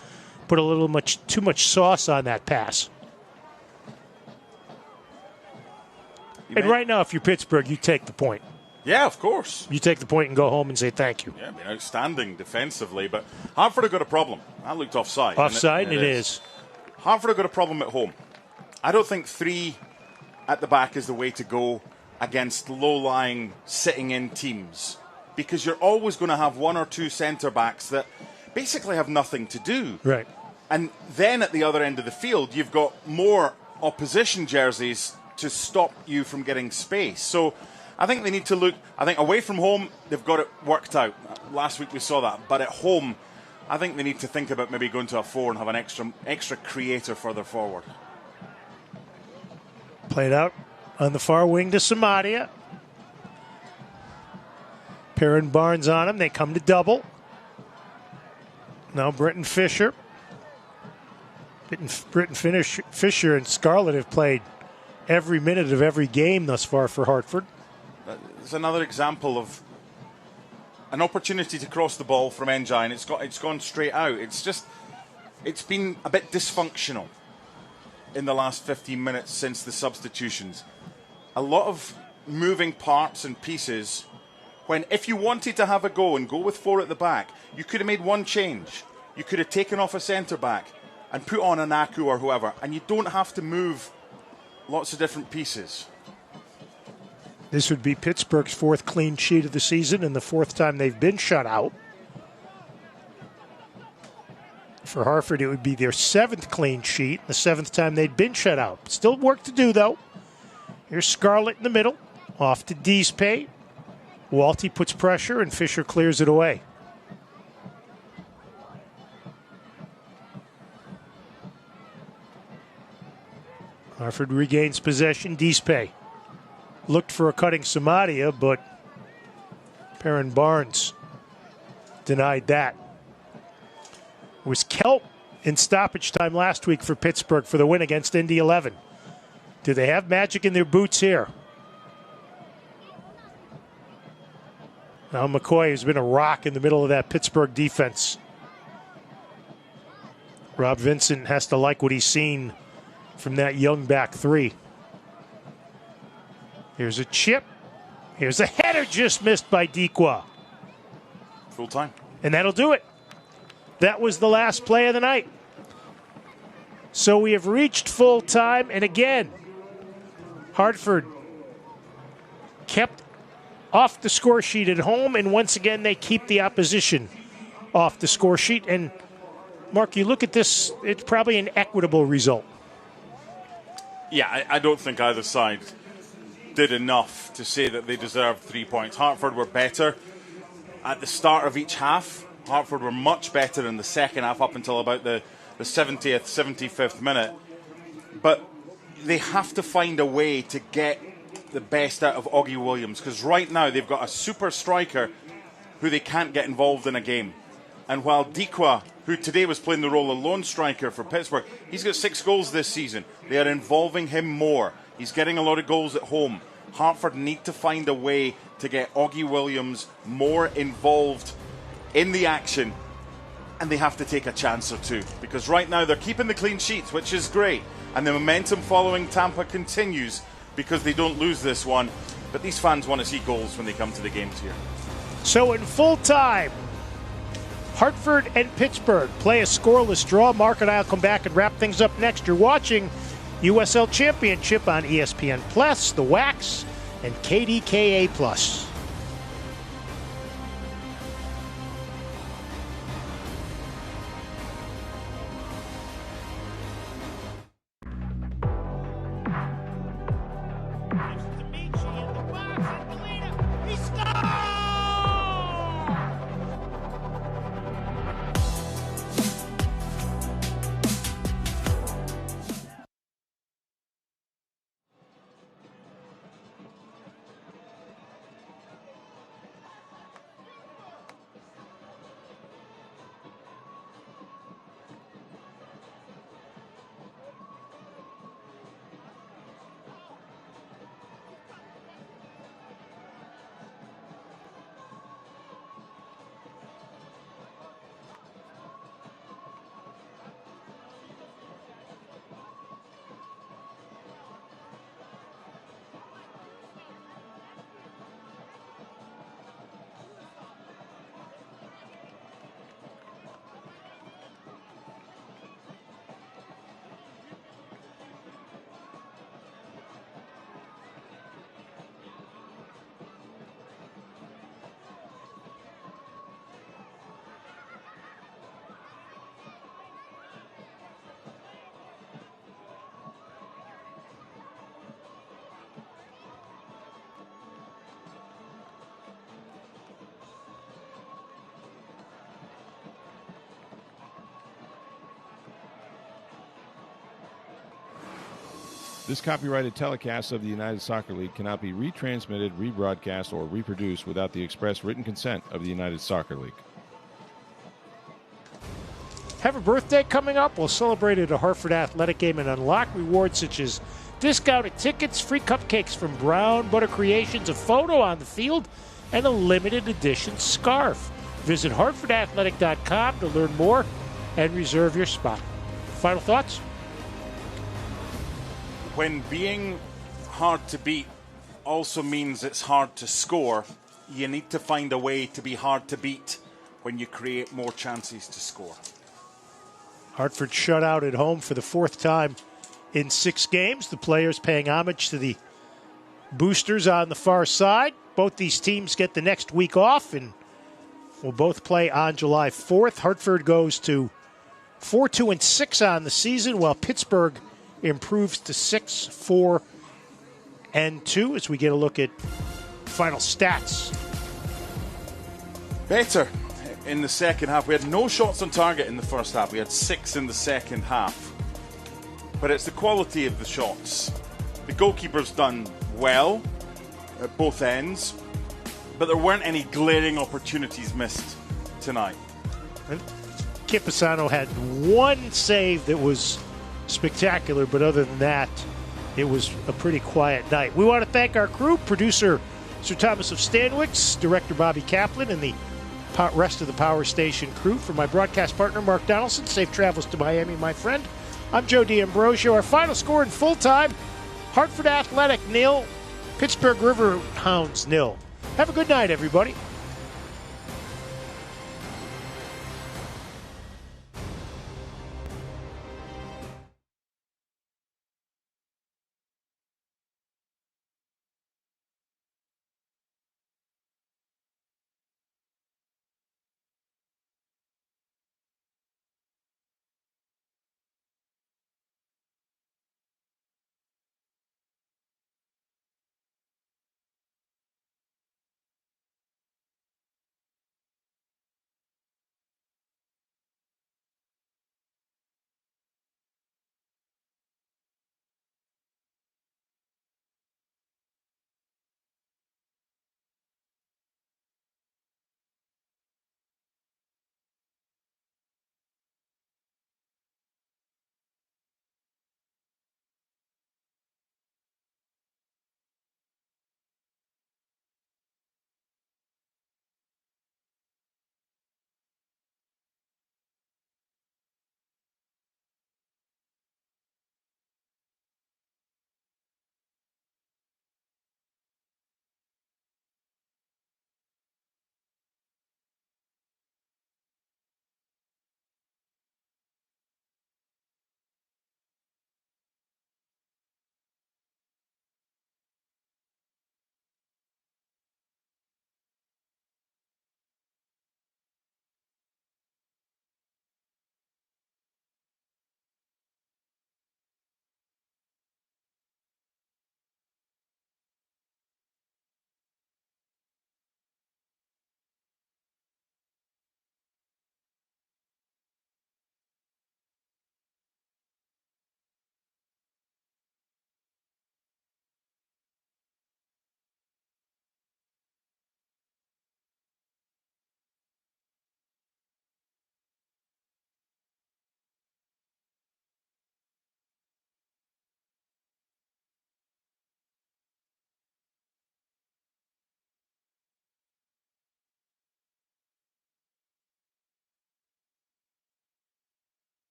put a little too much sauce on that pass. And right now, if you're Pittsburgh, you take the point. Yeah, of course. You take the point and go home and say thank you. Yeah, I mean, outstanding defensively, but Hartford have got a problem. That looked offside. Offside, and it is. Hartford have got a problem at home. I don't think 3 at the back is the way to go against low-lying, sitting-in teams, because you're always going to have 1 or 2 centre-backs that basically have nothing to do. Right. And then at the other end of the field, you've got more opposition jerseys to stop you from getting space. So I think they need to look, I think away from home, they've got it worked out. Last week we saw that. But at home, I think they need to think about maybe going to a 4 and have an extra creator further forward. Played out on the far wing to Samadia. Perrin Barnes on him. They come to double. Now Britton Fisher. Britton Fisher and Scarlett have played every minute of every game thus far for Hartford. It's another example of an opportunity to cross the ball from Engine. It's gone straight out. It's been a bit dysfunctional in the last 15 minutes since the substitutions. A lot of moving parts and pieces, when if you wanted to have a go and go with 4 at the back, you could have made one change. You could have taken off a centre-back and put on Anaku or whoever, and you don't have to move lots of different pieces. This would be Pittsburgh's 4th clean sheet of the season and the 4th time they've been shut out. For Hartford, it would be their 7th clean sheet, the 7th time they'd been shut out. Still work to do, though. Here's Scarlett in the middle, off to Deespay. Walty puts pressure, and Fisher clears it away. Hartford regains possession. Deespay looked for a cutting Samadia, but Perrin Barnes denied that. It was Kelp in stoppage time last week for Pittsburgh for the win against Indy 11. Do they have magic in their boots here? Now McCoy has been a rock in the middle of that Pittsburgh defense. Rob Vincent has to like what he's seen from that young back 3. Here's a chip. Here's a header just missed by Dikwa. Full time. And that'll do it. That was the last play of the night. So we have reached full time, and again, Hartford kept off the score sheet at home, and once again they keep the opposition off the score sheet. And Mark, you look at this, it's probably an equitable result. Yeah, I don't think either side did enough to say that they deserved 3 points. Hartford were better at the start of each half. Hartford were much better in the second half up until about the 70th, 75th minute. But they have to find a way to get the best out of Augie Williams, because right now they've got a super striker who they can't get involved in a game. And while Dikwa, who today was playing the role of lone striker for Pittsburgh, he's got 6 goals this season. They are involving him more. He's getting a lot of goals at home. Hartford need to find a way to get Augie Williams more involved in the action, and they have to take a chance or two, because right now they're keeping the clean sheets, which is great, and the momentum following Tampa continues because they don't lose this one. But these fans want to see goals when they come to the games here. So in full time, Hartford and Pittsburgh play a scoreless draw. Mark and I will come back and wrap things up next. You're watching USL Championship on ESPN Plus, The Wax, and KDKA Plus. This copyrighted telecast of the United Soccer League cannot be retransmitted, rebroadcast, or reproduced without the express written consent of the United Soccer League. Have a birthday coming up? We'll celebrate at a Hartford Athletic game and unlock rewards such as discounted tickets, free cupcakes from Brown Butter Creations, a photo on the field, and a limited edition scarf. Visit hartfordathletic.com to learn more and reserve your spot. Final thoughts? When being hard to beat also means it's hard to score, you need to find a way to be hard to beat when you create more chances to score. Hartford shut out at home for the fourth time in 6 games. The players paying homage to the boosters on the far side. Both these teams get the next week off and will both play on July 4th. Hartford goes to 4-2-6 on the season, while Pittsburgh improves to 6-4-2 as we get a look at final stats. Better in the second half. We had no shots on target in the first half. We had 6 in the second half. But it's the quality of the shots. The goalkeeper's done well at both ends, but there weren't any glaring opportunities missed tonight. And Campusano had one save that was spectacular, but other than that, it was a pretty quiet night. We want to thank our crew, producer Sir Thomas of Stanwix, director Bobby Kaplan, and the rest of the Power Station crew. For my broadcast partner, Mark Donaldson, safe travels to Miami, my friend. I'm Joe D'Ambrosio. Our final score in full time, Hartford Athletic 0, Pittsburgh Riverhounds 0. Have a good night, everybody.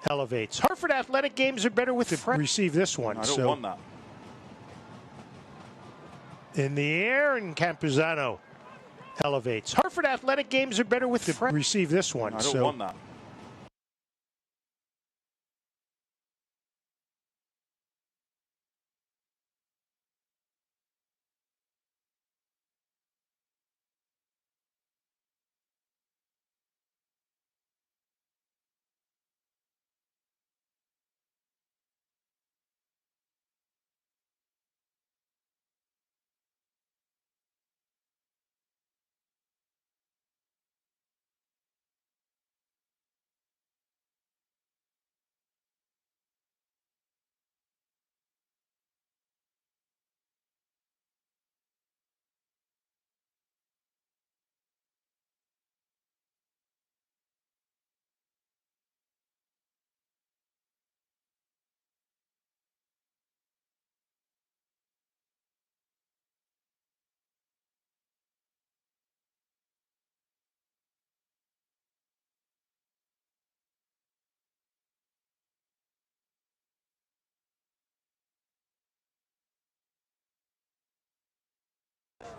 elevates. Hartford Athletic games are better with the receive this one. I don't want that. In the air, and Campuzano elevates. Hartford Athletic games are better with the receive this one. I don't want that.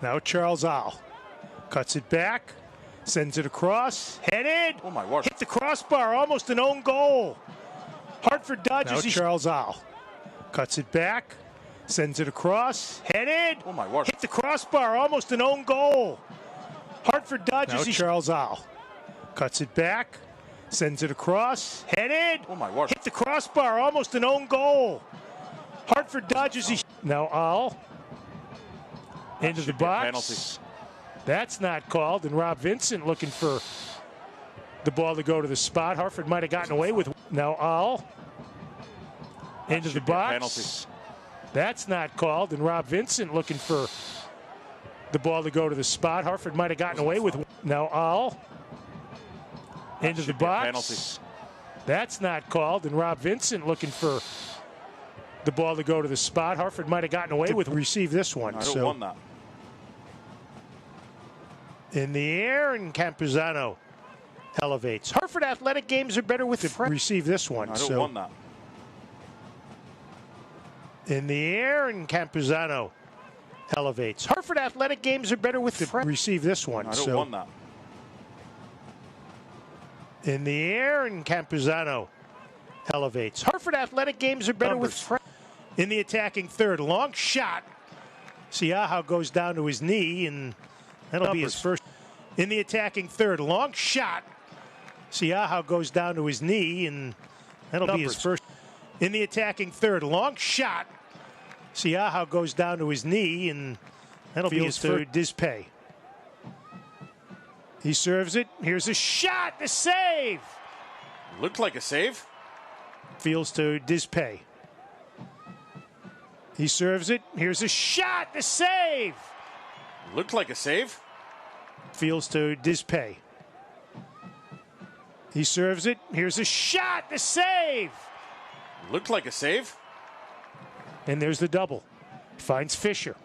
Now Charles Owl cuts it back, sends it across, headed. Oh my word! Hit the crossbar, almost an own goal. Hartford dodges. Now Charles Owl cuts it back, sends it across, headed. Oh my word! Hit the crossbar, almost an own goal. Hartford dodges. Now Charles Owl cuts it back, sends it across, headed. Oh my word! Hit the crossbar, almost an own goal. Hartford dodges. Now Owl. Into the box. That's not called. And Rob Vincent looking for the ball to go to the spot. Hartford might have gotten away with. Now Owl. Into the box. That's not called. And Rob Vincent looking for the ball to go to the spot. Hartford might have gotten away with. Now Owl. Into the box. That's not called. And Rob Vincent looking for the ball to go to the spot. Hartford might have gotten away with. Receive this one. I don't want that. In the air, and Campuzano elevates. Hartford Athletic games are better with the receive this one. I don't want that. In the air, and Campuzano elevates. Hartford Athletic games are better with the receive this one. I don't want that. In the air, and Campuzano elevates. Hartford Athletic games are better with in the attacking third. Long shot. Siaha goes down to his knee, and that'll be his first. In the attacking third, long shot. Siaha goes down to his knee, and that'll be his first. In the attacking third, long shot. Siaha goes down to his knee, and that'll be his first. Dispay. He serves it. Here's a shot. The save. Looked like a save. Fields to Dispay. He serves it. Here's a shot. The save. Looked like a save. Fields to Dispay. He serves it. Here's a shot. The save. Looked like a save. And there's the double. Finds Fisher.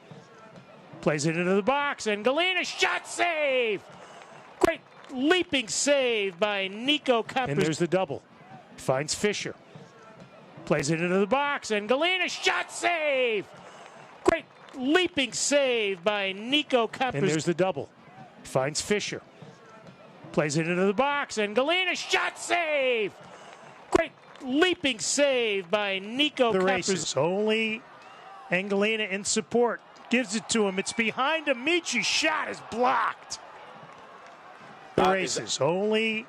Plays it into the box. And Galena shot save. Great leaping save by Nico Campuzano. And there's the double. Finds Fisher. Plays it into the box. And Galena shot save. Great leaping save by Nico Campuzano. And there's the double. Finds Fisher. Plays it into the box. And Galena shot save. Great leaping save by Nico Campuzano. The races. Only Angelina in support. Gives it to him. It's behind him. Michi's shot is blocked. The races. Only.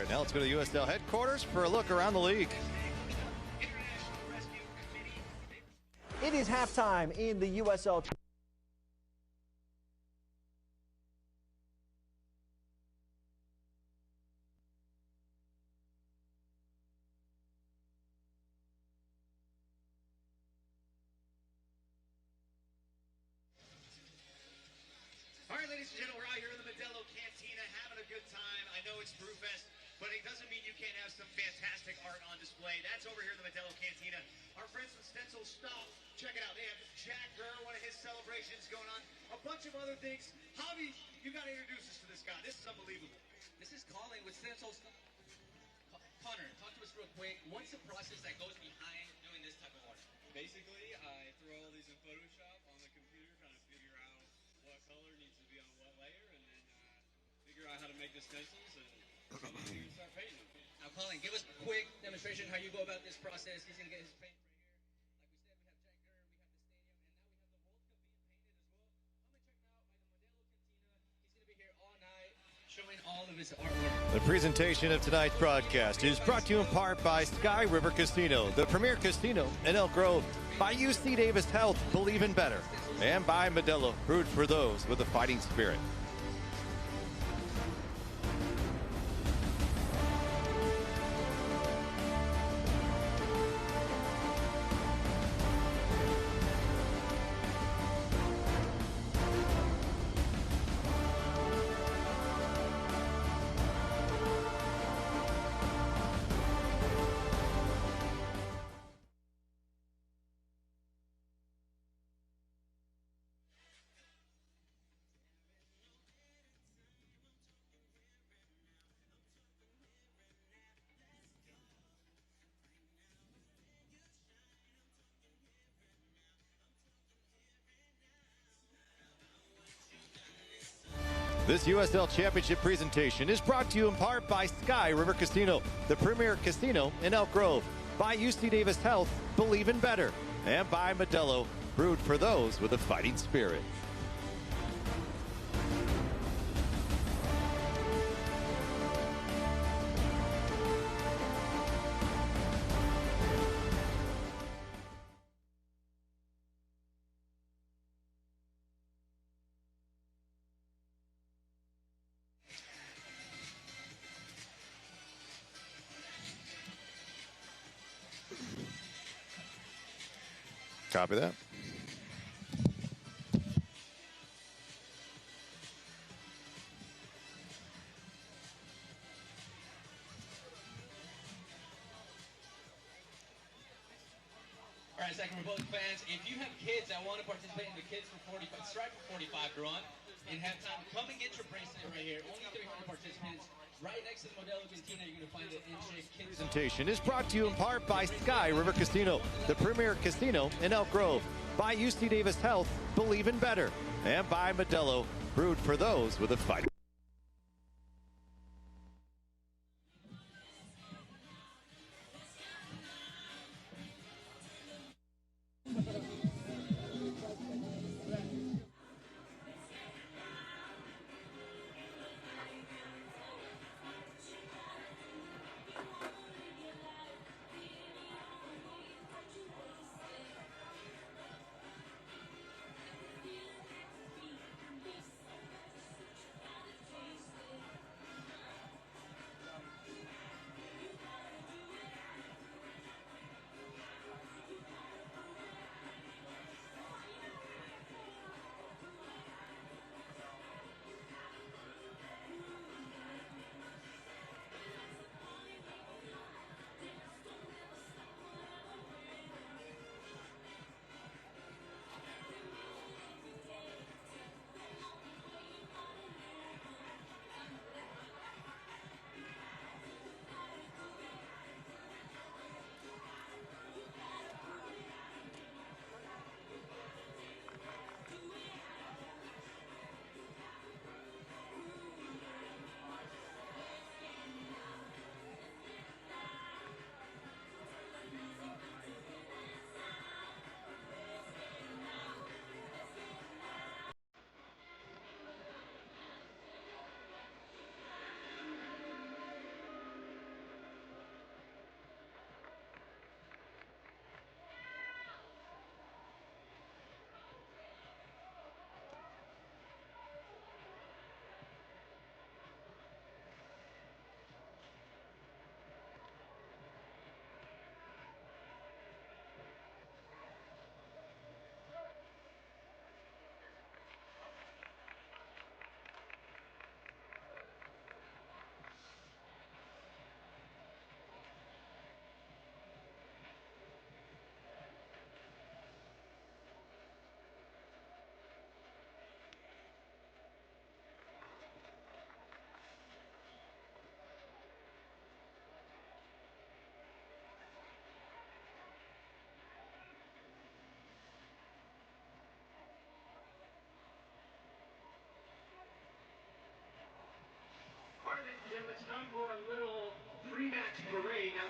Now let's go to the USL headquarters for a look around the league. It is halftime in the USL. All right, ladies and gentlemen, we're out here in the Modelo Cantina having a good time. I know it's Brewfest, but it doesn't mean you can't have some fantastic art on display. That's over here in the Modelo Cantina. Our friends from Stencil Stop, check it out. They have Jack Gurr, one of his celebrations going on. A bunch of other things. Javi you got to introduce us to this guy. This is unbelievable. This is Colin with Stencils. Connor, talk to us real quick. What's the process that goes behind doing this type of art? Basically, I throw all these in Photoshop on the computer, trying to figure out what color needs to be on what layer, and then figure out how to make the stencils and start painting them. Now, Colin, give us a quick demonstration how you go about this process. He's going to get his paint right here. Like we said, we have Jack Gurr, we have the stadium, and now we have the World Cup being painted as well. I'm going to check him out by the Modelo Cantina. He's going to be here all night showing all of his artwork. The presentation of tonight's broadcast is brought to you in part by Sky River Casino, the premier casino in Elk Grove, by UC Davis Health, Believe in Better, and by Modelo, brewed for those with a fighting spirit. This USL Championship presentation is brought to you in part by Sky River Casino, the premier casino in Elk Grove, by UC Davis Health, Believe in Better, and by Modelo, brewed for those with a fighting spirit. Copy that. All right, Sacramento Republic fans, if you have kids that want to participate in the Kids for 45, Stripe for 45 run in halftime, come and get your bracelet right here. Only 300 participants. Right next to the Modelo Cantina, you're going to find the in-shape kids. Presentation is brought to you in part by Sky River Casino, the premier casino in Elk Grove, by UC Davis Health, Believe in Better, and by Modelo, brewed for those with a fight.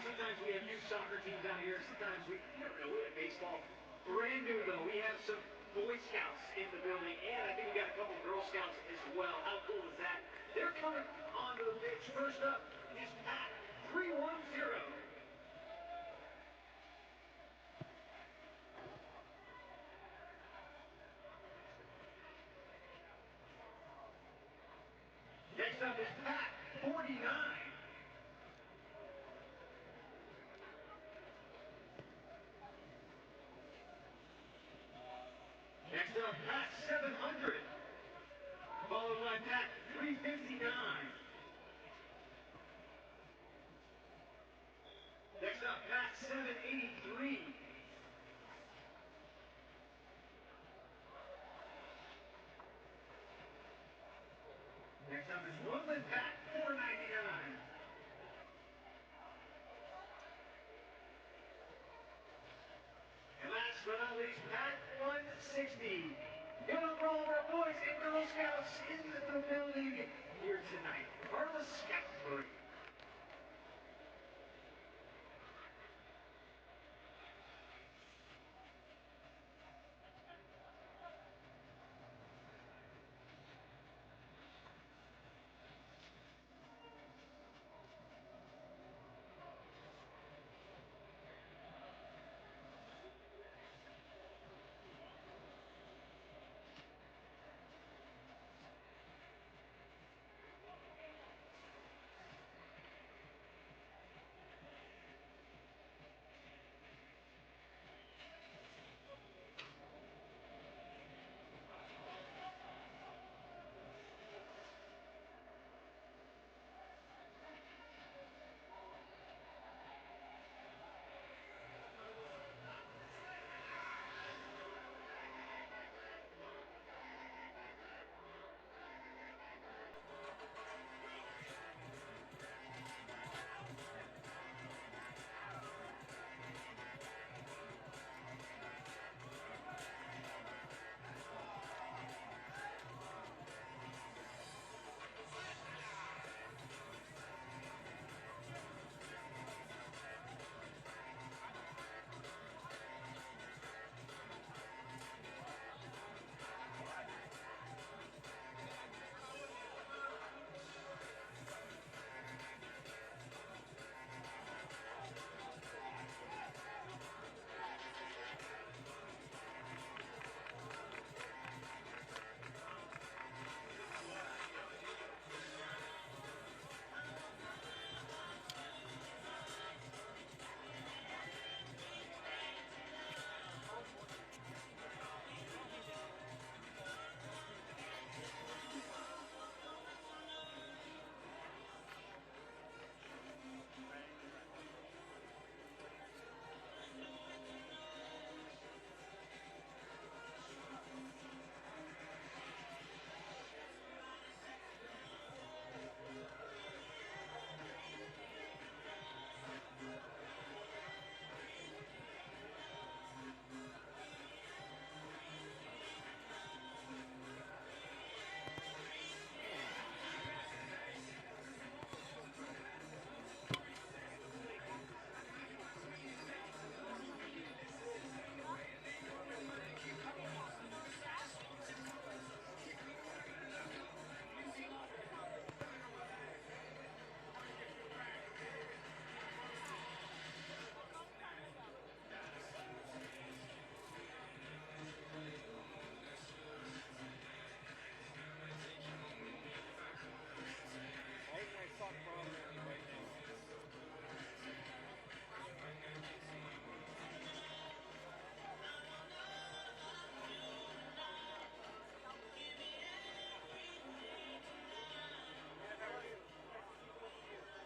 sometimes we have youth soccer teams out here. Sometimes we don't know we have baseball. Brand new though, we have some Boy Scouts in the building, and I think we got a couple Girl Scouts as well. How cool is that? They're coming onto the pitch. First up is Pat 310. Next up is Pat 49. Next up, Pat 700. Followed by Pat 359. Next up, Pat 783. Next up is Woodland Pat 499. And last but not least, Pat 160. Give it up for all of our boys and Girl Scouts in the building here tonight. Carla Scoutbury.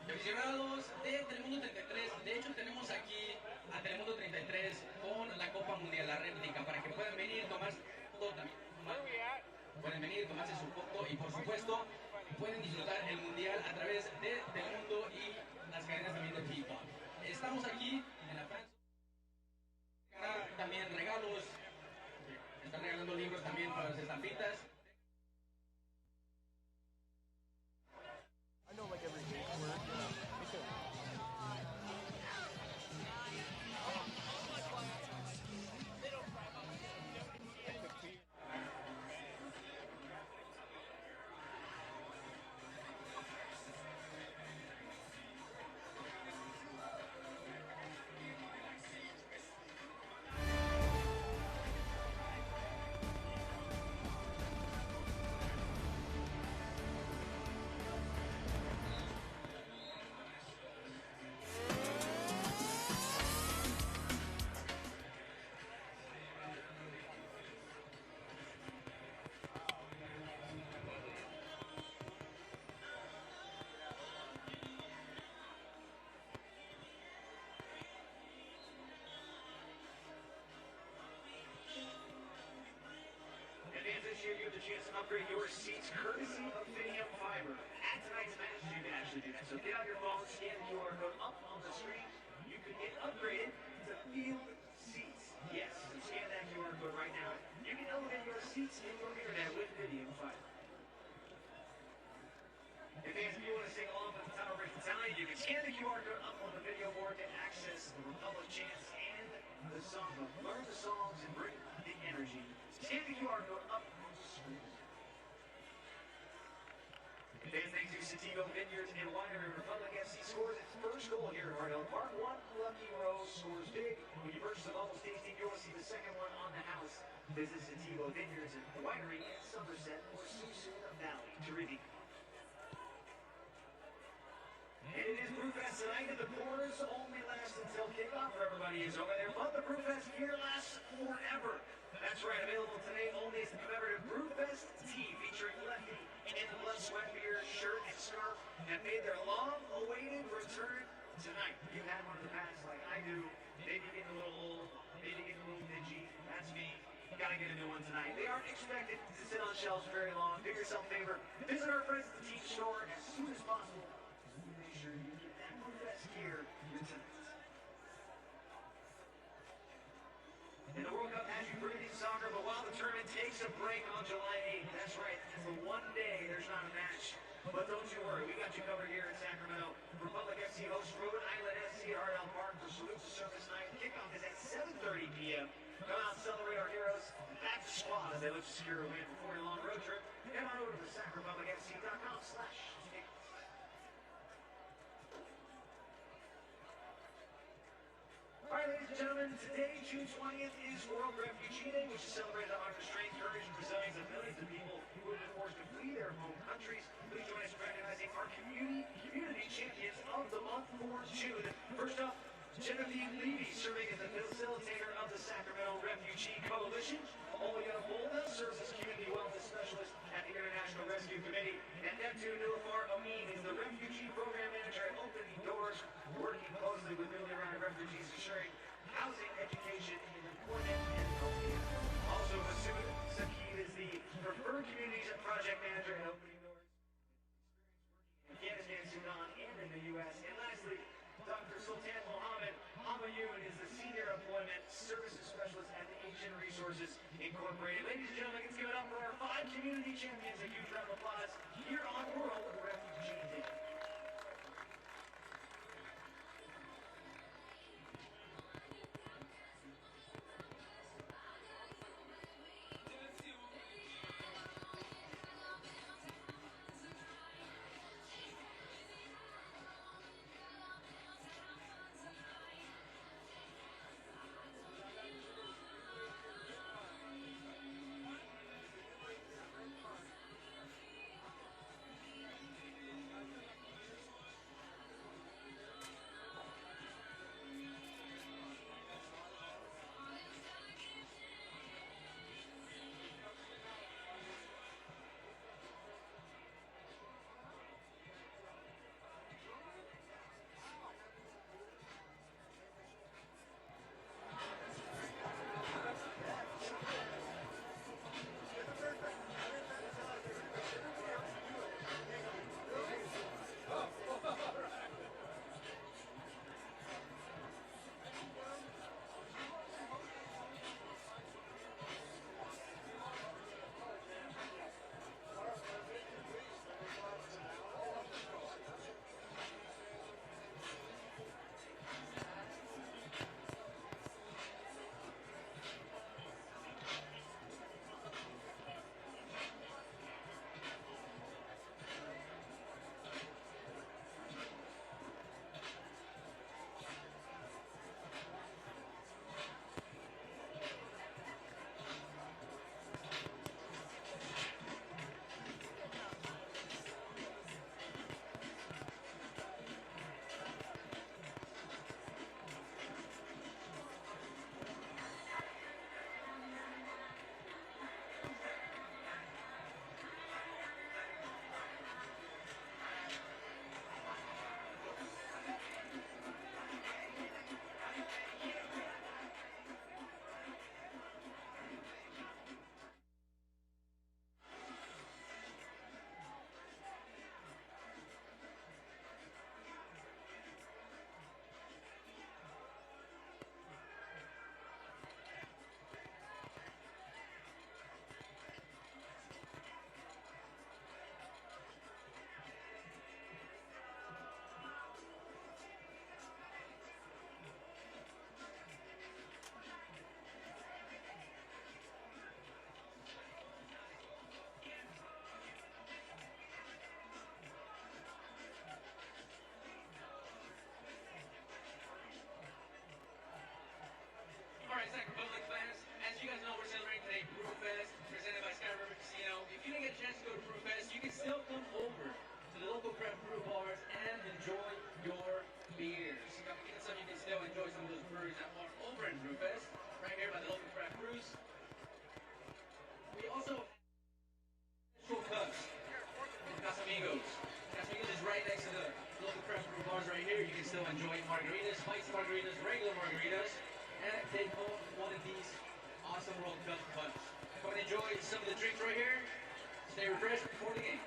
Aficionados de Telemundo 33, de hecho tenemos aquí a Telemundo 33 con la Copa Mundial, la réplica, para que puedan venir y tomarse foto también. Pueden venir y tomarse su foto y por supuesto pueden disfrutar el Mundial a través de Telemundo y las cadenas también de FIFA. Estamos aquí en la Francia. También regalos, están regalando libros también para las estampitas. I know like every big word, you know. Me too. you have the chance to upgrade your seats courtesy of Fidium Fiber. At tonight's match, you can actually do that. So get out your phone, scan the QR code up on the screen. You can get upgraded to field seats. Yes, so scan that QR code right now. You can elevate your seats in your internet with Fidium Fiber. If fans, if you want to sing along with the Tunnel Bridge Battalion, you can scan the QR code up on the video board to access the Republic chants and the song. Learn the songs and bring the energy. Scan the QR code up on the screen. Fans, thanks to Sativo Vineyards and Winery, Republic FC scores its first goal here at Hartford Park. One lucky Rose scores big. When you purchase the bubble tasting, you'll see the second one on the house. Visit Sativo Vineyards and Winery in Somerset or Susan Valley to review. And it is Brewfest tonight, and the pours only last until kickoff for everybody is over there. But the Brewfest here lasts forever. That's right, available today only is the commemorative Brewfest tee featuring Lefty in the blood, sweat, beer, shirt, and scarf that made their long-awaited return tonight. You had one in the past like I do. Maybe getting a little old, maybe getting a little dingy. That's me. Gotta get a new one tonight. They aren't expected to sit on shelves very long. Do yourself a favor. Visit our friends at the team store as soon as possible. Make sure you get that Brewfest gear tonight. And the World Cup has you breathing soccer, but while the tournament takes a break on July 8th, that's right, for one day there's not a match. But don't you worry, we got you covered here in Sacramento. Republic FC hosts Rhode Island FC at Hartford Park for Salute to Service Night. Kickoff is at 7:30 p.m. Come out and celebrate our heroes. That's the squad as they look to secure a win before a long road trip. Head on over to sacrepublicfc.com/tickets. All right, ladies and gentlemen, today, June 20th, is World Refugee Day, which is celebrated to honor the strength, courage, and resilience of millions of people who have been forced to flee their home countries. Please join us in recognizing our community champions of the month for June. First up, Genevieve Levy, serving as the facilitator of the Sacramento Refugee Coalition. Olga Bolda serves as community wellness specialist at the International Rescue Committee. And Neptune Nilafar Amin is the refugee program manager at Opening Doors, working closely with newly arrived refugees, ensuring housing, education, and employment and healthcare. Also, Masood Sakib is the preferred communities project manager at Opening Doors. Afghanistan, Sudan, and in the U.S. And lastly, Dr. Sultan Mohammed Hamayoun is the Senior Employment Services Specialist at the Asian Resources Incorporated. Ladies and gentlemen, let's give it up for our 5 community champions. A huge round of applause here on World Refugee Day. still enjoy margaritas, spicy margaritas, regular margaritas, and take home one of these awesome World Cup punch. Come and enjoy some of the drinks right here. Stay refreshed before the game.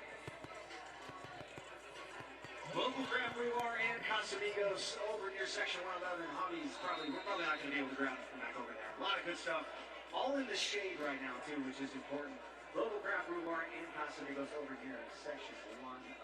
Local craft brew bar and Casamigos over near section 111. Hobbies, we're probably not going to be able to grab it from back over there. A lot of good stuff. All in the shade right now, too, which is important. Local craft brew bar and Casamigos over here in section 111.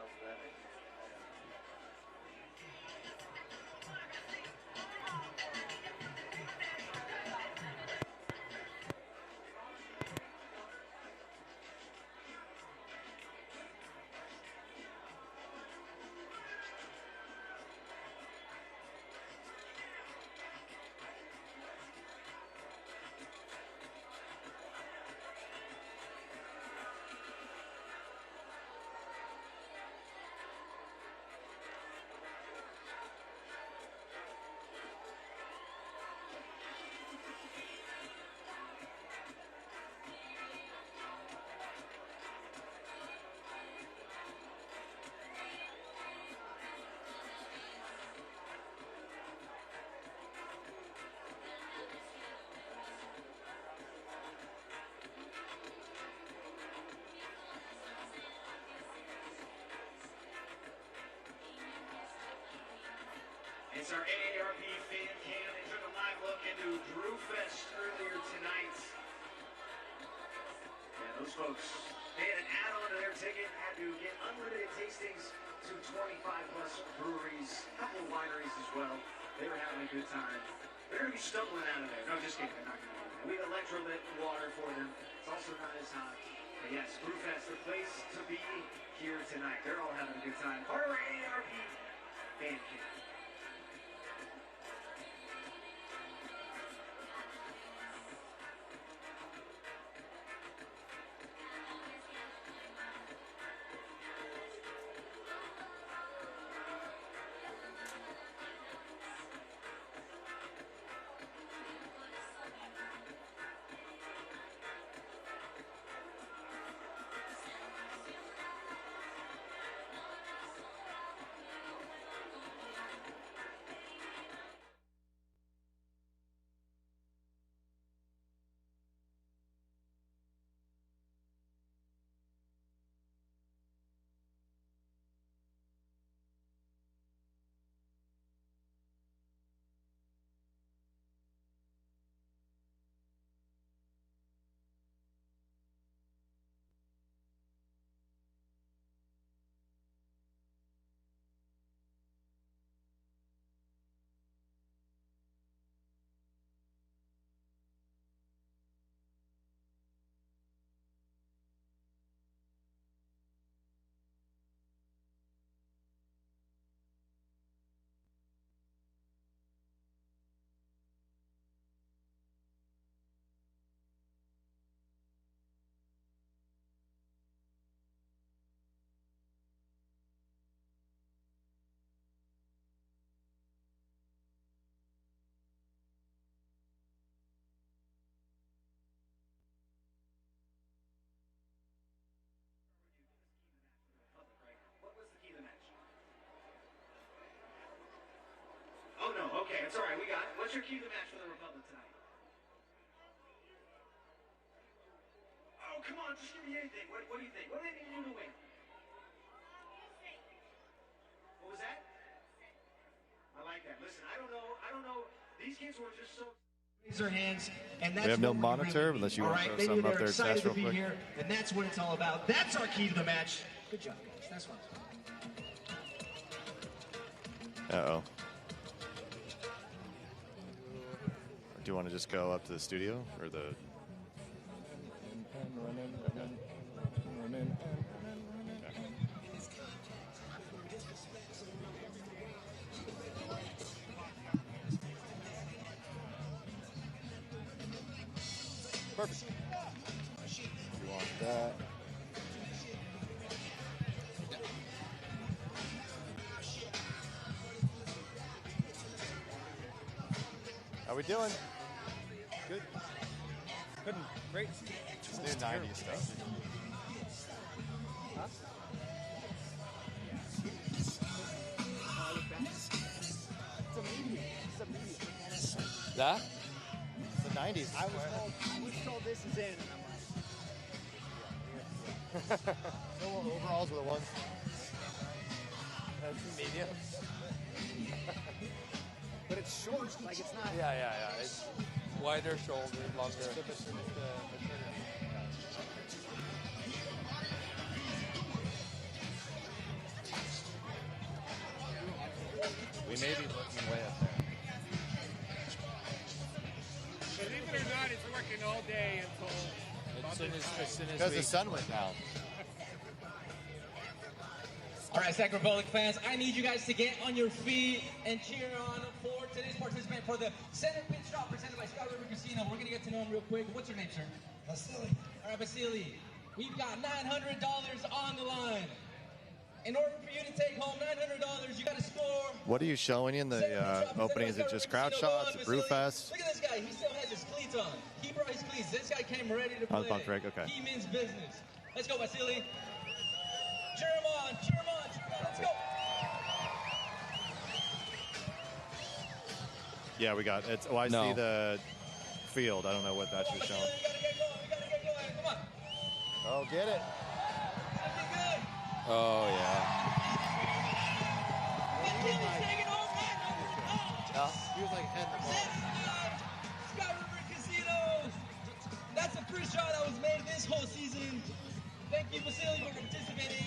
It's our AARP fan cam. They took a live look into Brewfest earlier tonight. Yeah, those folks, they had an add-on to their ticket, had to get unlimited tastings to 25 plus breweries, a couple of wineries as well. They were having a good time. They're going to be stumbling out of there. No, just kidding. They're not going to do that. We have electrolyte water for them. It's also not as hot. But yes, Brewfest, the place to be here tonight. They're all having a good time. Part of our AARP fan cam. Oh, no, okay, it's all right, we got it. What's your key to the match for the Republic tonight? Oh, come on, just give me anything. What do you think? What do they need to do to win? What was that? I like that. Listen, I don't know. These kids were just so... Raise their hands, and that's we have no what monitor really unless you all want to right, throw something up there excited to to be real quick. here, and that's what it's all about. That's our key to the match. Good job, guys. That's fun. Uh-oh. Do you want to just go up to the studio or the... Perfect. You want that? How we doing? Good. Couldn't. Great. Just new 90s stuff. Huh? That? It's the 90s. I was told this is in, and I'm like, No overalls with the ones. That's medium. but it's short, like it's not. Yeah. It's wider shoulders, longer. We may be looking way up there. Believe it or not, it's working all day until As soon as Because the sun went down. All right, Sacramento fans, I need you guys to get on your feet and cheer on for today's participant for the center pit shot presented by Sky River Casino. We're going to get to know him real quick. What's your name, sir? Vasily. All right, Vasily, we've got $900 on the line. In order for you to take home $900, you got to score. What are you showing in the opening? Is it just crowd shots, Brewfest? Look at this guy. He still has his cleats on. He brought his cleats. This guy came ready to play. Oh, the bump break, okay. He means business. Let's go, Vasily. Cheer him on, cheer him on, cheer him on. Let's go. Yeah, we got it. Oh, I see the field. I don't know what that's just showing. We gotta get going. We gotta get going. Come on. Oh, get it. Something good. Oh, yeah. Vasily's taking home $900. He was like heading the ball. Sky River Casino. That's a free shot that was made this whole season. Thank you, Vasily, for participating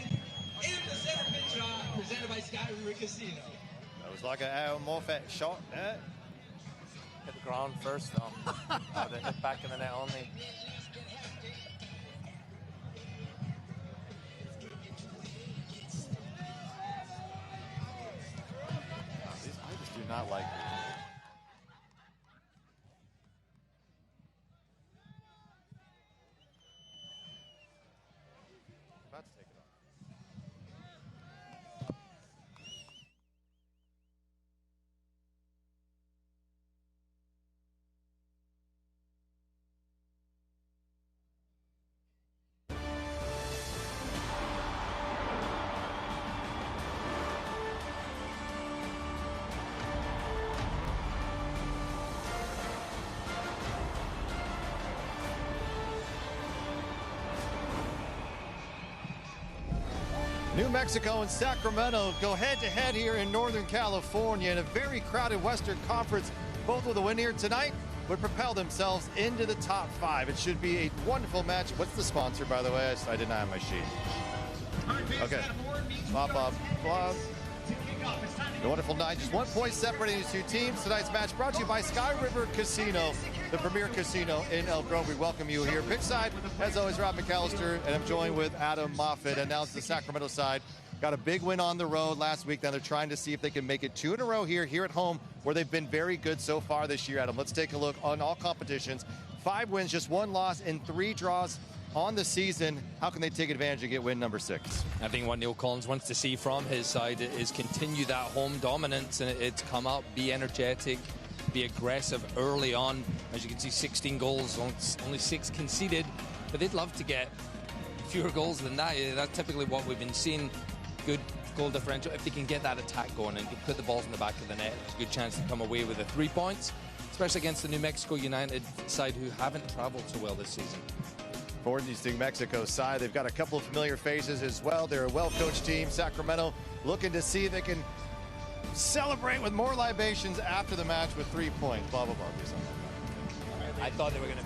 in the center pit shot presented by Sky River Casino. That was like a Morphet shot there. Hit the ground first, though. They hit back in the net only. I just do not like these. About to take it off. New Mexico and Sacramento go head-to-head here in Northern California in a very crowded Western Conference. Both with a win here tonight would propel themselves into the top 5. It should be a wonderful match. What's the sponsor, by the way? I did not have my sheet. Okay. Bob. A wonderful night. Just 1 point separating these two teams. Tonight's match brought to you by Sky River Casino, the premier casino in El Grove. We welcome you here. Pitch side, as always, Rob McAllister, and I'm joined with Adam Moffitt. And now it's the Sacramento side. Got a big win on the road last week. Now they're trying to see if they can make it 2 in a row here at home, where they've been very good so far this year, Adam. Let's take a look on all competitions. 5 wins, just 1 loss, and 3 draws on the season. How can they take advantage and get win number 6? I think what Neil Collins wants to see from his side is continue that home dominance, and it's come out, be energetic, be aggressive early on. As you can see, 16 goals, only 6 conceded, but they'd love to get fewer goals than that. That's typically what we've been seeing. Good goal differential. If they can get that attack going and put the balls in the back of the net, there's a good chance to come away with the 3 points, especially against the New Mexico United side, who haven't traveled so well this season. For the New Mexico side, they've got a couple of familiar faces as well. They're a well-coached team. Sacramento looking to see if they can celebrate with more libations after the match with 3 points. Blah, blah, blah. I thought they were going to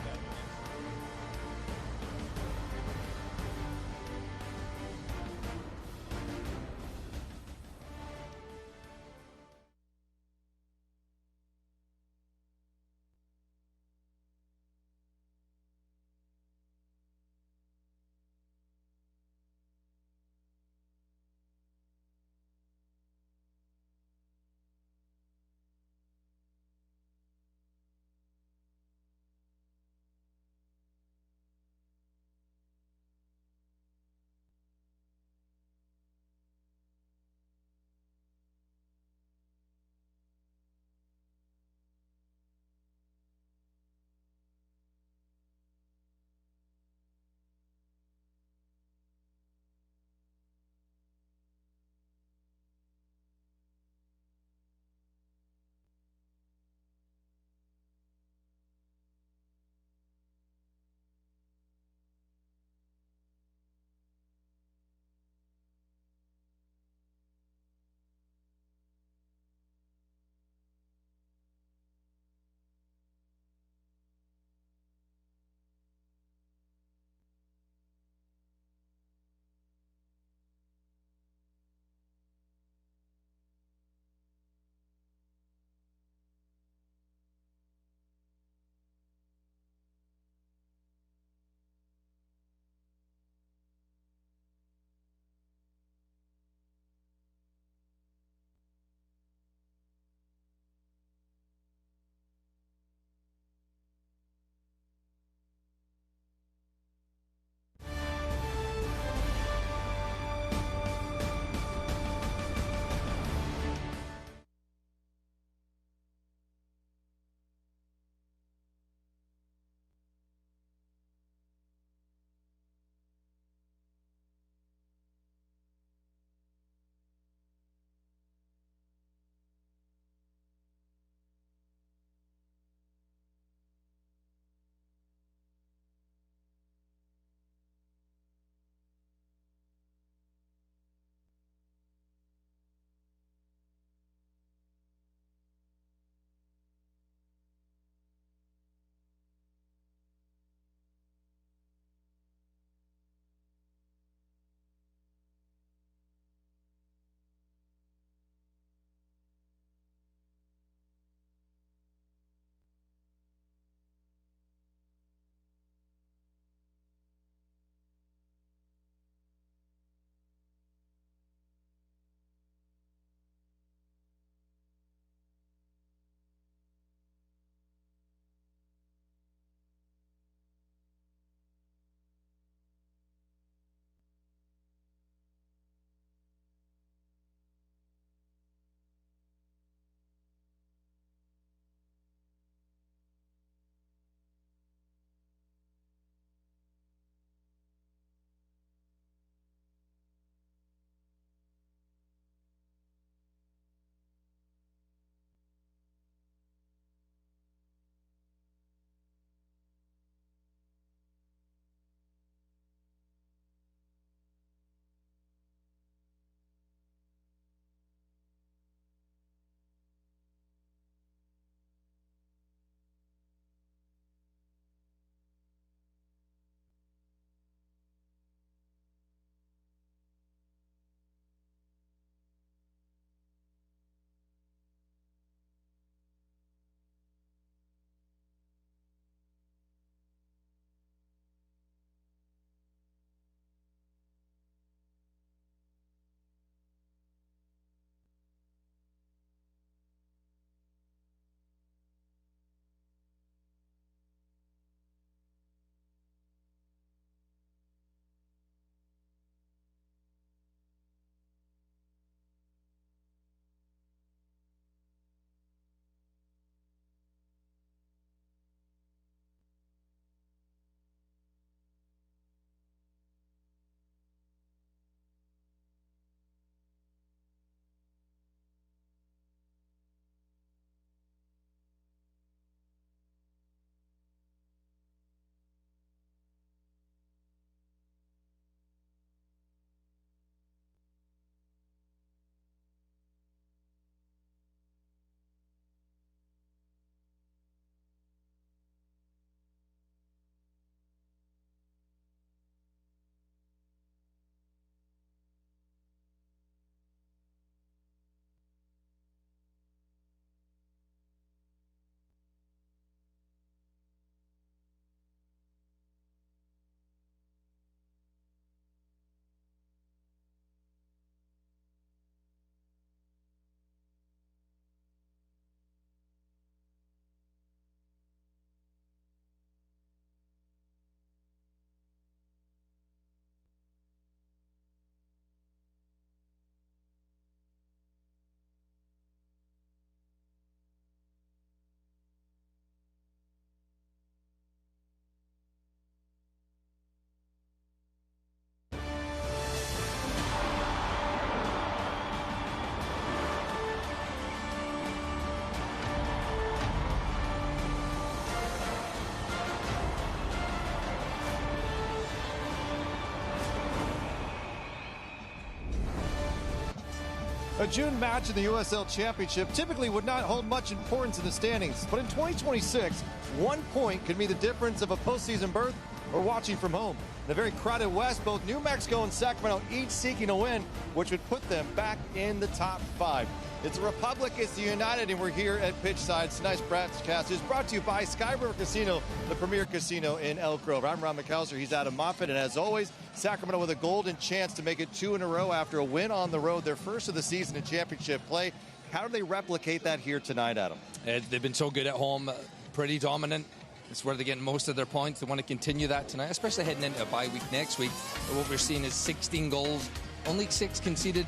A June match in the USL Championship typically would not hold much importance in the standings, but in 2026, 1 point could be the difference of a postseason berth or watching from home. In the very crowded West, both New Mexico and Sacramento each seeking a win, which would put them back in the top 5. It's a Republic, it's the United, and we're here at Pitchside. Tonight's broadcast is brought to you by Sky River Casino, the premier casino in Elk Grove. I'm Ron McAllister, he's Adam Moffett, and as always, Sacramento with a golden chance to make it 2 in a row after a win on the road, their first of the season in championship play. How do they replicate that here tonight, Adam? They've been so good at home, pretty dominant. It's where they're getting most of their points. They want to continue that tonight, especially heading into a bye week next week. But what we're seeing is 16 goals, only 6 conceded.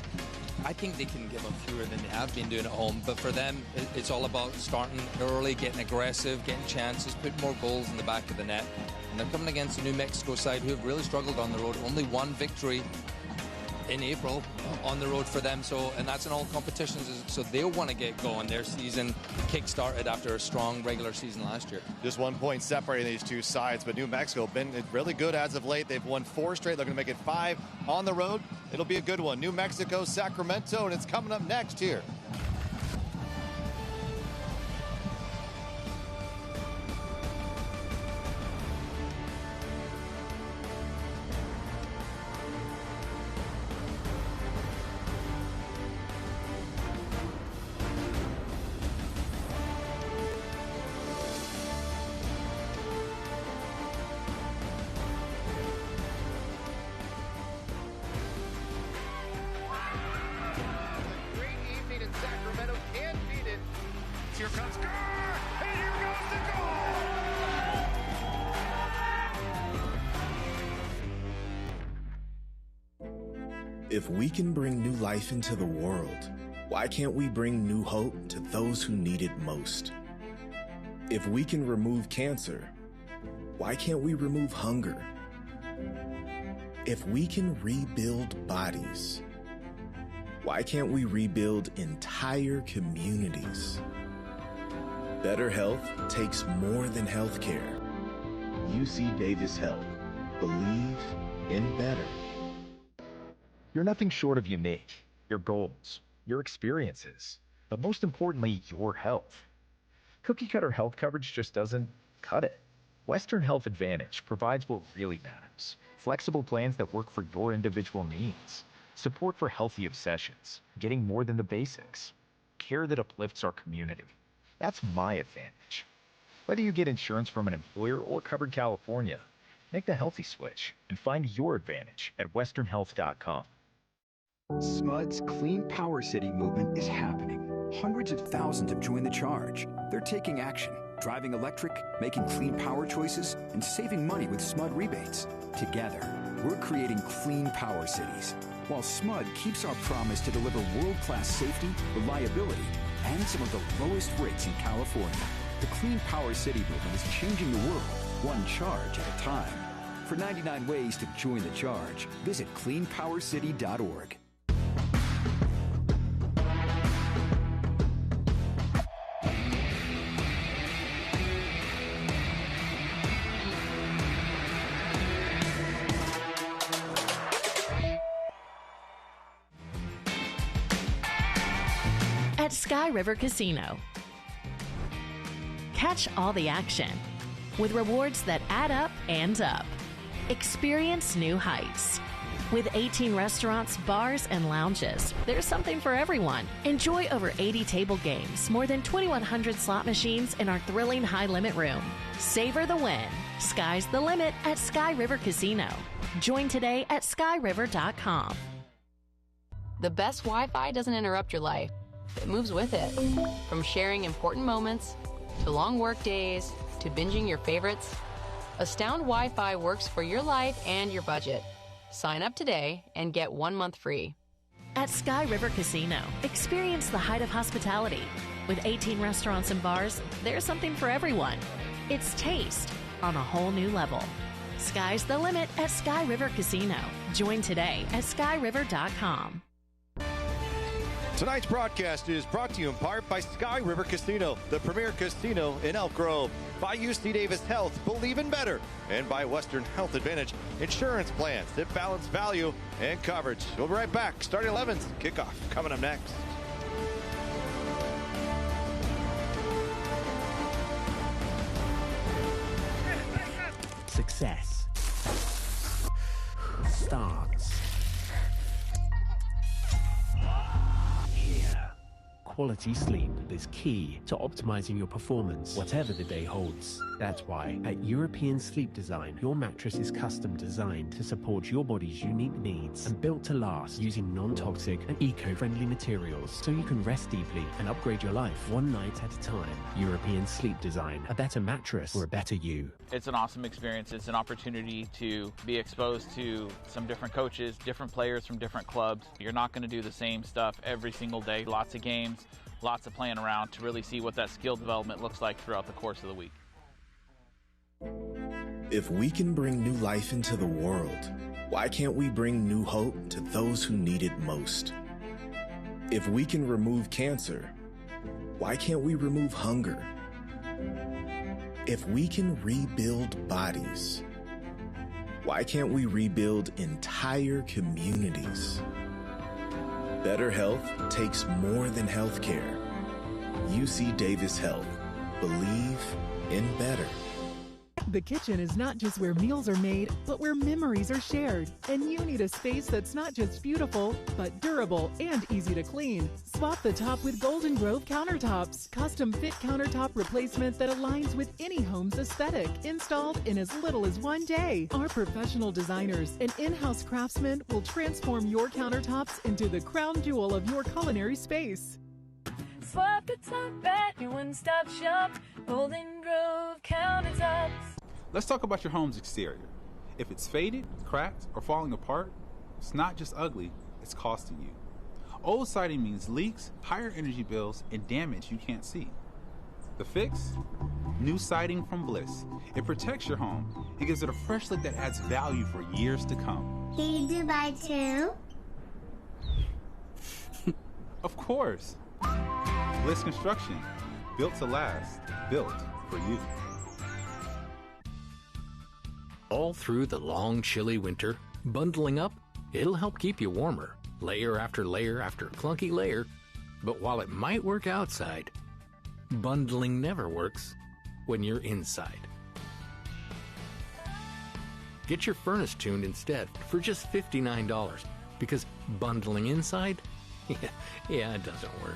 I think they can give up fewer than they have been doing at home, but for them, it's all about starting early, getting aggressive, getting chances, putting more goals in the back of the net. And they're coming against the New Mexico side who have really struggled on the road. Only 1 victory in April on the road for them, and that's in all competitions, so they'll want to get going. Their season kick-started after a strong regular season last year. Just 1 point separating these two sides, but New Mexico have been really good as of late. They've won 4 straight. They're going to make it 5 on the road. It'll be a good one. New Mexico, Sacramento, and it's coming up next here. Here comes Gurr, and here goes the goal! If we can bring new life into the world, why can't we bring new hope to those who need it most? If we can remove cancer, why can't we remove hunger? If we can rebuild bodies, why can't we rebuild entire communities? Better health takes more than healthcare. UC Davis Health. Believe in better. You're nothing short of unique. Your goals, your experiences, but most importantly, your health. Cookie-cutter health coverage just doesn't cut it. Western Health Advantage provides what really matters. Flexible plans that work for your individual needs. Support for healthy obsessions. Getting more than the basics. Care that uplifts our community. That's my advantage. Whether you get insurance from an employer or covered California, make the healthy switch and find your advantage at westernhealth.com. SMUD's Clean Power City movement is happening. Hundreds of thousands have joined the charge. They're taking action, driving electric, making clean power choices, and saving money with SMUD rebates. Together, we're creating clean power cities, while SMUD keeps our promise to deliver world-class safety, reliability, and some of the lowest rates in California. The Clean Power City movement is changing the world, one charge at a time. For 99 ways to join the charge, visit cleanpowercity.org. At Sky River Casino. Catch all the action with rewards that add up and up. Experience new heights. With 18 restaurants, bars, and lounges, there's something for everyone. Enjoy over 80 table games, more than 2,100 slot machines in our thrilling high-limit room. Savor the win. Sky's the limit at Sky River Casino. Join today at skyriver.com. The best Wi-Fi doesn't interrupt your life. It moves with it. From sharing important moments, to long work days, to binging your favorites, Astound Wi-Fi works for your life and your budget. Sign up today and get 1 month free. At Sky River Casino, experience the height of hospitality. With 18 restaurants and bars, there's something for everyone. It's taste on a whole new level. Sky's the limit at Sky River Casino. Join today at skyriver.com. Tonight's broadcast is brought to you in part by Sky River Casino, the premier casino in Elk Grove, by UC Davis Health, Believe in Better, and by Western Health Advantage, insurance plans that balance value and coverage. We'll be right back. Starting 11's kickoff coming up next. success starts here. Quality sleep is key to optimizing your performance, whatever the day holds. That's why at European Sleep Design, your mattress is custom designed to support your body's unique needs and built to last using non-toxic and eco-friendly materials so you can rest deeply and upgrade your life one night at a time. European Sleep Design, a better mattress for a better you. It's an awesome experience. It's an opportunity to be exposed to some different coaches, different players from different clubs. You're not going to do the same stuff every single day. Lots of games, lots of playing around to really see what that skill development looks like throughout the course of the week. If we can bring new life into the world, why can't we bring new hope to those who need it most? If we can remove cancer, why can't we remove hunger? If we can rebuild bodies, why can't we rebuild entire communities? Better health takes more than healthcare. UC Davis Health. Believe in better. The kitchen is not just where meals are made, but where memories are shared. And you need a space that's not just beautiful, but durable and easy to clean. Swap the top with Golden Grove countertops. Custom fit countertop replacement that aligns with any home's aesthetic. Installed in as little as 1 day. Our professional designers and in-house craftsmen will transform your countertops into the crown jewel of your culinary space. Swap the top at your one-stop shop, Golden Grove countertops. Let's talk about your home's exterior. If it's faded, cracked, or falling apart, it's not just ugly, it's costing you. Old siding means leaks, higher energy bills, and damage you can't see. The fix? New siding from Bliss. It protects your home. It gives it a fresh look that adds value for years to come. Can you do buy two? Of course. Bliss Construction. Built to last. Built for you. All through the long, chilly winter, bundling up, it'll help keep you warmer. Layer after clunky layer. But while it might work outside, bundling never works when you're inside. Get your furnace tuned instead for just $59, because bundling inside, yeah, it doesn't work.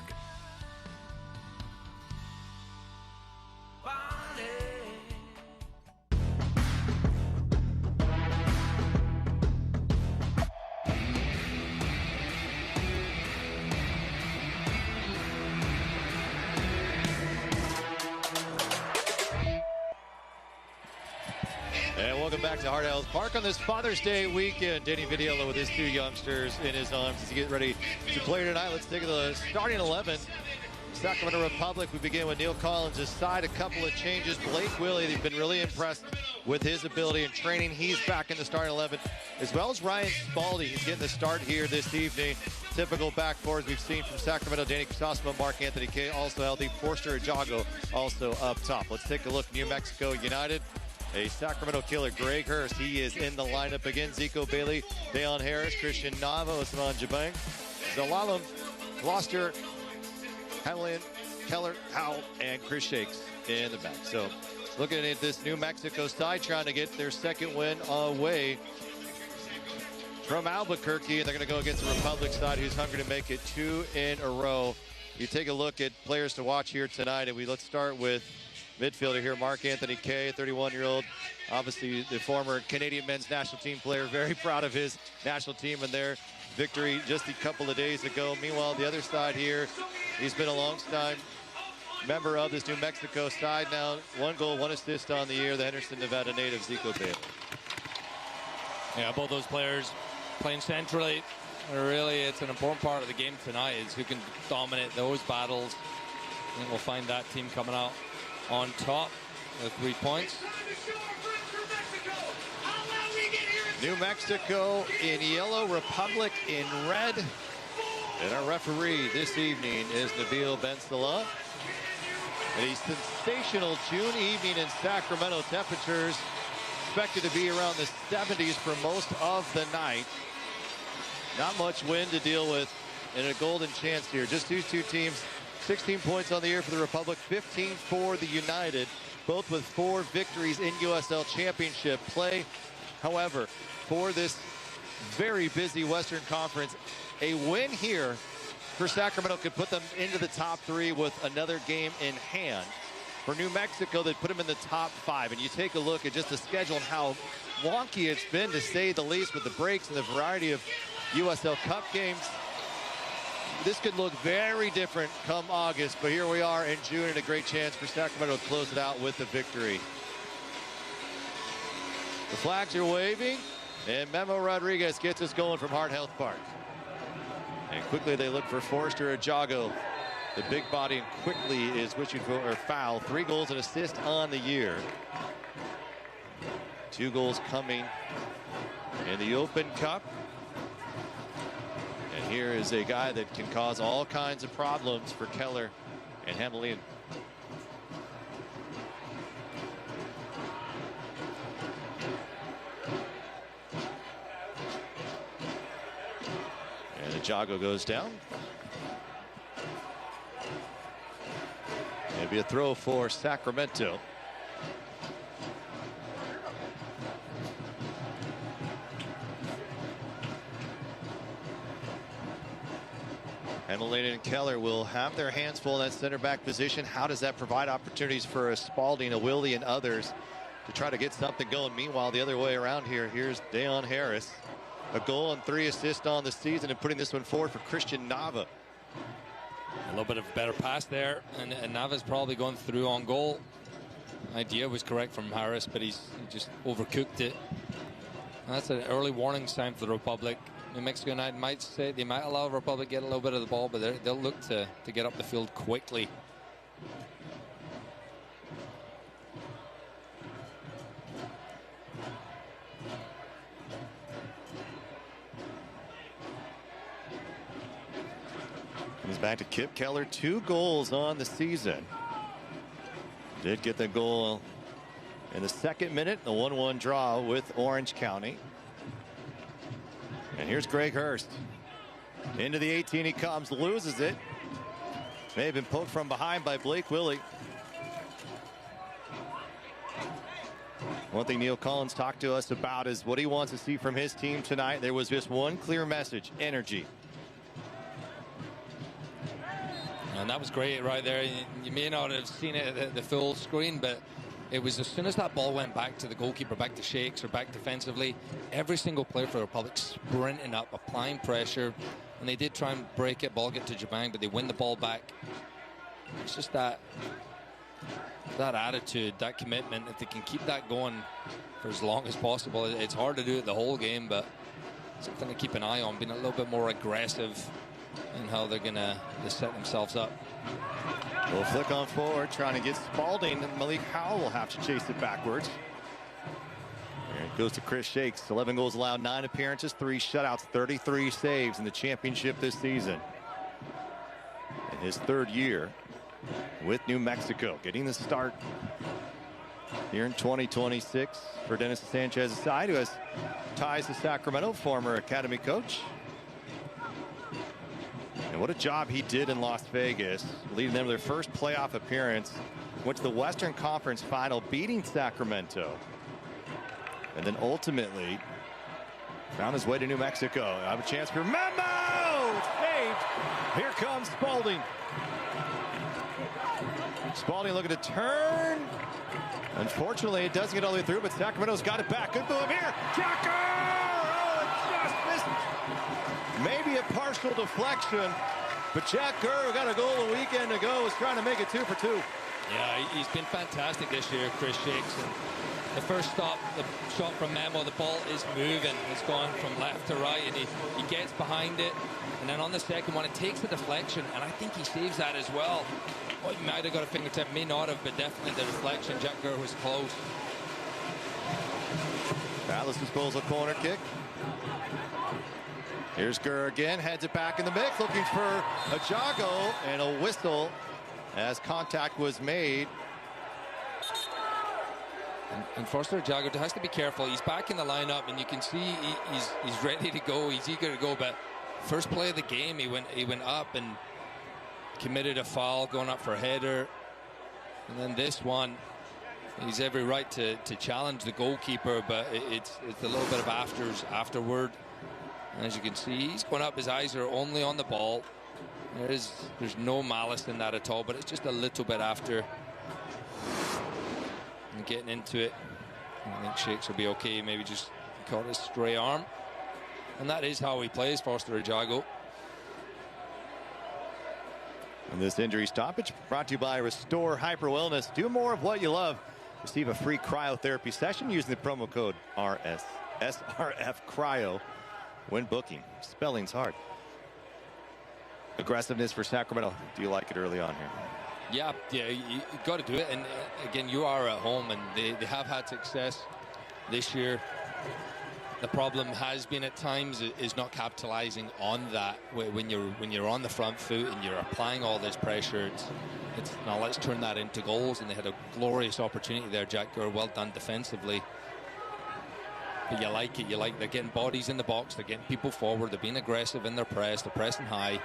And welcome back to Hart Isles Park on this Father's Day weekend. Danny Vitiello with his two youngsters in his arms as he gets ready to play tonight. Let's take the starting 11. Sacramento Republic, we begin with Neil Collins aside, a couple of changes. Blake Willie, they've been really impressed with his ability and training. He's back in the starting 11, as well as Ryan Spalding. He's getting the start here this evening. Typical back fours we've seen from Sacramento. Danny Crisosimo, Mark Anthony Kay, also healthy. Forster Ajago also up top. Let's take a look. New Mexico United. A Sacramento killer, Greg Hurst. He is in the lineup again. Zico Bailey, Dayon Harris, Christian Nava, Osman Jabang, Zalalem, Gloucester, Hamlin, Keller, Howell, and Chris Shakes in the back. So looking at this New Mexico side, trying to get their second win away from Albuquerque. And they're going to go against the Republic side, who's hungry to make it 2 in a row. You take a look at players to watch here tonight, and let's start with midfielder here, Mark Anthony Kay, 31-year-old, obviously the former Canadian men's national team player, very proud of his national team and their victory just a couple of days ago. Meanwhile, the other side here, he's been a long-time member of this New Mexico side now. 1 goal, 1 assist on the year, the Henderson, Nevada native, Zico Bailey. Yeah, both those players playing centrally. Really, it's an important part of the game tonight is who can dominate those battles. And we'll find that team coming out on top with 3 points. New Mexico in yellow, Republic in red. And our referee this evening is Nabil Ben-Salah. And a sensational June evening in Sacramento. Temperatures expected to be around the 70s for most of the night. Not much wind to deal with and a golden chance here. Just these two teams. 16 points on the year for the Republic, 15 for the United. both with 4 victories in USL Championship play. However, for this very busy Western Conference, a win here for Sacramento could put them into the top 3 with another game in hand. For New Mexico, they'd put them in the top 5. And you take a look at just the schedule and how wonky it's been, to say the least, with the breaks and the variety of USL Cup games. This could look very different come August, but here we are in June, and a great chance for Sacramento to close it out with the victory. The flags are waving, and Memo Rodriguez gets us going from Hart Health Park. And quickly they look for Forrester Ajago, the big body, and quickly is wishing for a foul. 3 goals and assist on the year. 2 goals coming in the Open Cup. And here is a guy that can cause all kinds of problems for Keller and Hamilton. And Ajago goes down. It'll be a throw for Sacramento. Hamilton and Keller will have their hands full in that center back position. How does that provide opportunities for a Spalding, a Willie, and others to try to get something going? Meanwhile, the other way around here, here's Dayon Harris. A goal and 3 assists on the season, and putting this one forward for Christian Nava. A little bit of a better pass there, and Nava's probably going through on goal. Idea was correct from Harris, but he just overcooked it. And that's an early warning sign for the Republic. New Mexico United might say they might allow Republic get a little bit of the ball, but they'll look to get up the field quickly. Comes back to Kip Keller, 2 goals on the season. Did get the goal in the 2nd minute, the 1-1 draw with Orange County. And here's Greg Hurst. Into the 18 he comes, loses it. May have been poked from behind by Blake Willie. One thing Neil Collins talked to us about is what he wants to see from his team tonight. There was just one clear message: energy. And that was great right there. You may not have seen it at the full screen, but it was as soon as that ball went back to the goalkeeper, back to Shakes or back defensively, every single player for the Republic sprinting up, applying pressure. And they did try and break it, ball get to Jabang, but they win the ball back. It's just that attitude, that commitment. If they can keep that going for as long as possible, it's hard to do it the whole game, but something to keep an eye on, being a little bit more aggressive in how they're going to set themselves up. We'll flick on forward, trying to get Spalding, and Malik Howell will have to chase it backwards. There it goes to Chris Shakes. 11 goals allowed, 9 appearances, 3 shutouts, 33 saves in the championship this season. In his 3rd year with New Mexico, getting the start here in 2026 for Dennis Sanchez's side, who has ties to Sacramento, former academy coach. And what a job he did in Las Vegas, leading them to their first playoff appearance. Went to the Western Conference Final, beating Sacramento. And then ultimately found his way to New Mexico. I have a chance for Memo! Saved! Here comes Spalding. Spalding looking to turn. Unfortunately, it doesn't get all the way through, but Sacramento's got it back. Good move here. Jacker! Maybe a partial deflection, but Jack Kerr, who got a goal a weekend ago, is trying to make it 2 for 2. Yeah, he's been fantastic this year, Chris Shakes. And the first stop, the shot from Memo, the ball is moving. It's gone from left to right, and he gets behind it. And then on the second one, it takes the deflection, and I think he saves that as well. Well, he might have got a fingertip, may not have, but definitely the deflection. Jack Kerr was close. Dallas disposal corner kick. Here's Gurr again, heads it back in the mix, looking for Ajago, and a whistle as contact was made. And Forster Ajago has to be careful. He's back in the lineup, and you can see he's ready to go. He's eager to go. But first play of the game, he went up and committed a foul, going up for a header. And then this one, He's every right to challenge the goalkeeper, but it's a little bit of afters afterward. And as you can see, he's going up. His eyes are only on the ball. There's no malice in that at all, but it's just a little bit after. And getting into it, I think Shakes will be okay. Maybe just caught his stray arm. And that is how he plays, Foster Ajago. And this injury stoppage brought to you by Restore Hyper Wellness. Do more of what you love. Receive a free cryotherapy session using the promo code SRF Cryo when booking. Spelling's hard. Aggressiveness for Sacramento. Do you like it early on here? Yeah, you got to do it. And again, you are at home, and they have had success this year. The problem has been at times is not capitalizing on that when you're on the front foot and you're applying all this pressure. It's now let's turn that into goals, and they had a glorious opportunity there. Jack Gurr, well done defensively. But you like it. They're getting bodies in the box. They're getting people forward. They're being aggressive in their press. They're pressing high.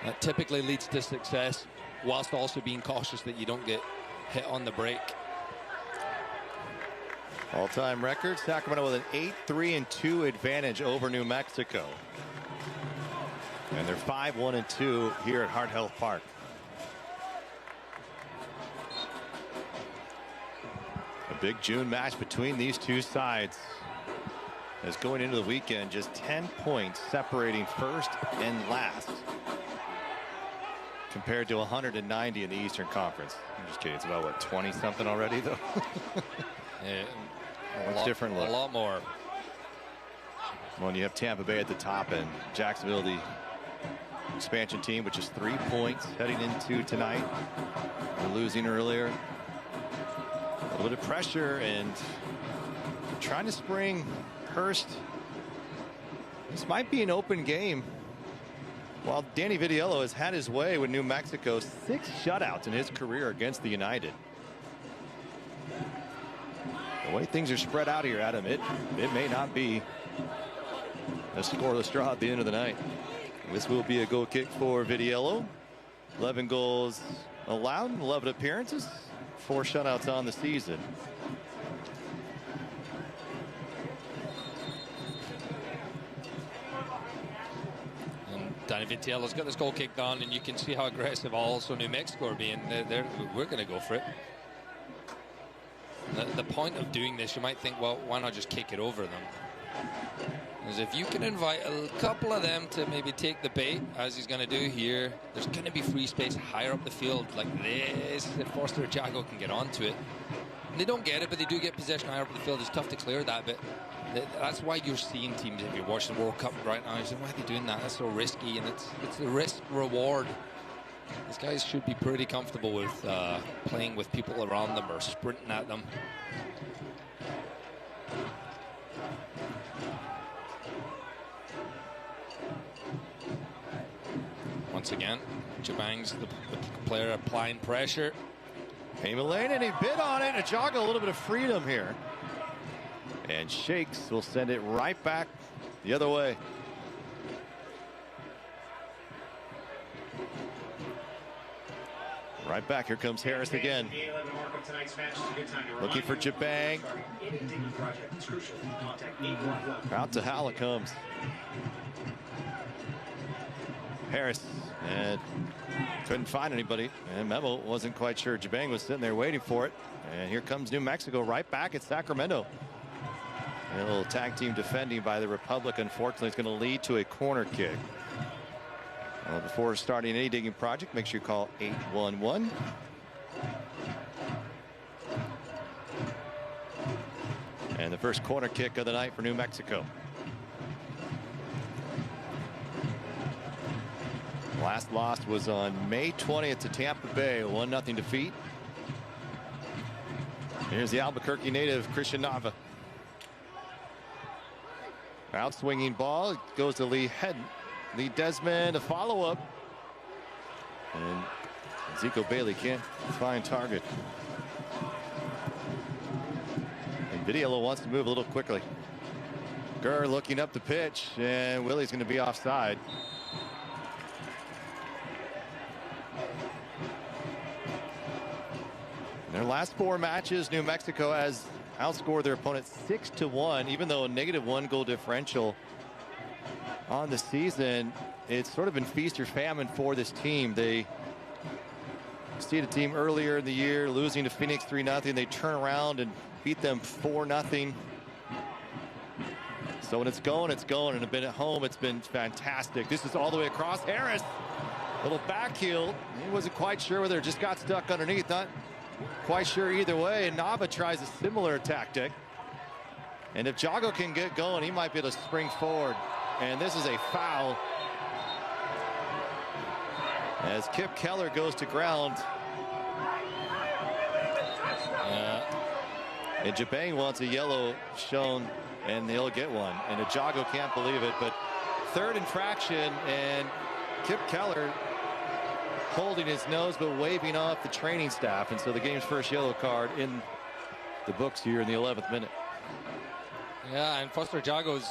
That typically leads to success, whilst also being cautious that you don't get hit on the break. All-time record, Sacramento with an 8-3-2 advantage over New Mexico. And they're 5-1-2 here at Hart Health Park. A big June match between these two sides. As going into the weekend, just 10 points separating first and last, compared to 190 in the Eastern Conference. I'm just kidding. It's about, what, 20-something already, though? Yeah. Different look. A lot more. Well, you have Tampa Bay at the top and Jacksonville, the expansion team, which is 3 points heading into tonight. They're losing earlier. A little bit of pressure and trying to spring Hurst. This might be an open game. While Danny Vitiello has had his way with New Mexico, 6 shutouts in his career against the United. The way things are spread out here, Adam, it may not be a scoreless draw at the end of the night. This will be a goal kick for Vitiello. 11 goals allowed, 11 appearances, 4 shutouts on the season. And Danny Vitiello's got this goal kicked on, and you can see how aggressive also New Mexico are being. We're going to go for it. The point of doing this, you might think, well, why not just kick it over them? Because if you can invite a couple of them to maybe take the bait, as he's going to do here, there's going to be free space higher up the field like this. If Foster Ajago can get onto it. And they don't get it, but they do get possession higher up the field. It's tough to clear that, but that's why you're seeing teams, if you're watching the World Cup right now, you're saying, why are they doing that? That's so risky, and it's the risk reward. These guys should be pretty comfortable with playing with people around them or sprinting at them. Once again, Jabang's the player applying pressure. Came a lane and he bit on it. Ajago, a little bit of freedom here. And Shakes will send it right back the other way. Right back. Here comes Harris again. Looking for Jabang. Out to Howell it comes. Harris, and couldn't find anybody. And Memo wasn't quite sure. Jabang was sitting there waiting for it. And here comes New Mexico right back at Sacramento. And a little tag team defending by the Republic, unfortunately, is going to lead to a corner kick. Before starting any digging project, make sure you call 811. And the first corner kick of the night for New Mexico. Last loss was on May 20th to Tampa Bay, 1-0 defeat. Here's the Albuquerque native, Christian Nava. Out swinging ball, it goes to Lee Desmond, a follow-up. And Zico Bailey can't find target. And Vitiello wants to move a little quickly. Gurr looking up the pitch, and Willie's going to be offside. Their last 4 matches, New Mexico has outscored their opponent 6-1, even though a -1 goal differential on the season. It's sort of been feast or famine for this team. They see the team earlier in the year losing to Phoenix 3-0. They turn around and beat them 4-0. So when it's going, it's going. And been at home, it's been fantastic. This is all the way across. Harris, little back heel. He wasn't quite sure whether it just got stuck underneath. Not quite sure either way. And Nava tries a similar tactic. And if Jago can get going, he might be able to spring forward. And this is a foul as Kip Keller goes to ground. And Jabang wants a yellow shown, and they'll get one. And Jago can't believe it, but 3rd infraction, and Kip Keller holding his nose but waving off the training staff. And so the game's first yellow card in the books here in the 11th minute. Yeah, and Foster Jago's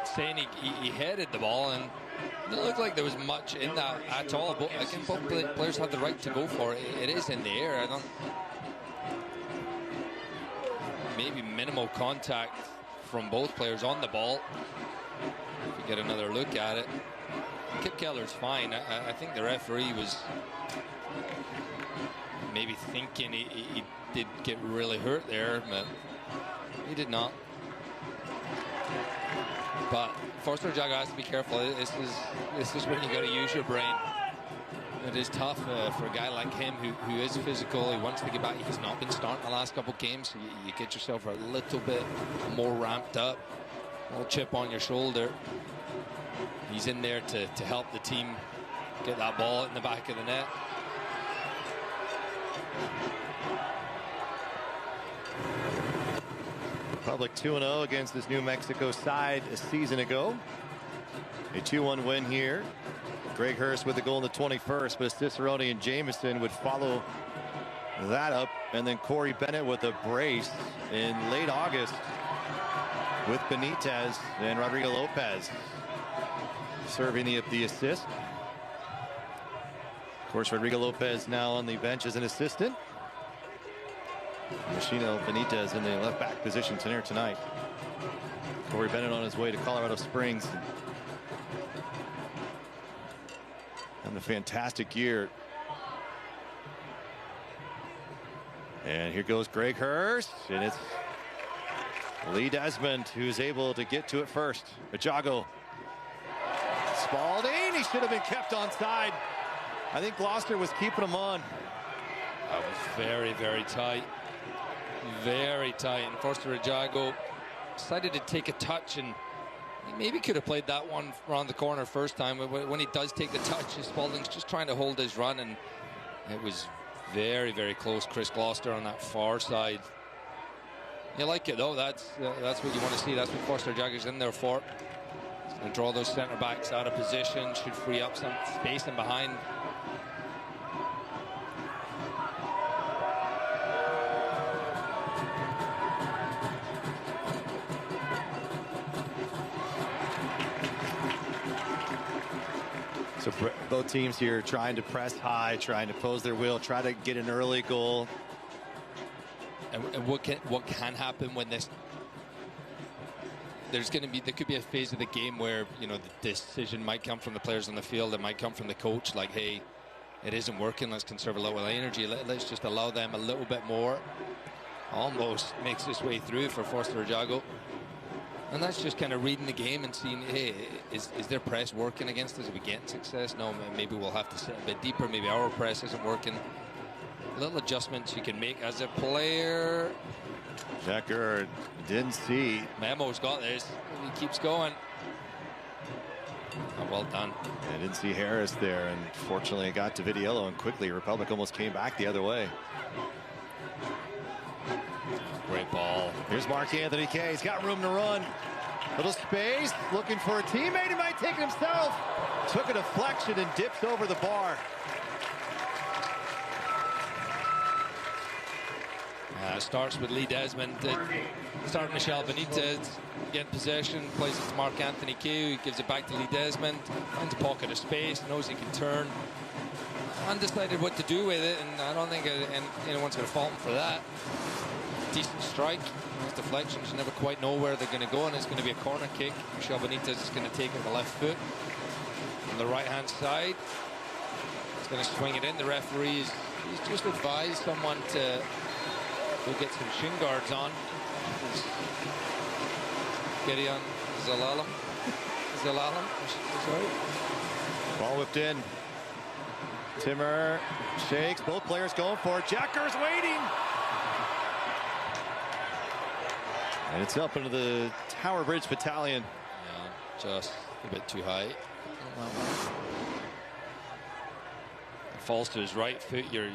saying he headed the ball, and it didn't look like there was much in that at all. But again, both players have the right to go for it. It is in the air. I don't. Maybe minimal contact from both players on the ball. If we get another look at it, Kip Keller's fine. I think the referee was maybe thinking he did get really hurt there, but he did not. But Foster Jago has to be careful. This is when you got to use your brain. It is tough for a guy like him who is physical. He wants to get back. He's not been starting the last couple games. So you get yourself a little bit more ramped up. A little chip on your shoulder. He's in there to help the team get that ball in the back of the net. Republic 2-0 against this New Mexico side a season ago. A 2-1 win here. Greg Hurst with the goal in the 21st, but Cicerone and Jameson would follow that up. And then Corey Bennett with a brace in late August with Benitez and Rodrigo Lopez serving the assist. Of course, Rodrigo Lopez now on the bench as an assistant. Machino Benitez in the left back position tonight. Corey Bennett on his way to Colorado Springs. Having a fantastic year. And here goes Greg Hurst, and it's Lee Desmond who's able to get to it first. Jago. Spalding, he should have been kept onside. I think Gloucester was keeping him on. That was very, very tight. Very tight. And Foster Jago decided to take a touch, and he maybe could have played that one around the corner first time. When he does take the touch, Spalding's just trying to hold his run, and it was very, very close. Chris Gloucester on that far side. You like it though. That's what you want to see. That's what Foster Jago's in there for. He's going to draw those center backs out of position. Should free up some space in behind. So both teams here trying to press high, trying to pose their will, try to get an early goal. And what can happen when there could be a phase of the game where, you know, the decision might come from the players on the field. It might come from the coach, like, hey, it isn't working. Let's conserve a little energy. Let's just allow them a little bit more. Almost makes its way through for Foster Jago. And that's just kind of reading the game and seeing, hey, is their press working against us? Are we getting success? No, maybe we'll have to sit a bit deeper. Maybe our press isn't working. Little adjustments you can make as a player. Decker didn't see. Memo's got this. He keeps going. Oh, well done. I didn't see Harris there, and fortunately it got to Vidiello, and quickly Republic almost came back the other way. Great ball. Here's Mark Anthony Kay. He's got room to run. Little space, looking for a teammate. He might take it himself. Took a deflection and dips over the bar. Starts with Lee Desmond. Start Michel Benitez. Get possession. Plays it to Mark Anthony Kay. He gives it back to Lee Desmond. Finds a pocket of space. Knows he can turn. undecided what to do with it, and I don't think anyone's going to fault him for that. Decent strike. Those deflections, you never quite know where they're going to go, and it's going to be a corner kick. Michel Benitez is going to take it with the left foot on the right-hand side. He's going to swing it in. The referee he's just advised someone to go get some shin guards on. Gideon Zelalem. Sorry. Ball whipped in. Timmer shakes. Both players going for it. Jack Gurr's waiting. And it's up into the Tower Bridge Battalion. Yeah, just a bit too high. It falls to his right foot. You're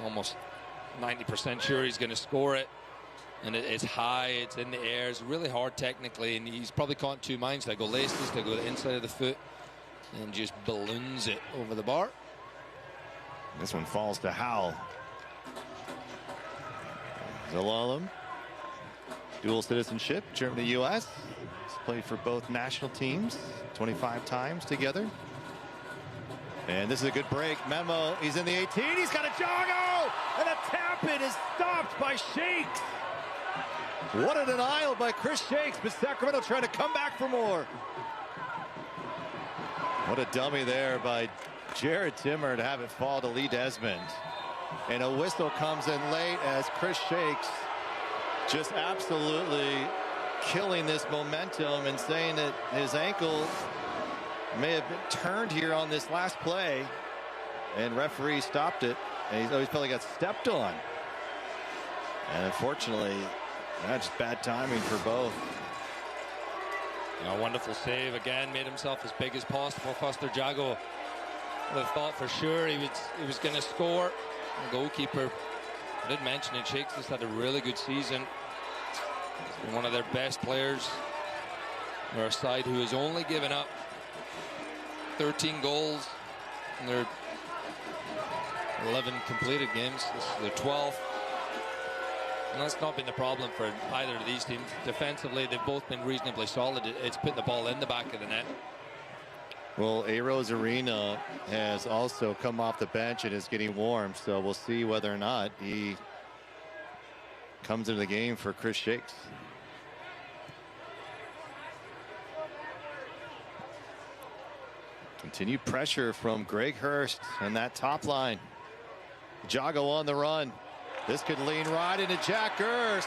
almost 90% sure he's going to score it. And it's high, it's in the air, it's really hard technically, and he's probably caught in two minds. They go laces, they go the inside of the foot, and just balloons it over the bar. This one falls to Howell. Zelalem, dual citizenship, Germany, U.S. He's played for both national teams 25 times together. And this is a good break. Memo, he's in the 18, he's got a joggo, and a tap-in is stopped by Shakes. What a denial by Chris Shakes, but Sacramento trying to come back for more. What a dummy there by Jared Timmer to have it fall to Lee Desmond. And a whistle comes in late as Chris Shakes just absolutely killing this momentum and saying that his ankle may have been turned here on this last play. And referee stopped it, and he's always felt like he got stepped on. And unfortunately, that's bad timing for both. A wonderful save again, made himself as big as possible. Foster Jago would have thought for sure he was going to score. The goalkeeper, I did mention it, Shakes has had a really good season. He's been one of their best players. They're a side who has only given up 13 goals in their 11 completed games. This is their 12th. And that's not been the problem for either of these teams. Defensively, they've both been reasonably solid. It's put the ball in the back of the net. Well, Aros Arena has also come off the bench and is getting warm, so we'll see whether or not he comes into the game for Chris Shakes. Continued pressure from Greg Hurst and that top line. Jago on the run. This could lean right into Jack Gurr.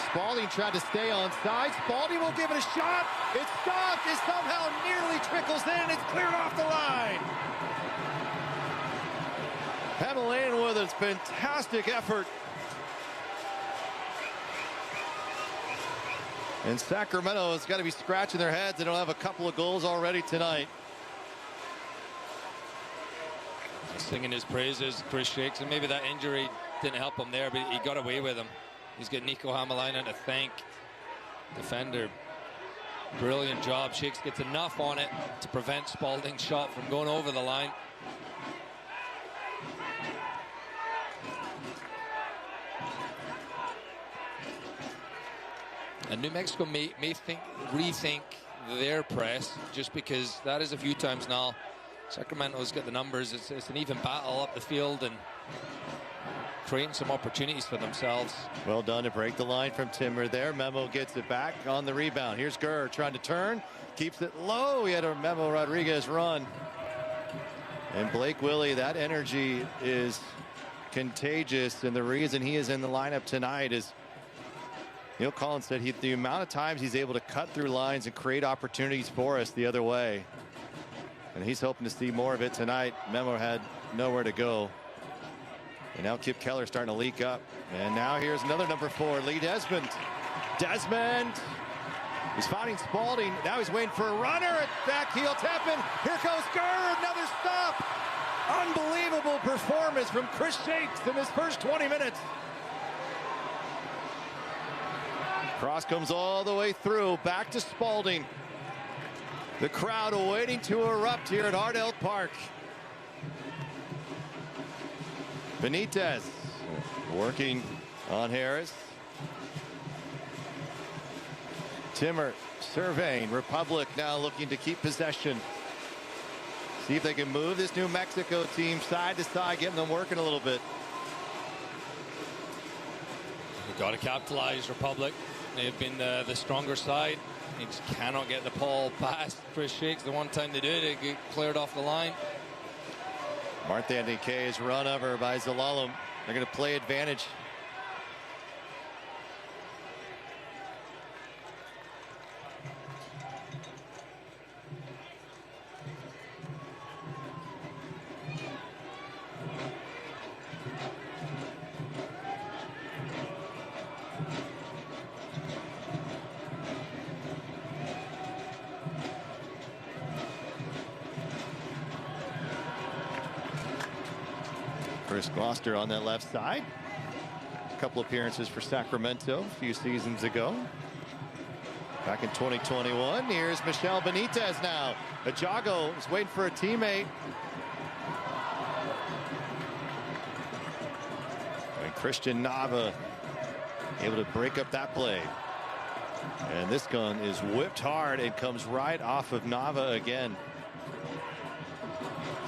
Spalding tried to stay on side. Spalding will give it a shot. It's stopped. It somehow nearly trickles in. It's cleared off the line. Hemelainen with a fantastic effort. And Sacramento has got to be scratching their heads. They don't have a couple of goals already tonight. Singing his praises, Chris Shakes, and maybe that injury didn't help him there, but he got away with him. He's got Nico Hemelainen to thank. Defender, brilliant job. Shakes gets enough on it to prevent Spalding's shot from going over the line. And New Mexico may rethink their press, just because that is a few times now. Sacramento's got the numbers. It's an even battle up the field and creating some opportunities for themselves. Well done to break the line from Timmer there. Memo gets it back on the rebound. Here's Gurr trying to turn. Keeps it low. He had a Memo Rodriguez run. And Blake Willie, that energy is contagious. And the reason he is in the lineup tonight is Neil Collins said the amount of times he's able to cut through lines and create opportunities for us the other way. And he's hoping to see more of it tonight. Memo had nowhere to go. And now Kip Keller starting to leak up. And now here's another number 4, Lee Desmond. Desmond. He's fighting Spalding. Now he's waiting for a runner. At back heel tapping. Here goes Gurr. Another stop. Unbelievable performance from Chris Shakes in his first 20 minutes. Cross comes all the way through. Back to Spalding. The crowd waiting to erupt here at Ardell Park. Benitez working on Harris. Timmer surveying. Republic now looking to keep possession. See if they can move this New Mexico team side to side, getting them working a little bit. You've got to capitalize, Republic. They've been the stronger side. They just cannot get the ball past Chris Shakes. The one time they do, they get cleared off the line. Martin K is run over by Zelalem. They're going to play advantage. Chris Gloucester on that left side. A couple appearances for Sacramento a few seasons ago. Back in 2021. Here's Michel Benitez now. Ajago is waiting for a teammate. And Christian Nava able to break up that play. And this gun is whipped hard and comes right off of Nava again.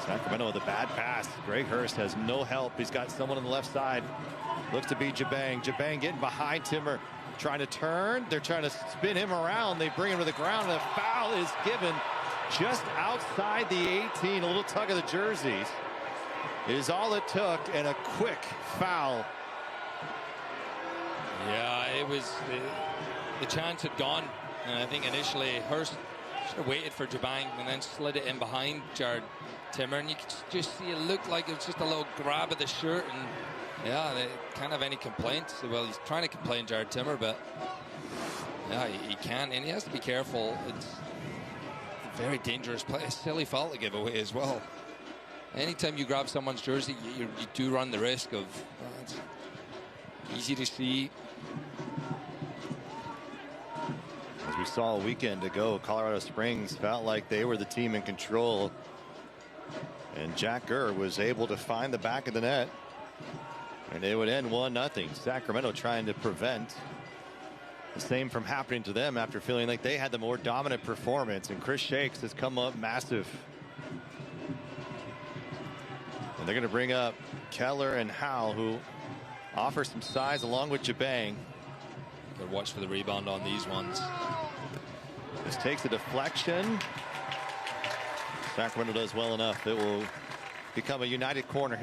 Sacramento with a bad pass. Greg Hurst has no help. He's got someone on the left side. Looks to be Jabang. Jabang getting behind Timmer. Trying to turn. They're trying to spin him around. They bring him to the ground. And a foul is given just outside the 18. A little tug of the jerseys is all it took. And a quick foul. Yeah, it was the chance had gone. And I think initially Hurst should have waited for Jabang and then slid it in behind Jared Timmer, and you could just see it looked like it was just a little grab of the shirt, and yeah, they can't have any complaints. Well, he's trying to complain, Jared Timmer, but yeah, he can't, and he has to be careful. It's a very dangerous play, a silly foul to give away as well. Anytime you grab someone's jersey, you do run the risk of it's easy to see. As we saw a weekend ago, Colorado Springs felt like they were the team in control. And Jack Gurr was able to find the back of the net. And it would end 1-0. Sacramento trying to prevent the same from happening to them after feeling like they had the more dominant performance. And Chris Shakes has come up massive. And they're going to bring up Keller and Howell, who offer some size along with Jabang. Good watch for the rebound on these ones. This takes a deflection. Sacramento does well enough. It will become a united corner.